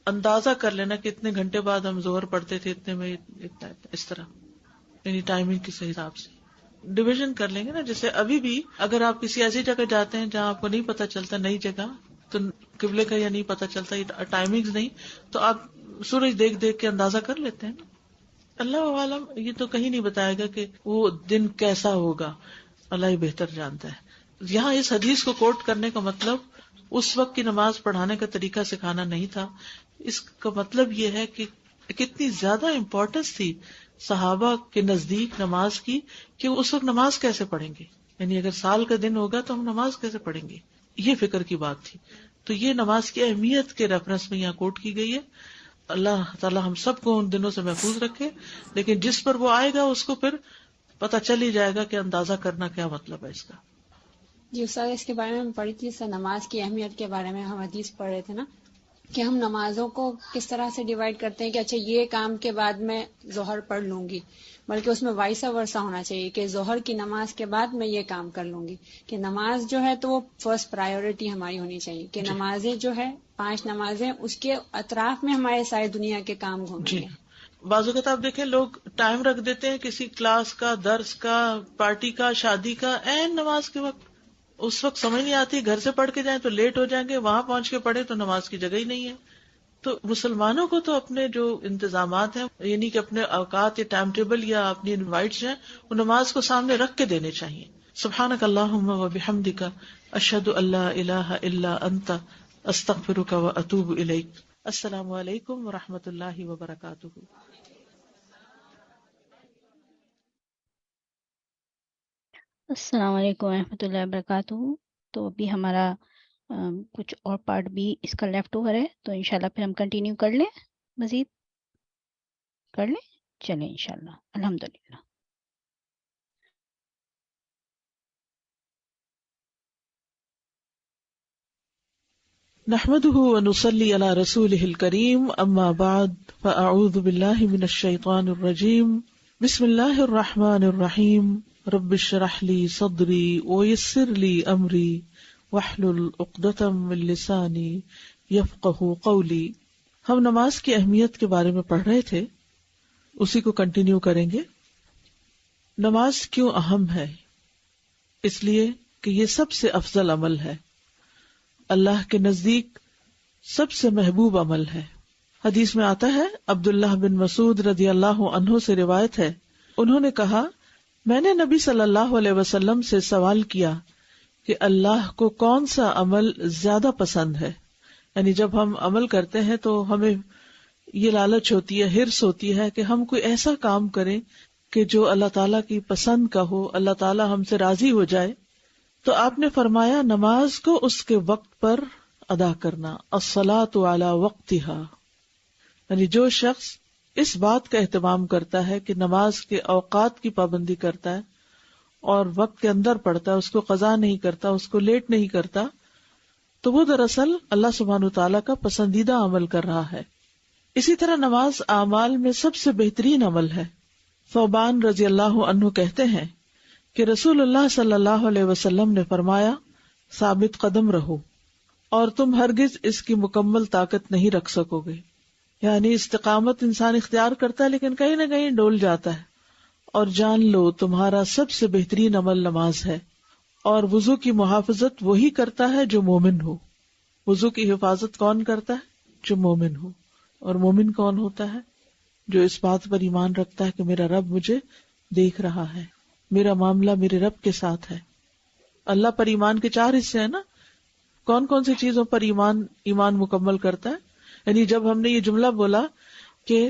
اندازہ کر لینا کہ اتنے گھنٹے بعد ہم ظہر پڑھتے تھے اتنے میں اتنا اس طرح، یعنی ٹائمنگ کے صحیح حساب سے ڈویژن کر لیں گے نا. جیسے ابھی بھی اگر آپ کسی ایسی جگہ جاتے ہیں جہاں آپ کو نہیں پتا چلتا نئی جگہ تو قبلے کا یا نہیں پتا چلتا ٹائمنگ نہیں تو آپ سورج دیکھ دیکھ کے اندازہ کر لیتے ہیں نا. اللہ عالم یہ تو کہیں نہیں بتائے گا کہ وہ دن کیسا ہوگا، اللہ ہی بہتر جانتا ہے. یہاں اس حدیث کو کوٹ کرنے کا مطلب اس وقت کی نماز پڑھانے کا طریقہ سکھانا نہیں تھا. اس کا مطلب یہ ہے کہ کتنی زیادہ امپورٹنس تھی صحابہ کے نزدیک نماز کی کہ اس وقت نماز کیسے پڑھیں گے. یعنی اگر سال کا دن ہوگا تو ہم نماز کیسے پڑھیں گے, یہ فکر کی بات تھی. تو یہ نماز کی اہمیت کے ریفرنس میں یہاں کوٹ کی گئی ہے. اللہ تعالی ہم سب کو ان دنوں سے محفوظ رکھے, لیکن جس پر وہ آئے گا اس کو پھر پتہ چل ہی جائے گا کہ اندازہ کرنا کیا مطلب ہے اس کا. جی استاد, اس کے بارے میں ہم پڑھی تھی نماز کی اہمیت کے بارے میں ہم حدیث پڑھ رہے تھے نا, کہ ہم نمازوں کو کس طرح سے ڈیوائڈ کرتے ہیں کہ اچھا یہ کام کے بعد میں ظہر پڑھ لوں گی, بلکہ اس میں وائسا ورثہ ہونا چاہیے کہ ظہر کی نماز کے بعد میں یہ کام کر لوں گی. کہ نماز جو ہے تو وہ فرسٹ پرائیورٹی ہماری ہونی چاہیے, کہ نمازیں جو ہے 5 نمازیں اس کے اطراف میں ہمارے ساری دنیا کے کام گھومیں گے. بعض اوقات آپ دیکھیں لوگ ٹائم رکھ دیتے ہیں کسی کلاس کا, درس کا, پارٹی کا, شادی کا, عین نماز کے وقت. اس وقت سمجھ نہیں آتی, گھر سے پڑھ کے جائیں تو لیٹ ہو جائیں گے, وہاں پہنچ کے پڑھے تو نماز کی جگہ ہی نہیں ہے. تو مسلمانوں کو تو اپنے جو انتظامات ہیں, یعنی کہ اپنے اوقات یا ٹائم ٹیبل یا اپنی انوائٹس ہیں, وہ نماز کو سامنے رکھ کے دینے چاہیے. سبحانک اللہم و بحمدک, اشہد ان لا الہ الا انت, استغفرک و اتوب الیک. السلام علیکم و رحمۃ اللہ وبرکاتہ. السلام علیکم ورحمۃ اللہ وبرکاتہ. تو ابھی ہمارا کچھ اور پارٹ بھی اس کا لیفٹ اوور ہے, تو انشاءاللہ پھر ہم کنٹینیو کر لیں, مزید کر لیں. چلیں انشاءاللہ. الحمدللہ. نحمده ونصلي على رسوله الكريم, اما بعد, فاعوذ بالله من الشيطان الرجيم. بسم الله الرحمن الرحيم. رب اشرح لي صدري ويسر لي امري واحلل عقدة من لساني يفقهوا قولي. ہم نماز کی اہمیت کے بارے میں پڑھ رہے تھے, اسی کو کنٹینیو کریں گے. نماز کیوں اہم ہے؟ اس لیے کہ یہ سب سے افضل عمل ہے, اللہ کے نزدیک سب سے محبوب عمل ہے. حدیث میں آتا ہے, عبداللہ بن مسعود رضی اللہ عنہ سے روایت ہے, انہوں نے کہا, میں نے نبی صلی اللہ علیہ وسلم سے سوال کیا کہ اللہ کو کون سا عمل زیادہ پسند ہے. یعنی جب ہم عمل کرتے ہیں تو ہمیں یہ لالچ ہوتی ہے, حرص ہوتی ہے کہ ہم کوئی ایسا کام کریں کہ جو اللہ تعالیٰ کی پسند کا ہو, اللہ تعالیٰ ہم سے راضی ہو جائے. تو آپ نے فرمایا, نماز کو اس کے وقت پر ادا کرنا, الصلاۃ علی وقتہا. یعنی جو شخص اس بات کا اہتمام کرتا ہے کہ نماز کے اوقات کی پابندی کرتا ہے اور وقت کے اندر پڑھتا ہے, اس کو قضا نہیں کرتا, اس کو لیٹ نہیں کرتا, تو وہ دراصل اللہ سبحانہ وتعالیٰ کا پسندیدہ عمل کر رہا ہے. اسی طرح نماز اعمال میں سب سے بہترین عمل ہے. ثوبان رضی اللہ عنہ کہتے ہیں کہ رسول اللہ صلی اللہ علیہ وسلم نے فرمایا, ثابت قدم رہو اور تم ہرگز اس کی مکمل طاقت نہیں رکھ سکو گے. یعنی استقامت انسان اختیار کرتا ہے لیکن کہیں نہ کہیں ڈول جاتا ہے. اور جان لو تمہارا سب سے بہترین عمل نماز ہے, اور وضو کی محافظت وہی کرتا ہے جو مومن ہو. وضو کی حفاظت کون کرتا ہے؟ جو مومن ہو. اور مومن کون ہوتا ہے؟ جو اس بات پر ایمان رکھتا ہے کہ میرا رب مجھے دیکھ رہا ہے, میرا معاملہ میرے رب کے ساتھ ہے. اللہ پر ایمان کے 4 حصے ہیں نا. کون کون سی چیزوں پر ایمان مکمل کرتا ہے؟ یعنی جب ہم نے یہ جملہ بولا کہ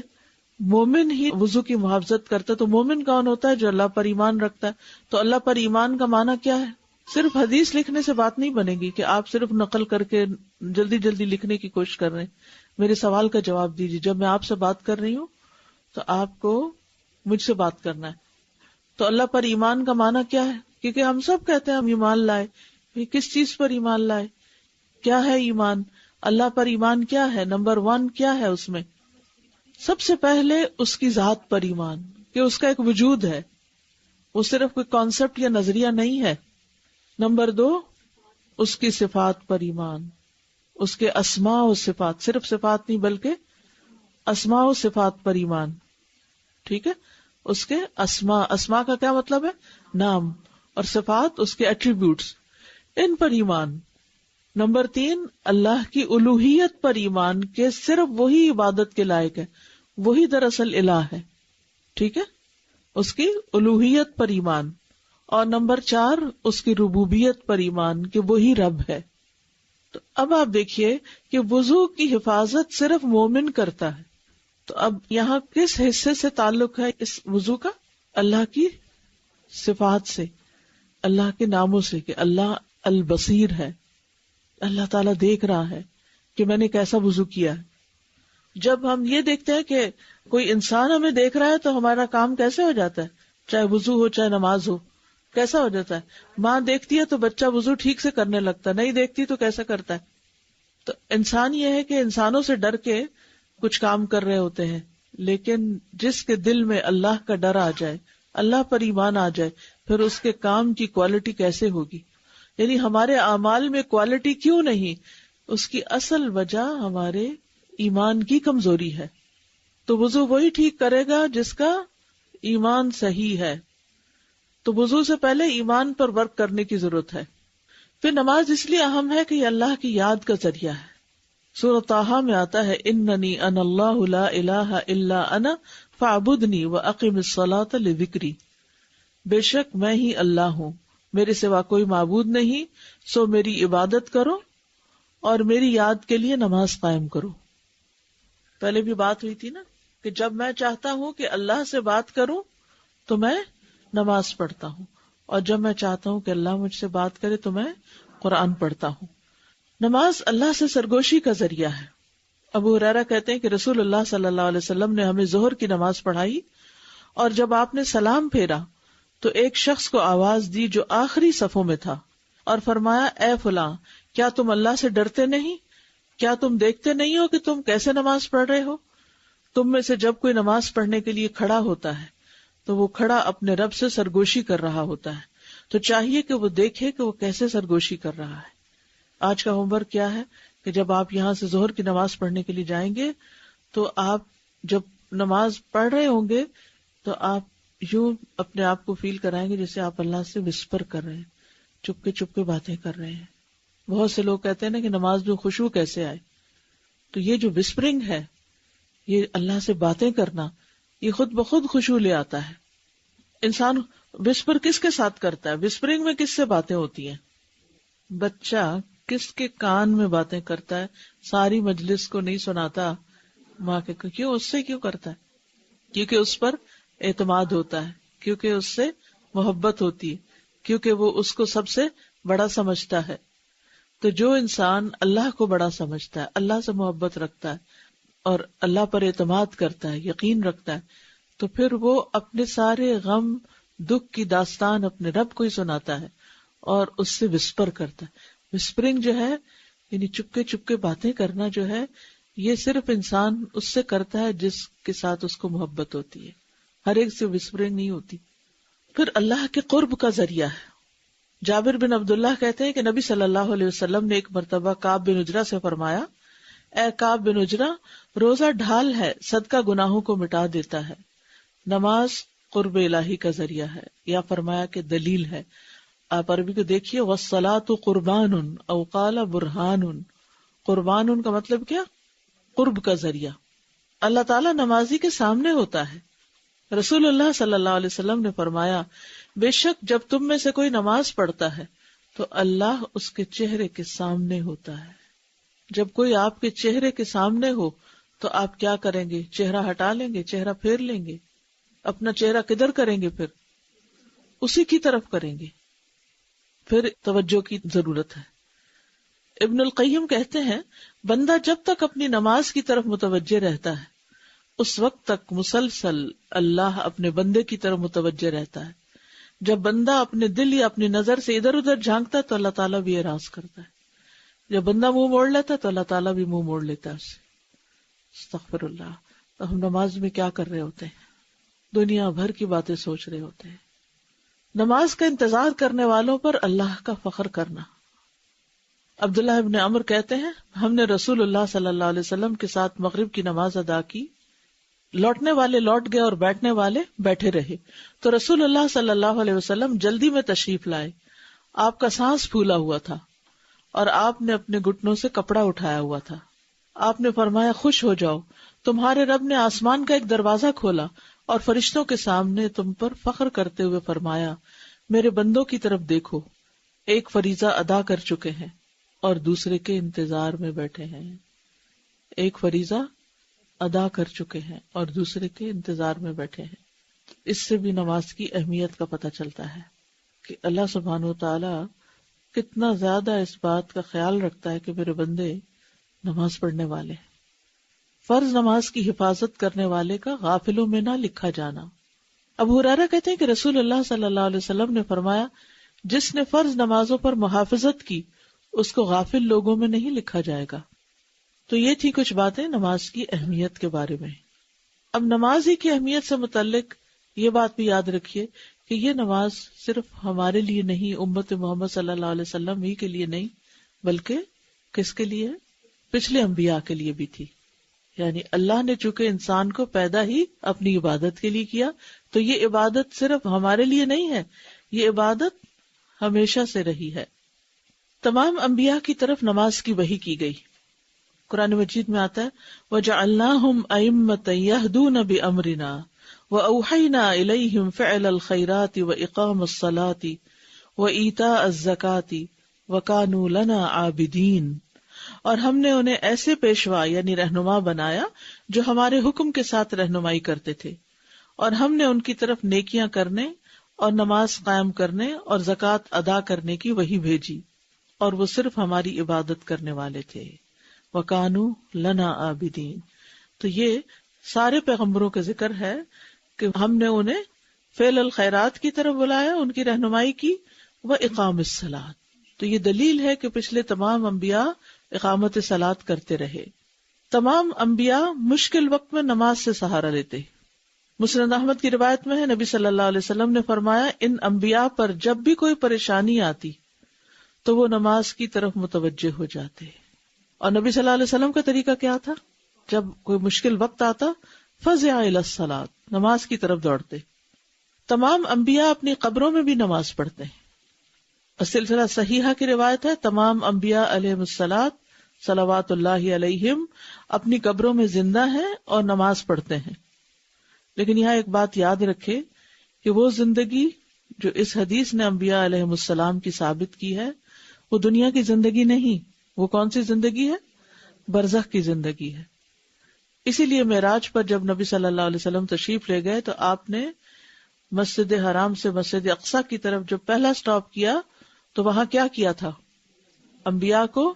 مومن ہی وضو کی محافظت کرتا ہے, تو مومن کون ہوتا ہے؟ جو اللہ پر ایمان رکھتا ہے. تو اللہ پر ایمان کا معنی کیا ہے؟ صرف حدیث لکھنے سے بات نہیں بنے گی کہ آپ صرف نقل کر کے جلدی جلدی لکھنے کی کوشش کر رہے ہیں. میرے سوال کا جواب دیجیے. جب میں آپ سے بات کر رہی ہوں تو آپ کو مجھ سے بات کرنا ہے. تو اللہ پر ایمان کا معنی کیا ہے؟ کیونکہ ہم سب کہتے ہیں ہم ایمان لائے. کس چیز پر ایمان لائے؟ کیا ہے ایمان؟ اللہ پر ایمان کیا ہے؟ نمبر 1 کیا ہے اس میں؟ سب سے پہلے اس کی ذات پر ایمان, کہ اس کا ایک وجود ہے, وہ صرف کوئی کانسیپٹ یا نظریہ نہیں ہے. نمبر 2 اس کی صفات پر ایمان, اس کے اسماء و صفات, صرف صفات نہیں بلکہ اسماء و صفات پر ایمان. ٹھیک ہے, اس کے اسماء کا کیا مطلب ہے؟ نام. اور صفات اس کے ایٹریبیوٹس, ان پر ایمان. نمبر 3 اللہ کی الوہیت پر ایمان, کہ صرف وہی عبادت کے لائق ہے, وہی دراصل الہ ہے. ٹھیک ہے, اس کی الوہیت پر ایمان. اور نمبر 4 اس کی ربوبیت پر ایمان, کہ وہی رب ہے. تو اب آپ دیکھیے کہ وضو کی حفاظت صرف مومن کرتا ہے. تو اب یہاں کس حصے سے تعلق ہے اس وضو کا؟ اللہ کی صفات سے، اللہ کے ناموں سے، کہ اللہ البصیر ہے، اللہ تعالیٰ دیکھ رہا ہے کہ میں نے کیسا وضو کیا ہے. جب ہم یہ دیکھتے ہیں کہ کوئی انسان ہمیں دیکھ رہا ہے تو ہمارا کام کیسے ہو جاتا ہے، چاہے وضو ہو چاہے نماز ہو، کیسا ہو جاتا ہے. ماں دیکھتی ہے تو بچہ وضو ٹھیک سے کرنے لگتا ہے، نہیں دیکھتی تو کیسا کرتا ہے. تو انسان یہ ہے کہ انسانوں سے ڈر کے کچھ کام کر رہے ہوتے ہیں، لیکن جس کے دل میں اللہ کا ڈر آ جائے، اللہ پر ایمان آ جائے، پھر اس کے کام کی کوالٹی کیسے ہوگی. یعنی ہمارے اعمال میں کوالٹی کیوں نہیں، اس کی اصل وجہ ہمارے ایمان کی کمزوری ہے. تو وضو وہی ٹھیک کرے گا جس کا ایمان صحیح ہے. تو وضو سے پہلے ایمان پر ورک کرنے کی ضرورت ہے. پھر نماز اس لیے اہم ہے کہ یہ اللہ کی یاد کا ذریعہ ہے. سورۃ طٰہٰ میں آتا ہے اننی انا اللہ لا الہ الا انا فاعبدنی واقم الصلاۃ لذکری. بے شک میں ہی اللہ ہوں، میرے سوا کوئی معبود نہیں، سو میری عبادت کرو اور میری یاد کے لیے نماز قائم کرو. پہلے بھی بات ہوئی تھی نا کہ جب میں چاہتا ہوں کہ اللہ سے بات کروں تو میں نماز پڑھتا ہوں، اور جب میں چاہتا ہوں کہ اللہ مجھ سے بات کرے تو میں قرآن پڑھتا ہوں. نماز اللہ سے سرگوشی کا ذریعہ ہے. ابو ہریرہ کہتے ہیں کہ رسول اللہ صلی اللہ علیہ وسلم نے ہمیں ظہر کی نماز پڑھائی، اور جب آپ نے سلام پھیرا تو ایک شخص کو آواز دی جو آخری صفوں میں تھا، اور فرمایا اے فلاں، کیا تم اللہ سے ڈرتے نہیں؟ کیا تم دیکھتے نہیں ہو کہ تم کیسے نماز پڑھ رہے ہو؟ تم میں سے جب کوئی نماز پڑھنے کے لیے کھڑا ہوتا ہے تو وہ کھڑا اپنے رب سے سرگوشی کر رہا ہوتا ہے، تو چاہیے کہ وہ دیکھے کہ وہ کیسے سرگوشی کر رہا ہے. آج کا ہوم ورک کیا ہے کہ جب آپ یہاں سے ظہر کی نماز پڑھنے کے لیے جائیں گے تو آپ جب نماز پڑھ رہے ہوں گے تو آپ یوں اپنے آپ کو فیل کرائیں گے جیسے آپ اللہ سے وسپر کر رہے ہیں، چپکے چپکے باتیں کر رہے ہیں. بہت سے لوگ کہتے ہیں نا کہ نماز میں خشوع کیسے آئے، تو یہ جو وسپرنگ ہے، یہ اللہ سے باتیں کرنا، یہ خود بخود خشوع لے آتا ہے. انسان وسپر کس کے ساتھ کرتا ہے؟ وسپرنگ میں کس سے باتیں ہوتی ہیں؟ بچہ کس کے کان میں باتیں کرتا ہے؟ ساری مجلس کو نہیں سناتا ماں کے. کیوں؟ اس سے کیوں کرتا ہے؟ کیونکہ اس پر اعتماد ہوتا ہے، کیونکہ اس سے محبت ہوتی ہے، کیونکہ وہ اس کو سب سے بڑا سمجھتا ہے. تو جو انسان اللہ کو بڑا سمجھتا ہے، اللہ سے محبت رکھتا ہے اور اللہ پر اعتماد کرتا ہے، یقین رکھتا ہے، تو پھر وہ اپنے سارے غم دکھ کی داستان اپنے رب کو ہی سناتا ہے اور اس سے وسپر کرتا ہے. وسپرنگ جو ہے یعنی چپکے چپکے باتیں کرنا جو ہے، یہ صرف انسان اس سے کرتا ہے جس کے ساتھ اس کو محبت ہوتی ہے، ہر ایک سے وسپرنگ نہیں ہوتی. پھر اللہ کے قرب کا ذریعہ ہے. جابر بن عبداللہ کہتے ہیں کہ نبی صلی اللہ علیہ وسلم نے ایک مرتبہ کعب بن عجرہ سے فرمایا، اے کعب بن عجرہ، روزہ ڈھال ہے، صدقہ گناہوں کو مٹا دیتا ہے، نماز قرب الہی کا ذریعہ ہے، یا فرمایا کہ دلیل ہے. آپ عربی کو دیکھیے، وَالصَّلَاةُ قُرْبَانٌ او قال برہان. قربان کا مطلب کیا؟ قرب کا ذریعہ. اللہ تعالیٰ نمازی کے سامنے ہوتا ہے. رسول اللہ صلی اللہ علیہ وسلم نے فرمایا، بے شک جب تم میں سے کوئی نماز پڑھتا ہے تو اللہ اس کے چہرے کے سامنے ہوتا ہے. جب کوئی آپ کے چہرے کے سامنے ہو تو آپ کیا کریں گے؟ چہرہ ہٹا لیں گے، چہرہ پھیر لیں گے. اپنا چہرہ کدھر کریں گے؟ پھر اسی کی طرف کریں گے. پھر توجہ کی ضرورت ہے. ابن القیم کہتے ہیں، بندہ جب تک اپنی نماز کی طرف متوجہ رہتا ہے اس وقت تک مسلسل اللہ اپنے بندے کی طرف متوجہ رہتا ہے. جب بندہ اپنے دل یا اپنی نظر سے ادھر ادھر جھانکتا ہے تو اللہ تعالیٰ بھی اعراض کرتا ہے. جب بندہ منہ موڑ لیتا ہے تو اللہ تعالیٰ بھی منہ موڑ لیتا ہے اس سے. استغفر اللہ. تو ہم نماز میں کیا کر رہے ہوتے ہیں؟ دنیا بھر کی باتیں سوچ رہے ہوتے ہیں. نماز کا انتظار کرنے والوں پر اللہ کا فخر کرنا. عبداللہ ابن عمر کہتے ہیں، ہم نے رسول اللہ صلی اللہ علیہ وسلم کے ساتھ مغرب کی نماز ادا کی، لوٹنے والے لوٹ گئے اور بیٹھنے والے بیٹھے رہے، تو رسول اللہ صلی اللہ علیہ وسلم جلدی میں تشریف لائے. آپ کا سانس پھولا ہوا تھا اور آپ نے اپنے گھٹنوں سے کپڑا اٹھایا ہوا تھا. آپ نے فرمایا، خوش ہو جاؤ، تمہارے رب نے آسمان کا ایک دروازہ کھولا اور فرشتوں کے سامنے تم پر فخر کرتے ہوئے فرمایا، میرے بندوں کی طرف دیکھو، ایک فریضہ ادا کر چکے ہیں، اور دوسرے کے انتظار میں بیٹھے ہیں. ایک فریضہ ادا کر چکے ہیں اور دوسرے کے انتظار میں بیٹھے ہیں. اس سے بھی نماز کی اہمیت کا پتہ چلتا ہے کہ اللہ سبحانہ و تعالی کتنا زیادہ اس بات کا خیال رکھتا ہے کہ میرے بندے نماز پڑھنے والے ہیں. فرض نماز کی حفاظت کرنے والے کا غافلوں میں نہ لکھا جانا. ابو ہریرہ کہتے ہیں کہ رسول اللہ صلی اللہ علیہ وسلم نے فرمایا جس نے فرض نمازوں پر محافظت کی اس کو غافل لوگوں میں نہیں لکھا جائے گا. تو یہ تھی کچھ باتیں نماز کی اہمیت کے بارے میں. اب نماز ہی کی اہمیت سے متعلق یہ بات بھی یاد رکھیے کہ یہ نماز صرف ہمارے لیے نہیں، امت محمد صلی اللہ علیہ وسلم ہی کے لیے نہیں، بلکہ کس کے لیے؟ پچھلے انبیاء کے لیے بھی تھی. یعنی اللہ نے چونکہ انسان کو پیدا ہی اپنی عبادت کے لیے کیا، تو یہ عبادت صرف ہمارے لیے نہیں ہے، یہ عبادت ہمیشہ سے رہی ہے. تمام انبیاء کی طرف نماز کی وحی کی گئی. قرآن مجید میں آتا ہے وَجَعَلْنَاهُمْ أَئِمَّةً يَهْدُونَ بِأَمْرِنَا وَأَوْحَيْنَا إِلَيْهِمْ فِعْلَ الْخَيْرَاتِ وَإِقَامَ الصَّلَاةِ وَإِيتَاءَ الزَّكَاةِ وَكَانُوا لَنَا عَابِدِينَ. اور ہم نے انہیں ایسے پیشوا یعنی رہنما بنایا جو ہمارے حکم کے ساتھ رہنمائی کرتے تھے، اور ہم نے ان کی طرف نیکیاں کرنے اور نماز قائم کرنے اور زکوٰۃ ادا کرنے کی وحی بھیجی، اور وہ صرف ہماری عبادت کرنے والے تھے. وَكَانُوا لَنَا عَابِدِينَ. تو یہ سارے پیغمبروں کا ذکر ہے کہ ہم نے انہیں فعل الخیرات کی طرف بلایا، ان کی رہنمائی کی، وَإِقَامِ الصَّلَاةِ. تو یہ دلیل ہے کہ پچھلے تمام انبیاء اقامت صلاۃ کرتے رہے. تمام انبیاء مشکل وقت میں نماز سے سہارا لیتے. مسند احمد کی روایت میں ہے نبی صلی اللہ علیہ وسلم نے فرمایا ان انبیاء پر جب بھی کوئی پریشانی آتی تو وہ نماز کی طرف متوجہ ہو جاتے. اور نبی صلی اللہ علیہ وسلم کا طریقہ کیا تھا؟ جب کوئی مشکل وقت آتا فزع الی الصلاۃ، نماز کی طرف دوڑتے. تمام انبیاء اپنی قبروں میں بھی نماز پڑھتے ہیں. سلسلہ صحیحہ کی روایت ہے تمام انبیاء علیہم الصلاۃ صلوات اللہ علیہم اپنی قبروں میں زندہ ہیں اور نماز پڑھتے ہیں. لیکن یہاں ایک بات یاد رکھے کہ وہ زندگی جو اس حدیث نے انبیاء علیہم السلام کی ثابت کی ہے وہ دنیا کی زندگی نہیں. وہ کون سی زندگی ہے؟ برزخ کی زندگی ہے. اسی لیے معراج پر جب نبی صلی اللہ علیہ وسلم تشریف لے گئے تو آپ نے مسجد حرام سے مسجد اقصیٰ کی طرف جب پہلا سٹاپ کیا تو وہاں کیا کیا تھا؟ انبیاء کو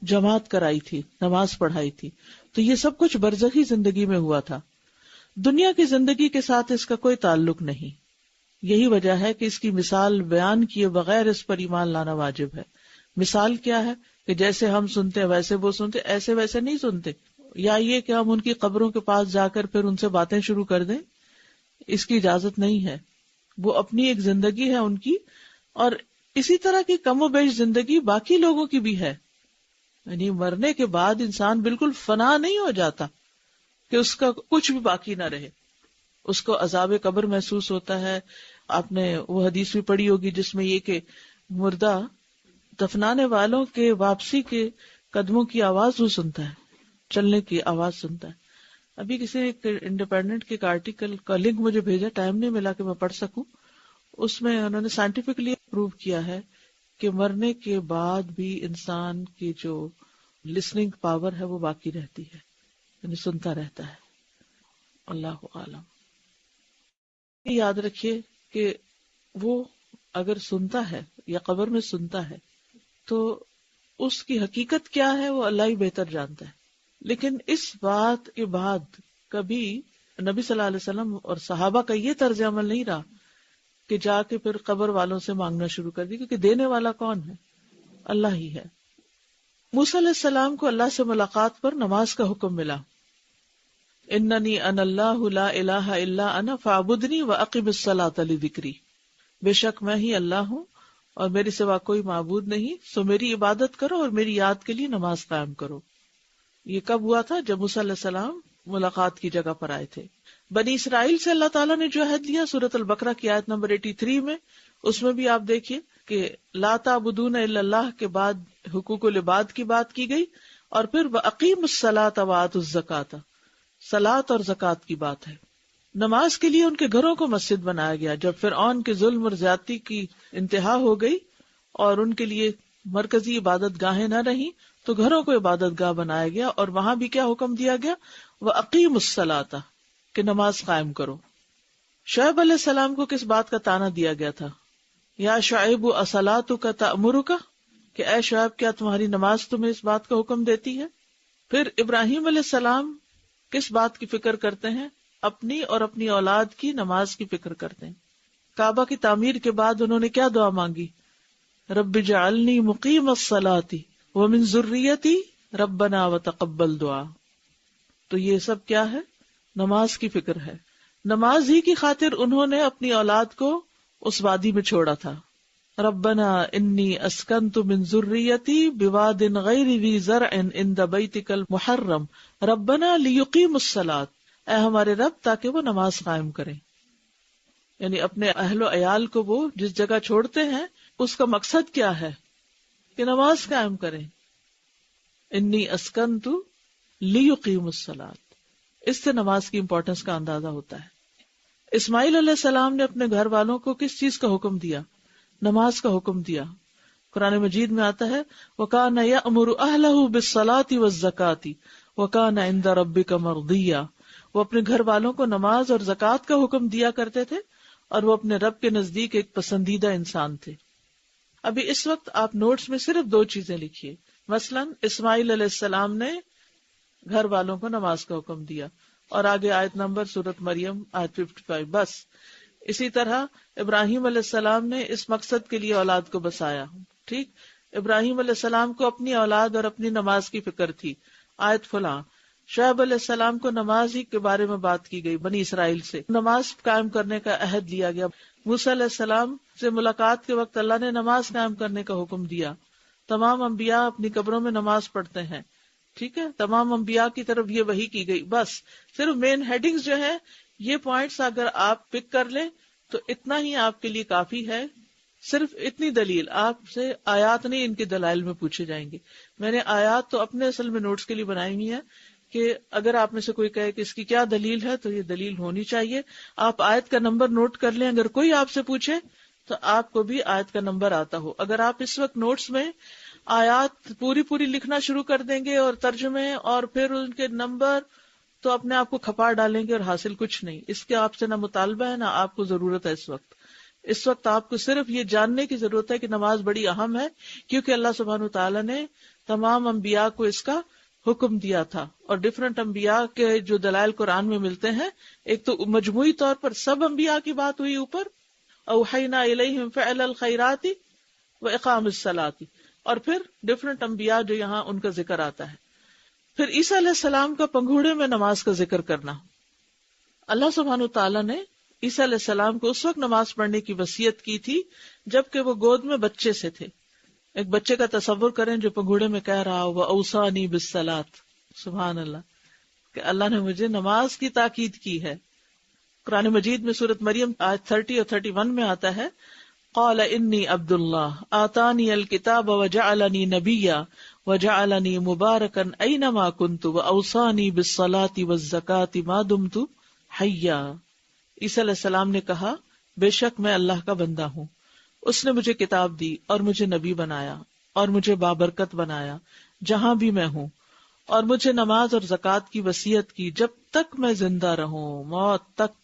جماعت کرائی تھی، نماز پڑھائی تھی. تو یہ سب کچھ برزخی زندگی میں ہوا تھا، دنیا کی زندگی کے ساتھ اس کا کوئی تعلق نہیں. یہی وجہ ہے کہ اس کی مثال بیان کیے بغیر اس پر ایمان لانا واجب ہے. مثال کیا ہے کہ جیسے ہم سنتے ویسے وہ سنتے، ایسے ویسے نہیں سنتے، یا یہ کہ ہم ان کی قبروں کے پاس جا کر پھر ان سے باتیں شروع کر دیں، اس کی اجازت نہیں ہے. وہ اپنی ایک زندگی ہے ان کی، اور اسی طرح کی کم و بیش زندگی باقی لوگوں کی بھی ہے. یعنی مرنے کے بعد انسان بالکل فنا نہیں ہو جاتا کہ اس کا کچھ بھی باقی نہ رہے، اس کو عذاب قبر محسوس ہوتا ہے. آپ نے وہ حدیث بھی پڑھی ہوگی جس میں یہ کہ مردہ دفنانے والوں کے واپسی کے قدموں کی آواز وہ سنتا ہے، چلنے کی آواز سنتا ہے. ابھی کسی نے انڈیپینڈنٹ کے ایک آرٹیکل کا لنک مجھے بھیجا، ٹائم نہیں ملا کہ میں پڑھ سکوں. اس میں انہوں نے سائنٹیفکلی پروو کیا ہے کہ مرنے کے بعد بھی انسان کی جو لسننگ پاور ہے وہ باقی رہتی ہے، یعنی سنتا رہتا ہے. اللہ عالم. یاد رکھیے کہ وہ اگر سنتا ہے یا قبر میں سنتا ہے تو اس کی حقیقت کیا ہے وہ اللہ ہی بہتر جانتا ہے. لیکن اس بات کے بعد کبھی نبی صلی اللہ علیہ وسلم اور صحابہ کا یہ طرز عمل نہیں رہا کہ جا کے پھر قبر والوں سے مانگنا شروع کر دی، کیونکہ دینے والا کون ہے؟ اللہ ہی ہے. موسیٰ علیہ السلام کو اللہ سے ملاقات پر نماز کا حکم ملا. اننی انا اللہ لا الہ الا انا فاعبدنی واقم الصلاۃ لذکری. بے شک میں ہی اللہ ہوں اور میرے سوا کوئی معبود نہیں، سو میری عبادت کرو اور میری یاد کے لیے نماز قائم کرو. یہ کب ہوا تھا؟ جب موسیٰ علیہ السلام ملاقات کی جگہ پر آئے تھے. بنی اسرائیل سے اللہ تعالیٰ نے جو عہد لیا سورۃ البقرہ کی آیت نمبر 83 میں، اس میں بھی آپ دیکھیے کہ لا تعبدون الا اللہ کے بعد حقوق العباد کی بات کی گئی، اور پھر واقیموا الصلاۃ وآتوا الزکاۃ، صلاۃ اور زکوٰۃ کی بات ہے. نماز کے لیے ان کے گھروں کو مسجد بنایا گیا. جب فرعون کے ظلم اور زیادتی کی انتہا ہو گئی اور ان کے لیے مرکزی عبادت گاہیں نہ رہیں تو گھروں کو عبادت گاہ بنایا گیا، اور وہاں بھی کیا حکم دیا گیا؟ وَأَقِیمُوا الصَّلَاةَ، کہ نماز قائم کرو۔ شعیب علیہ السلام کو کس بات کا طعنہ دیا گیا تھا؟ یا شعیب اصلاتک تأمرک، کہ اے شعیب کیا تمہاری نماز تمہیں اس بات کا حکم دیتی ہے؟ پھر ابراہیم علیہ السلام کس بات کی فکر کرتے ہیں؟ اپنی اور اپنی اولاد کی نماز کی فکر کرتے ہیں۔ کعبہ کی تعمیر کے بعد انہوں نے کیا دعا مانگی؟ رب اجعلنی مقیم الصلاۃ ومن ذریتی ربنا وتقبل دعا۔ تو یہ سب کیا ہے؟ نماز کی فکر ہے۔ نماز ہی کی خاطر انہوں نے اپنی اولاد کو اس وادی میں چھوڑا تھا۔ ربنا انی اسکنت من ذریتی بواد غیر ذی زرع عند بیتک المحرم ربنا لیقیموا الصلاۃ، اے ہمارے رب تاکہ وہ نماز قائم کریں۔ یعنی اپنے اہل و عیال کو وہ جس جگہ چھوڑتے ہیں اس کا مقصد کیا ہے؟ کہ نماز قائم کریں۔ انی اسکنت لیقیموا الصلاۃ، اس سے نماز کی امپورٹنس کا اندازہ ہوتا ہے۔ اسماعیل علیہ السلام نے اپنے گھر والوں کو کس چیز کا حکم دیا؟ نماز کا حکم دیا۔ قرآن مجید میں آتا ہے وَكَانَ يَأْمُرُ أَهْلَهُ بِالصَّلَاةِ وَالزَّكَاةِ وَكَانَ عِندَ رَبِّكَ مَرْضِيًّا، وہ اپنے گھر والوں کو نماز اور زکوٰۃ کا حکم دیا کرتے تھے اور وہ اپنے رب کے نزدیک ایک پسندیدہ انسان تھے۔ ابھی اس وقت آپ نوٹس میں صرف 2 چیزیں لکھیے، مثلا اسماعیل علیہ السلام نے گھر والوں کو نماز کا حکم دیا، اور آگے آیت نمبر سورۃ مریم آیت 55، بس۔ اسی طرح ابراہیم علیہ السلام نے اس مقصد کے لیے اولاد کو بسایا، ٹھیک۔ ابراہیم علیہ السلام کو اپنی اولاد اور اپنی نماز کی فکر تھی، آیت فلاں۔ شعیب علیہ السلام کو نماز ہی کے بارے میں بات کی گئی، بنی اسرائیل سے نماز قائم کرنے کا عہد لیا گیا۔ موسیٰ علیہ السلام سے ملاقات کے وقت اللہ نے نماز قائم کرنے کا حکم دیا۔ تمام انبیاء اپنی قبروں میں نماز پڑھتے ہیں، ٹھیک ہے۔ تمام انبیاء کی طرف یہ وحی کی گئی۔ بس صرف مین ہیڈنگز جو ہیں، یہ پوائنٹس اگر آپ پک کر لیں تو اتنا ہی آپ کے لیے کافی ہے۔ صرف اتنی دلیل، آپ سے آیات نہیں، ان کے دلائل میں پوچھے جائیں گے۔ میں نے آیات تو اپنے اصل میں نوٹس کے لیے بنائی ہوئی ہے کہ اگر آپ میں سے کوئی کہے کہ اس کی کیا دلیل ہے تو یہ دلیل ہونی چاہیے۔ آپ آیت کا نمبر نوٹ کر لیں، اگر کوئی آپ سے پوچھے تو آپ کو بھی آیت کا نمبر آتا ہو۔ اگر آپ اس وقت نوٹس میں آیات پوری لکھنا شروع کر دیں گے اور ترجمے اور پھر ان کے نمبر، تو اپنے آپ کو کھپا ڈالیں گے اور حاصل کچھ نہیں۔ اس کے آپ سے نہ مطالبہ ہے نہ آپ کو ضرورت ہے۔ اس وقت آپ کو صرف یہ جاننے کی ضرورت ہے کہ نماز بڑی اہم ہے، کیونکہ اللہ سبحانہ وتعالیٰ نے تمام انبیاء کو اس کا حکم دیا تھا۔ اور ڈفرنٹ انبیاء کے جو دلائل قرآن میں ملتے ہیں، ایک تو مجموعی طور پر سب انبیاء کی بات ہوئی اوپر، اوحینا الیہم فعل الخیرات واقام الصلاۃ، اور پھر ڈفرنٹ انبیاء جو یہاں ان کا ذکر آتا ہے۔ پھر عیسیٰ علیہ السلام کا پنگھوڑے میں نماز کا ذکر کرنا۔ اللہ سبحانہ وتعالیٰ نے عیسیٰ علیہ السلام کو اس وقت نماز پڑھنے کی وصیت کی تھی جبکہ وہ گود میں بچے سے تھے۔ ایک بچے کا تصور کریں جو پنگھوڑے میں کہہ رہا ہو وَأَوْصَانِي بِالصَّلَاةِ، سبحان اللہ، کہ اللہ نے مجھے نماز کی تاکید کی ہے۔ قرآن مجید میں سورۃ مریم آیت 30 اور 31 میں آتا ہے قال انی عبد اللہ آتانی الکتاب وجعلنی نبیا وجعلنی مبارکا اینما کنت واوصانی بالصلاة والزکاة ما دمت حیا۔ عیسیٰ علیہ السلام نے کہا بے شک میں اللہ کا بندہ ہوں، اس نے مجھے کتاب دی اور مجھے نبی بنایا اور مجھے بابرکت بنایا جہاں بھی میں ہوں، اور مجھے نماز اور زکوٰۃ کی وصیت کی جب تک میں زندہ رہوں، موت تک۔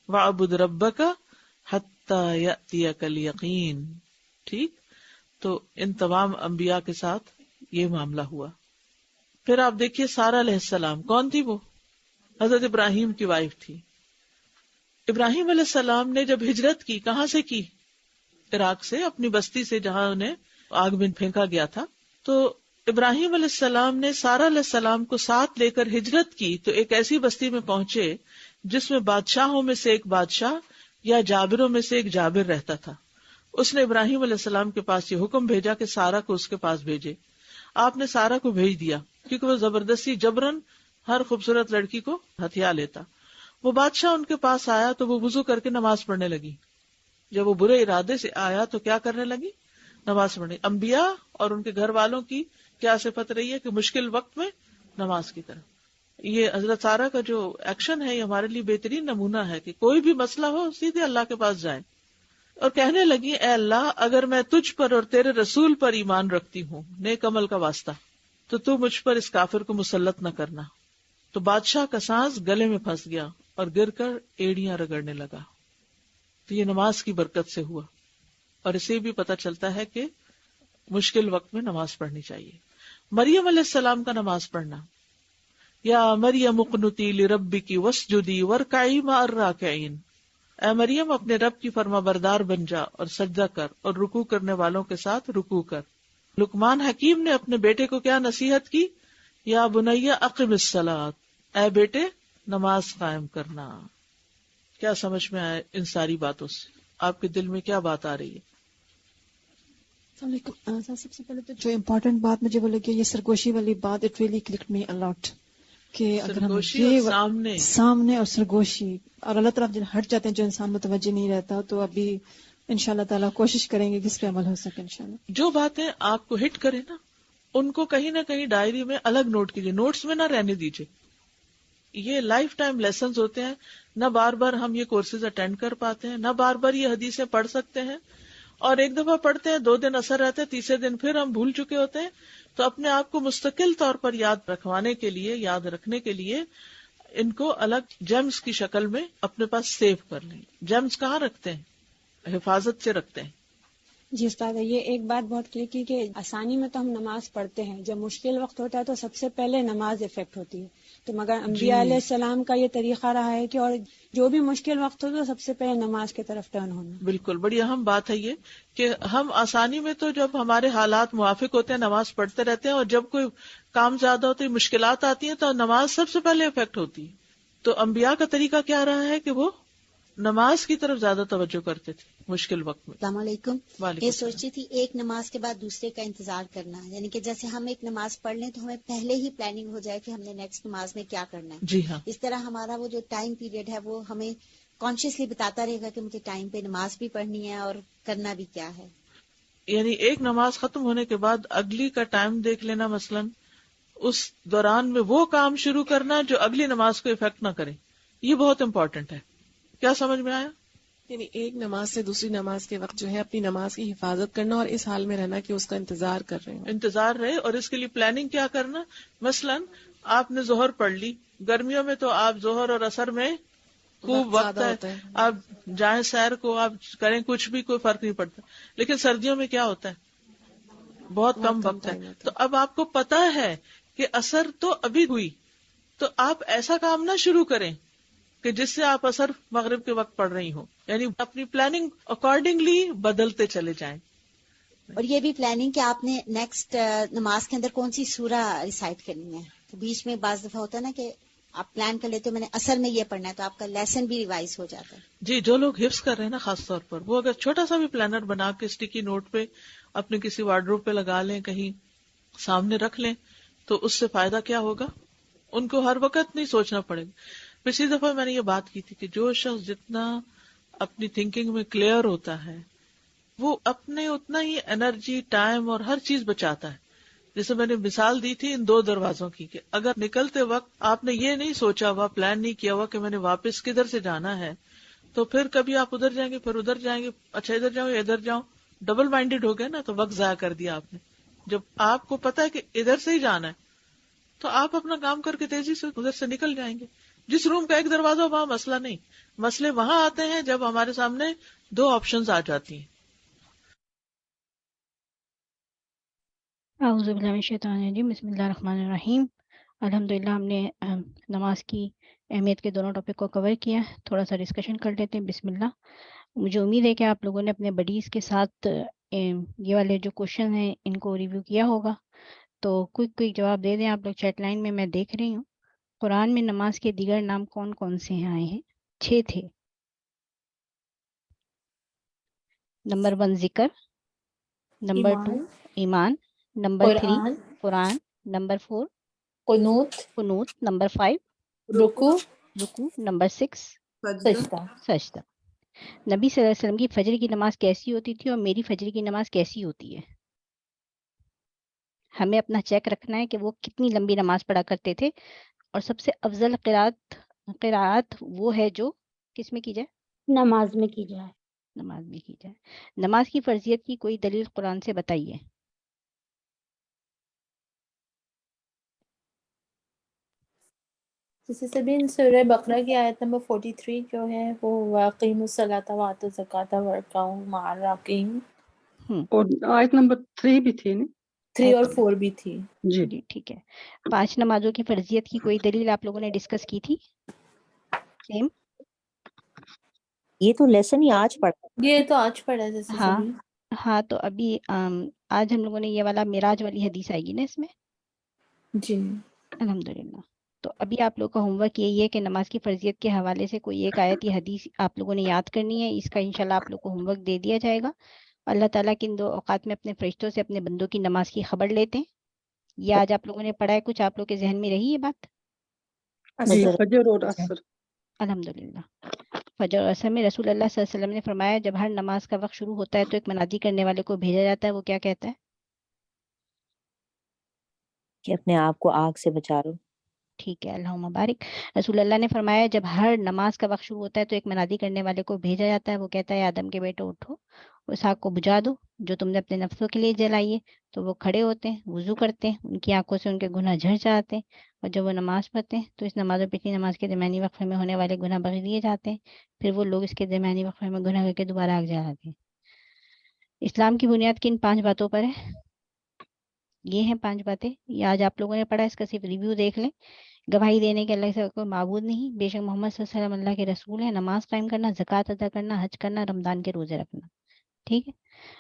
وَاعْبُدْ رَبَّكَ حَتَّى يَأْتِيَكَ الْيَقِينُ۔ ٹھیک، تو ان تمام انبیاء کے ساتھ یہ معاملہ ہوا۔ پھر آپ دیکھیے سارہ علیہ السلام کون تھی؟ وہ حضرت ابراہیم کی وائف تھی۔ ابراہیم علیہ السلام نے جب ہجرت کی، کہاں سے کی؟ عراق سے، اپنی بستی سے جہاں انہیں آگ میں پھینکا گیا تھا۔ تو ابراہیم علیہ السلام نے سارہ علیہ السلام کو ساتھ لے کر ہجرت کی تو ایک ایسی بستی میں پہنچے جس میں بادشاہوں میں سے ایک بادشاہ یا جابروں میں سے ایک جابر رہتا تھا۔ اس نے ابراہیم علیہ السلام کے پاس یہ حکم بھیجا کہ سارہ کو اس کے پاس بھیجے۔ آپ نے سارہ کو بھیج دیا کیونکہ وہ زبردستی جبرن ہر خوبصورت لڑکی کو ہتھیا لیتا۔ وہ بادشاہ ان کے پاس آیا تو وہ وضو کر کے نماز پڑھنے لگی۔ جب وہ برے ارادے سے آیا تو کیا کرنے لگی؟ نماز پڑھنے۔ انبیاء اور ان کے گھر والوں کی کیا صفت رہی ہے کہ مشکل وقت میں نماز کی طرف۔ یہ حضرت سارہ کا جو ایکشن ہے یہ ہمارے لیے بہترین نمونہ ہے کہ کوئی بھی مسئلہ ہو سیدھے اللہ کے پاس جائیں۔ اور کہنے لگی اے اللہ اگر میں تجھ پر اور تیرے رسول پر ایمان رکھتی ہوں نیک عمل کا واسطہ تو مجھ پر اس کافر کو مسلط نہ کرنا. تو بادشاہ کا سانس گلے میں پھنس گیا اور گر کر ایڑیاں رگڑنے لگا. تو یہ نماز کی برکت سے ہوا. اور اسے بھی پتہ چلتا ہے کہ مشکل وقت میں نماز پڑھنی چاہیے. مریم علیہ السلام کا نماز پڑھنا، یا مریم اقنتی لربکی واسجدی وارکعی مع الراکعین، اے مریم اپنے رب کی فرما بردار بن جا اور سجدہ کر اور رکوع کرنے والوں کے ساتھ رکوع کر. لقمان حکیم نے اپنے بیٹے کو کیا نصیحت کی؟ یا بنی اقم الصلاۃ، اے بیٹے نماز قائم کرنا. کیا سمجھ میں آئے ان ساری باتوں سے؟ آپ کے دل میں کیا بات آ رہی ہے؟ السلام علیکم. سب سے پہلے تو جو امپورٹنٹ بات مجھے وہ لگی یہ سرگوشی والی بات، it really clicked me a lot, کہ اگر ہم یہ سامنے اور سرگوشی اور اللہ طرف ہٹ جاتے ہیں جو انسان متوجہ نہیں رہتا، تو ابھی انشاءاللہ تعالیٰ کوشش کریں گے کہ اس پہ عمل ہو سکے انشاءاللہ. جو باتیں آپ کو ہٹ کرے نا ان کو کہیں نہ کہیں ڈائری میں الگ نوٹ کیجیے، نوٹس میں نہ رہنے دیجیے. یہ لائف ٹائم لیسنز ہوتے ہیں، نہ بار بار ہم یہ کورسز اٹینڈ کر پاتے ہیں، نہ بار بار یہ حدیثیں پڑھ سکتے ہیں. اور ایک دفعہ پڑھتے ہیں 2 دن اثر رہتے ہیں، تیسرے دن پھر ہم بھول چکے ہوتے ہیں. تو اپنے آپ کو مستقل طور پر یاد رکھوانے کے لیے، یاد رکھنے کے لیے ان کو الگ جیمز کی شکل میں اپنے پاس سیو کر لیں. جیمز کہاں رکھتے ہیں؟ حفاظت سے رکھتے ہیں. جی استاد، یہ ایک بات بہت کلیئر کی کہ آسانی میں تو ہم نماز پڑھتے ہیں، جب مشکل وقت ہوتا ہے تو سب سے پہلے نماز افیکٹ ہوتی ہے. تو مگر انبیاء علیہ السلام کا یہ طریقہ رہا ہے کہ اور جو بھی مشکل وقت ہو تو سب سے پہلے نماز کی طرف ٹرن ہونا. بالکل، بڑی اہم بات ہے یہ کہ ہم آسانی میں تو جب ہمارے حالات موافق ہوتے ہیں نماز پڑھتے رہتے ہیں، اور جب کوئی کام زیادہ ہوتے ہیں، مشکلات آتی ہیں تو نماز سب سے پہلے افیکٹ ہوتی ہے. تو انبیاء کا طریقہ کیا رہا ہے کہ وہ نماز کی طرف زیادہ توجہ کرتے تھے مشکل وقت میں. السلام علیکم. یہ سوچتی تھی ایک نماز کے بعد دوسرے کا انتظار کرنا، یعنی کہ جیسے ہم ایک نماز پڑھ لیں تو ہمیں پہلے ہی پلاننگ ہو جائے کہ ہم نے نیکسٹ نماز میں کیا کرنا ہے. جی ہاں، اس طرح ہمارا وہ جو ٹائم پیریڈ ہے وہ ہمیں کانشیسلی بتاتا رہے گا کہ مجھے ٹائم پہ نماز بھی پڑھنی ہے اور کرنا بھی کیا ہے. یعنی ایک نماز ختم ہونے کے بعد اگلی کا ٹائم دیکھ لینا، مثلا اس دوران میں وہ کام شروع کرنا جو اگلی نماز کو افیکٹ نہ کرے. یہ بہت امپورٹنٹ ہے. کیا سمجھ میں آیا؟ یعنی ایک نماز سے دوسری نماز کے وقت جو ہے اپنی نماز کی حفاظت کرنا اور اس حال میں رہنا کہ اس کا انتظار کر رہے ہیں. انتظار رہے، اور اس کے لیے پلاننگ کیا کرنا. مثلا آپ نے ظہر پڑھ لی، گرمیوں میں تو آپ ظہر اور عصر میں خوب وقت ہے، آپ جائیں سیر کو، آپ کریں کچھ بھی، کوئی فرق نہیں پڑتا. لیکن سردیوں میں کیا ہوتا ہے؟ بہت کم وقت ہے. تو اب آپ کو پتا ہے کہ عصر تو ابھی ہوئی، تو آپ ایسا کام نہ شروع کریں کہ جس سے آپ عصر مغرب کے وقت پڑھ رہی ہوں. یعنی اپنی پلاننگ اکارڈنگلی بدلتے چلے جائیں. اور یہ بھی پلاننگ کہ آپ نے نیکسٹ نماز کے اندر کون سی سورہ ریسائٹ کرنی ہے. تو بیچ میں بعض دفعہ ہوتا ہے نا کہ آپ پلان کر لیتے ہو میں نے اثر میں یہ پڑھنا ہے، تو آپ کا لیسن بھی ریوائز ہو جاتا ہے. جی، جو لوگ حفظ کر رہے ہیں نا خاص طور پر، وہ اگر چھوٹا سا بھی پلانر بنا کے اسٹیکی نوٹ پہ اپنے کسی وارڈروب پہ لگا لیں، کہیں سامنے رکھ لیں، تو اس سے فائدہ کیا ہوگا؟ ان کو ہر وقت نہیں سوچنا پڑے گا. پچھلی دفعہ میں نے یہ بات کی تھی کہ جو شخص جتنا اپنی تھنکنگ میں کلیئر ہوتا ہے وہ اپنے اتنا ہی انرجی، ٹائم اور ہر چیز بچاتا ہے. جیسے میں نے مثال دی تھی ان 2 دروازوں کی، کہ اگر نکلتے وقت آپ نے یہ نہیں سوچا ہوا، پلان نہیں کیا ہوا کہ میں نے واپس کدھر سے جانا ہے، تو پھر کبھی آپ ادھر جائیں گے، پھر ادھر جائیں گے، اچھا ادھر جاؤں یا ادھر جاؤں، ڈبل مائنڈیڈ ہو گئے نا، تو وقت ضائع کر دیا آپ نے. جب آپ کو پتا ہے کہ ادھر سے ہی جانا ہے تو آپ اپنا کام کر کے تیزی سے ادھر سے نکل جائیں گے. جس روم کا ایک دروازہ وہاں مسئلہ نہیں، مسئلے وہاں آتے ہیں جب ہمارے سامنے 2 آپشنز آ جاتی ہیں. اعوذ باللہ من الشیطان الرجیم، بسم اللہ الرحمن الرحیم. الحمدللہ ہم نے نماز کی اہمیت کے دونوں ٹاپک کو کور کیا. تھوڑا سا ڈسکشن کر لیتے ہیں. بسم اللہ. مجھے امید ہے کہ آپ لوگوں نے اپنے بڈیز کے ساتھ یہ والے جو کوشچن ہیں ان کو ریویو کیا ہوگا. تو کوئی جواب دے دیں آپ لوگ چیٹ لائن میں دیکھ رہی ہوں. قرآن میں نماز کے دیگر نام کون کون سے آئے ہیں؟ 6 تھے. نمبر 1 ذکر، نمبر 2 ایمان، نمبر 3 قرآن، نمبر 4 قنوت، نمبر 5 رکوع، نمبر 6 سجدہ. نبی صلی اللہ علیہ وسلم کی فجر کی نماز کیسی ہوتی تھی اور میری فجر کی نماز کیسی ہوتی ہے؟ ہمیں اپنا چیک رکھنا ہے کہ وہ کتنی لمبی نماز پڑھا کرتے تھے. اور سب سے افضل قرات وہ ہے جو کس میں کی جائے؟ نماز میں کی جائے. نماز میں کی جائے. نماز کی فرضیت کی کوئی دلیل قرآن سے بتائیے. جیسے سبین سورہ بقرہ کی آیت نمبر 43 جو ہے وہ واقیم الصلاۃ وآتوا الزکاۃ وارکعوا مع الراکعین، اور آیت نمبر 3 بھی تھی نا، 3 اور 4 بھی تھی. جی ٹھیک ہے. 5 نمازوں کی فرضیت کی کوئی دلیل آپ لوگوں نے ڈسکس کی تھی؟ سیم یہ تو لیسن ہی آج پڑھا، یہ تو آج پڑھا جیسے ہاں سبھی. ہاں. تو ابھی آج ہم لوگوں نے یہ والا معراج والی حدیث آئے گی نا اس میں. جی الحمدللہ. تو ابھی آپ لوگ کا ہوم ورک یہی ہے کہ نماز کی فرضیت کے حوالے سے کوئی ایک آیت یا حدیث آپ لوگوں نے یاد کرنی ہے. اس کا انشاءاللہ آپ لوگ کو ہوم ورک دے دیا جائے گا. اللہ تعالیٰ کے ان 2 اوقات میں اپنے فرشتوں سے اپنے بندوں کی نماز کی خبر لیتے ہیں. یہ آج آپ لوگوں نے پڑھا ہے، کچھ آپ لوگ کے ذہن میں رہی یہ بات؟ جی فجر اور عصر. الحمدللہ. فجر اور عصر میں رسول اللہ صلی اللہ علیہ وسلم نے فرمایا جب ہر نماز کا وقت شروع ہوتا ہے تو ایک منادی کرنے والے کو بھیجا جاتا ہے. وہ کیا کہتا ہے؟ کہ اپنے آپ کو آگ سے بچا لو. ٹھیک ہے، اللہم مبارک. رسول اللہ نے فرمایا جب ہر نماز کا وقت شروع ہوتا ہے تو ایک منادی کرنے والے کو بھیجا جاتا ہے. وہ کہتا ہے آدم کے بیٹو اٹھو، اس آگ کو بجھا دو جو تم نے اپنے نفسوں کے لیے جلائی ہے. تو وہ کھڑے ہوتے ہیں، وضو کرتے ہیں، ان کی آنکھوں سے ان کے گناہ جھڑ جاتے ہیں. اور جب وہ نماز پڑھتے ہیں تو اس نماز اور پچھلی نماز کے درمیانی وقفے میں ہونے والے گناہ بخش دیے جاتے ہیں. پھر وہ لوگ اس کے درمیانی وقفے میں گناہ کر کے دوبارہ آگ جلاتے ہیں. اسلام کی بنیاد کن 5 باتوں پر ہے؟ یہ ہیں 5 باتیں. یہ آج آپ لوگوں نے پڑھا، اس کا صرف ریویو دیکھ لیں. گواہی دینے کے اللہ سے کوئی معبود نہیں، بے شک محمد صلی اللہ علیہ وسلم اللہ کے رسول ہیں. نماز قائم کرنا، زکوٰۃ ادا کرنا، حج کرنا، رمضان کے روزے رکھنا. ٹھیک ہے.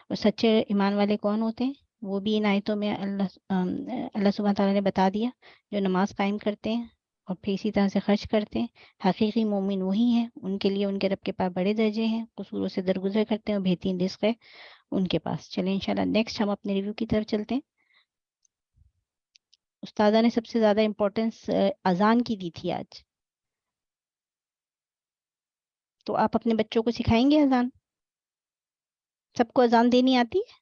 اور سچے ایمان والے کون ہوتے ہیں؟ وہ بھی ان آیتوں میں اللہ سبحانہ تعالیٰ نے بتا دیا. جو نماز قائم کرتے ہیں اور پھر اسی طرح سے خرچ کرتے ہیں. حقیقی مومن وہی ہیں، ان کے لیے ان کے رب کے پاس بڑے درجے ہیں، قصوروں سے درگزر کرتے ہیں اور بہترین رزق ہے ان کے پاس. چلیں انشاءاللہ نیکسٹ ہم اپنے ریویو کی طرف چلتے ہیں. استاذہ نے سب سے زیادہ امپورٹنس اذان کی دی تھی آج، تو آپ اپنے بچوں کو سکھائیں گے اذان؟ سب کو اذان دینی آتی ہے؟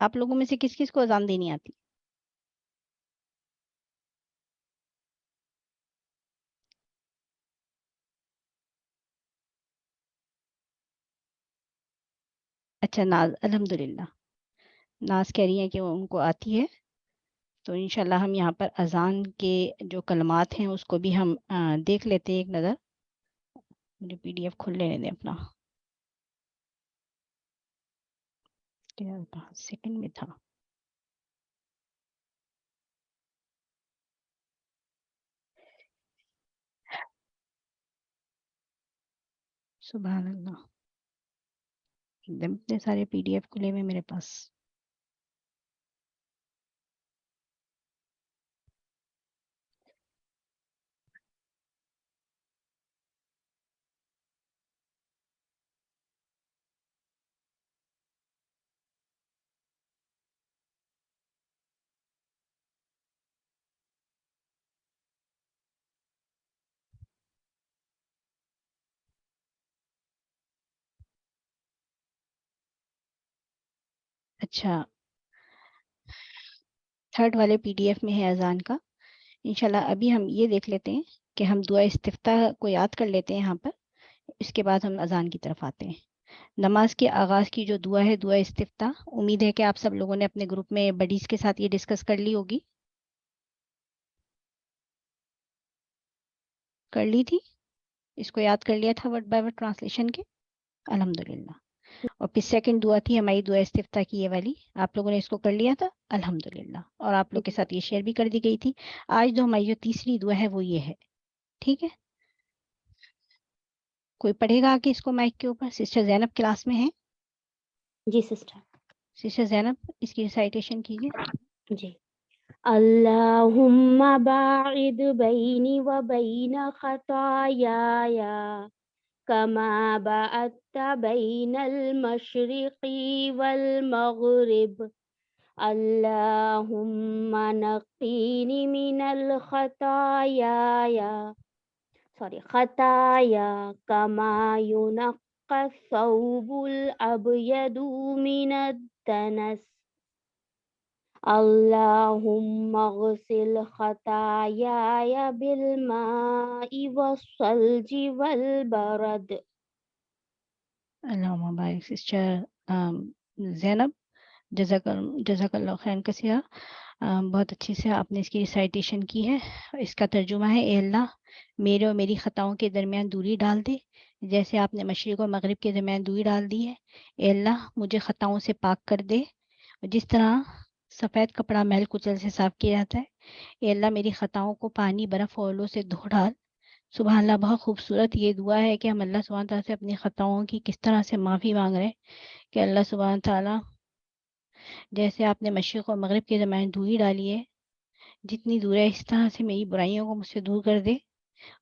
آپ لوگوں میں سے کس کس کو اذان دینی آتی؟ اچھا ناز، الحمدللہ. ناز کہہ رہی ہیں کہ ان کو آتی ہے. تو انشاءاللہ ہم یہاں پر اذان کے جو کلمات ہیں اس کو بھی ہم دیکھ لیتے ہیں ایک نظر. مجھے پی ڈی ایف کھل لینے دیں اپنا. سیکنڈ میں تھا. سبحان اللہ، ایک دم اتنے سارے پی ڈی ایف کھلے ہوئے میرے پاس. اچھا، تھرڈ والے پی ڈی ایف میں ہے اذان کا. انشاءاللہ ابھی ہم یہ دیکھ لیتے ہیں کہ ہم دعا استفتاح کو یاد کر لیتے ہیں یہاں پر. اس کے بعد ہم اذان کی طرف آتے ہیں. نماز کے آغاز کی جو دعا ہے دعا استفتاح، امید ہے کہ آپ سب لوگوں نے اپنے گروپ میں بڈیز کے ساتھ یہ ڈسکس کر لی ہوگی. کر لی تھی؟ اس کو یاد کر لیا تھا ورڈ بائی ورڈ ٹرانسلیشن کے؟ الحمدللہ. اور پھر سیکنڈ دعا تھی ہماری دعا استفتاح کی یہ والی، آپ لوگوں نے اس کو کر لیا تھا الحمدللہ، اور آپ لوگ کے ساتھ یہ شیئر بھی کر دی گئی تھی. آج جو ہماری جو تیسری دعا ہے وہ یہ ہے. ٹھیک ہے، کوئی پڑھے گا کہ اس کو مائک کے اوپر؟ سسٹر زینب کلاس میں ہے؟ جی سسٹر. سسٹر زینب اس کی ریسائٹیشن کیجیے. جی. اللہم باعد بینی و بین خطایای کما باعدت بین المشرق والمغرب. اللہم نقینی من خطایا کما ینقی الثوب الابید من الدنس. اللهم اغسل خطاياي بالماء والثلج والبرد. اللهم بارک سسٹر زینب، جزاک اللہ خیر کثیرا. بہت اچھے سے آپ نے اس کی ریسائٹیشن کی ہے. اس کا ترجمہ ہے: اے اللہ میرے اور میری خطاؤں کے درمیان دوری ڈال دے جیسے آپ نے مشرق اور مغرب کے درمیان دوری ڈال دی ہے. اے اللہ مجھے خطاؤں سے پاک کر دے جس طرح سفید کپڑا میل کچل سے صاف کیا جاتا ہے. اے اللہ میری خطاؤں کو پانی، برف اور اولوں سے دھو ڈال. سبحان اللہ، بہت خوبصورت یہ دعا ہے کہ ہم اللہ سبحانہ تعالیٰ سے اپنی خطاؤں کی کس طرح سے معافی مانگ رہے ہیں کہ اللہ سبحانہ تعالیٰ جیسے آپ نے مشرق اور مغرب کے درمیان دوری ڈالی ہے، جتنی دور ہے اس طرح سے میری برائیوں کو مجھ سے دور کر دے،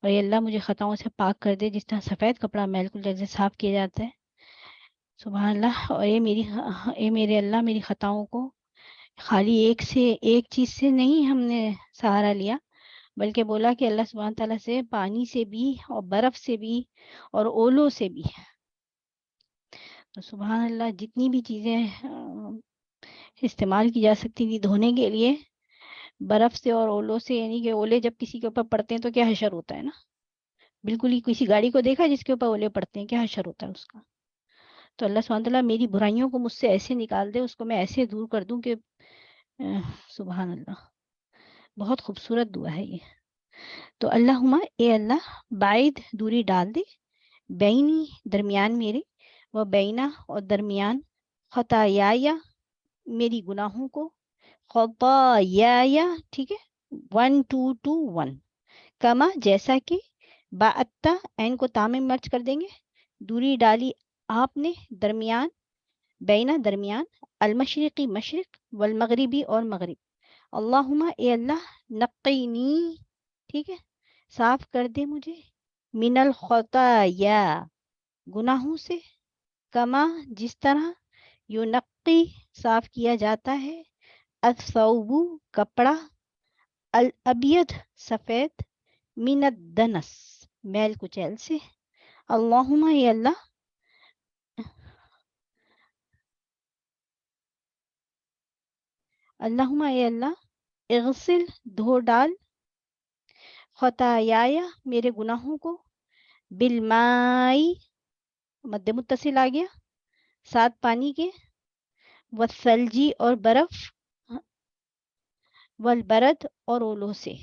اور یہ اللہ مجھے خطاؤں سے پاک کر دے جس طرح سفید کپڑا میل کچل سے صاف کیا جاتا ہے. سبحان اللہ. اور اے میرے اللہ میری خطاؤں کو خالی ایک چیز سے نہیں ہم نے سہارا لیا، بلکہ بولا کہ اللہ سبحانہ تعالیٰ سے پانی سے بھی اور برف سے بھی اور اولوں سے بھی. تو سبحان اللہ، جتنی بھی چیزیں استعمال کی جا سکتی تھی دھونے کے لیے، برف سے اور اولوں سے، یعنی کہ اولے جب کسی کے اوپر پڑتے ہیں تو کیا حشر ہوتا ہے نا، بالکل ہی کسی گاڑی کو دیکھا جس کے اوپر اولے پڑتے ہیں، کیا حشر ہوتا ہے اس کا. تو اللہ سبحانہ تعالیٰ میری برائیوں کو مجھ سے ایسے نکال دے، اس کو میں ایسے دور کر دوں کہ سبحان اللہ. بہت خوبصورت دعا ہے یہ. تو اللہم، اے اللہ، باعد دوری ڈال دے، بینی درمیان میرے، و بینا اور درمیان، خطایا میری گناہوں کو، خطایا ٹھیک ہے 1 2 2 1، کما جیسا کہ، باعتا عین کو تا میں مرچ کر دیں گے، دوری ڈالی آپ نے درمیان، بینا درمیان، المشرقی مشرق، والمغربی اور مغرب. اللہم اے اللہ، نقینی ٹھیک ہے صاف کر دے مجھے، من الخطایا گناہوں سے، کما جس طرح، یونقی صاف کیا جاتا ہے، الثوب کپڑا، الابید سفید، من الدنس میل کچیل سے. اللہم اے اللہ، اللہم اے اللہ، اغسل دھو ڈال، خطایا میرے گناہوں کو، بالمائی مد متصل آ گیا ساتھ پانی کے، والثلجی اور برف، والبرد اور اولوں سے.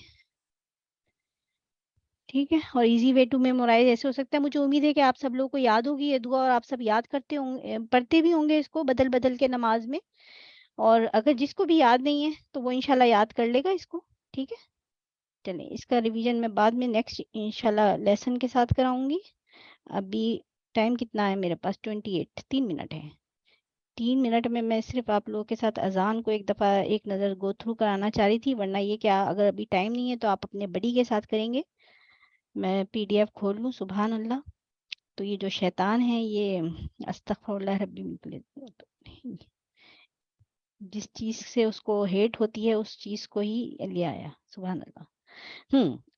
ٹھیک ہے. اور ایزی وے ٹو میمورائز ایسے ہو سکتا ہے، مجھے امید ہے کہ آپ سب لوگوں کو یاد ہوگی یہ دعا، اور آپ سب یاد کرتے ہوں پڑھتے بھی ہوں گے اس کو بدل بدل کے نماز میں. اور اگر جس کو بھی یاد نہیں ہے تو وہ انشاءاللہ یاد کر لے گا اس کو. ٹھیک ہے. چلیں اس کا ریویژن میں بعد میں نیکسٹ انشاءاللہ لیسن کے ساتھ کراؤں گی. ابھی ٹائم کتنا ہے میرے پاس؟ 28، 3 منٹ ہے. 3 منٹ میں صرف آپ لوگوں کے ساتھ اذان کو ایک دفعہ ایک نظر گو تھرو کرانا چاہ رہی تھی، ورنہ یہ کیا اگر ابھی ٹائم نہیں ہے تو آپ اپنے بڑی کے ساتھ کریں گے. میں پی ڈی ایف کھول لوں. سبحان اللہ. تو یہ جو شیطان ہے یہ استغفر اللہ ربی جس چیز سے اس کو ہیٹ ہوتی ہے اس چیز کو ہی لے آیا. سبحان اللہ.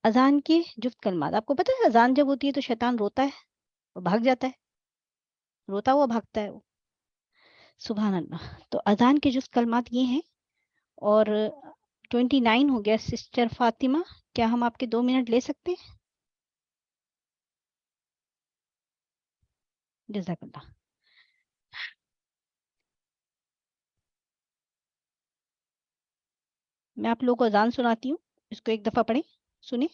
اذان کے جفت کلمات. آپ کو پتہ ہے اذان جب ہوتی ہے تو شیطان روتا ہے، وہ بھاگ جاتا ہے، روتا ہوا بھاگتا ہے وہ. سبحان اللہ. تو اذان کے جفت کلمات یہ ہیں. اور 29 ہو گیا. سسٹر فاطمہ، کیا ہم آپ کے 2 منٹ لے سکتے ہیں؟ جزاک اللہ. میں آپ لوگوں کو اذان سناتی ہوں، اس کو ایک دفعہ پڑھیں، سنیں.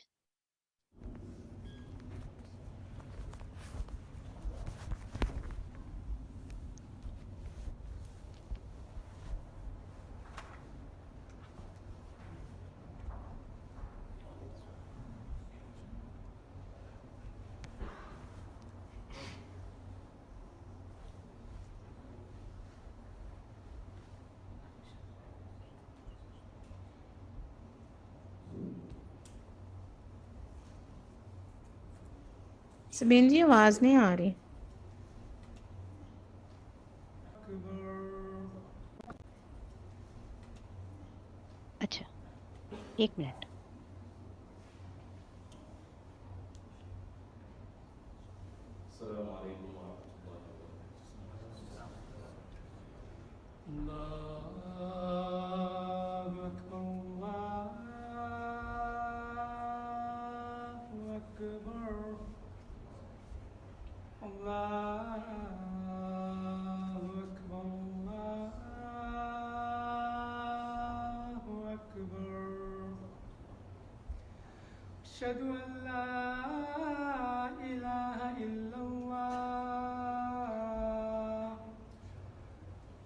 سبین جی آواز نہیں آ رہی. اچھا 1 منٹ. السلام علیکم ورحمۃ اللہ. ، . . . . . . . . . . . . . . . . . . . . . . . . . . . . . . . . . . . . . . . . . . . . . . . . . . . اللہ أشهد أن لا إله إلا الله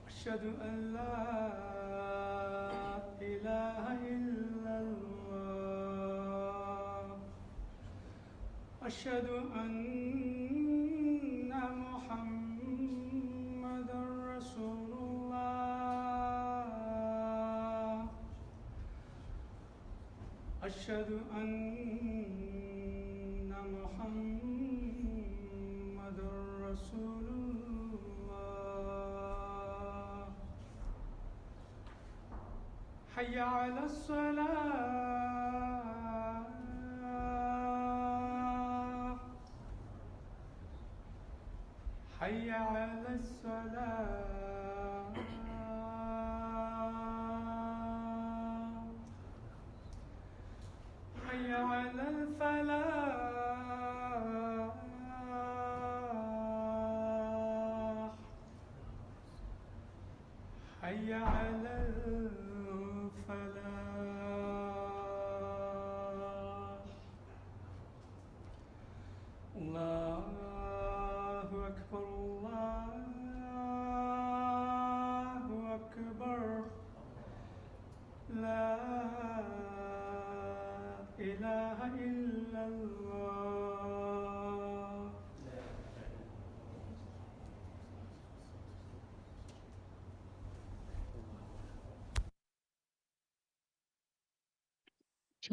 أشهد أن لا إله إلا الله أشهد أن محمدا رسول الله أشهد أن محمدا رسول الله حي على الصلاة حي على الصلاة حي على الفلاح حي على الفلاح الله أكبر الله أكبر لا إله إلا الله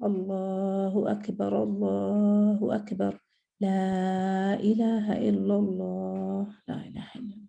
الله أكبر الله أكبر لا إله إلا الله لا إله إلا الله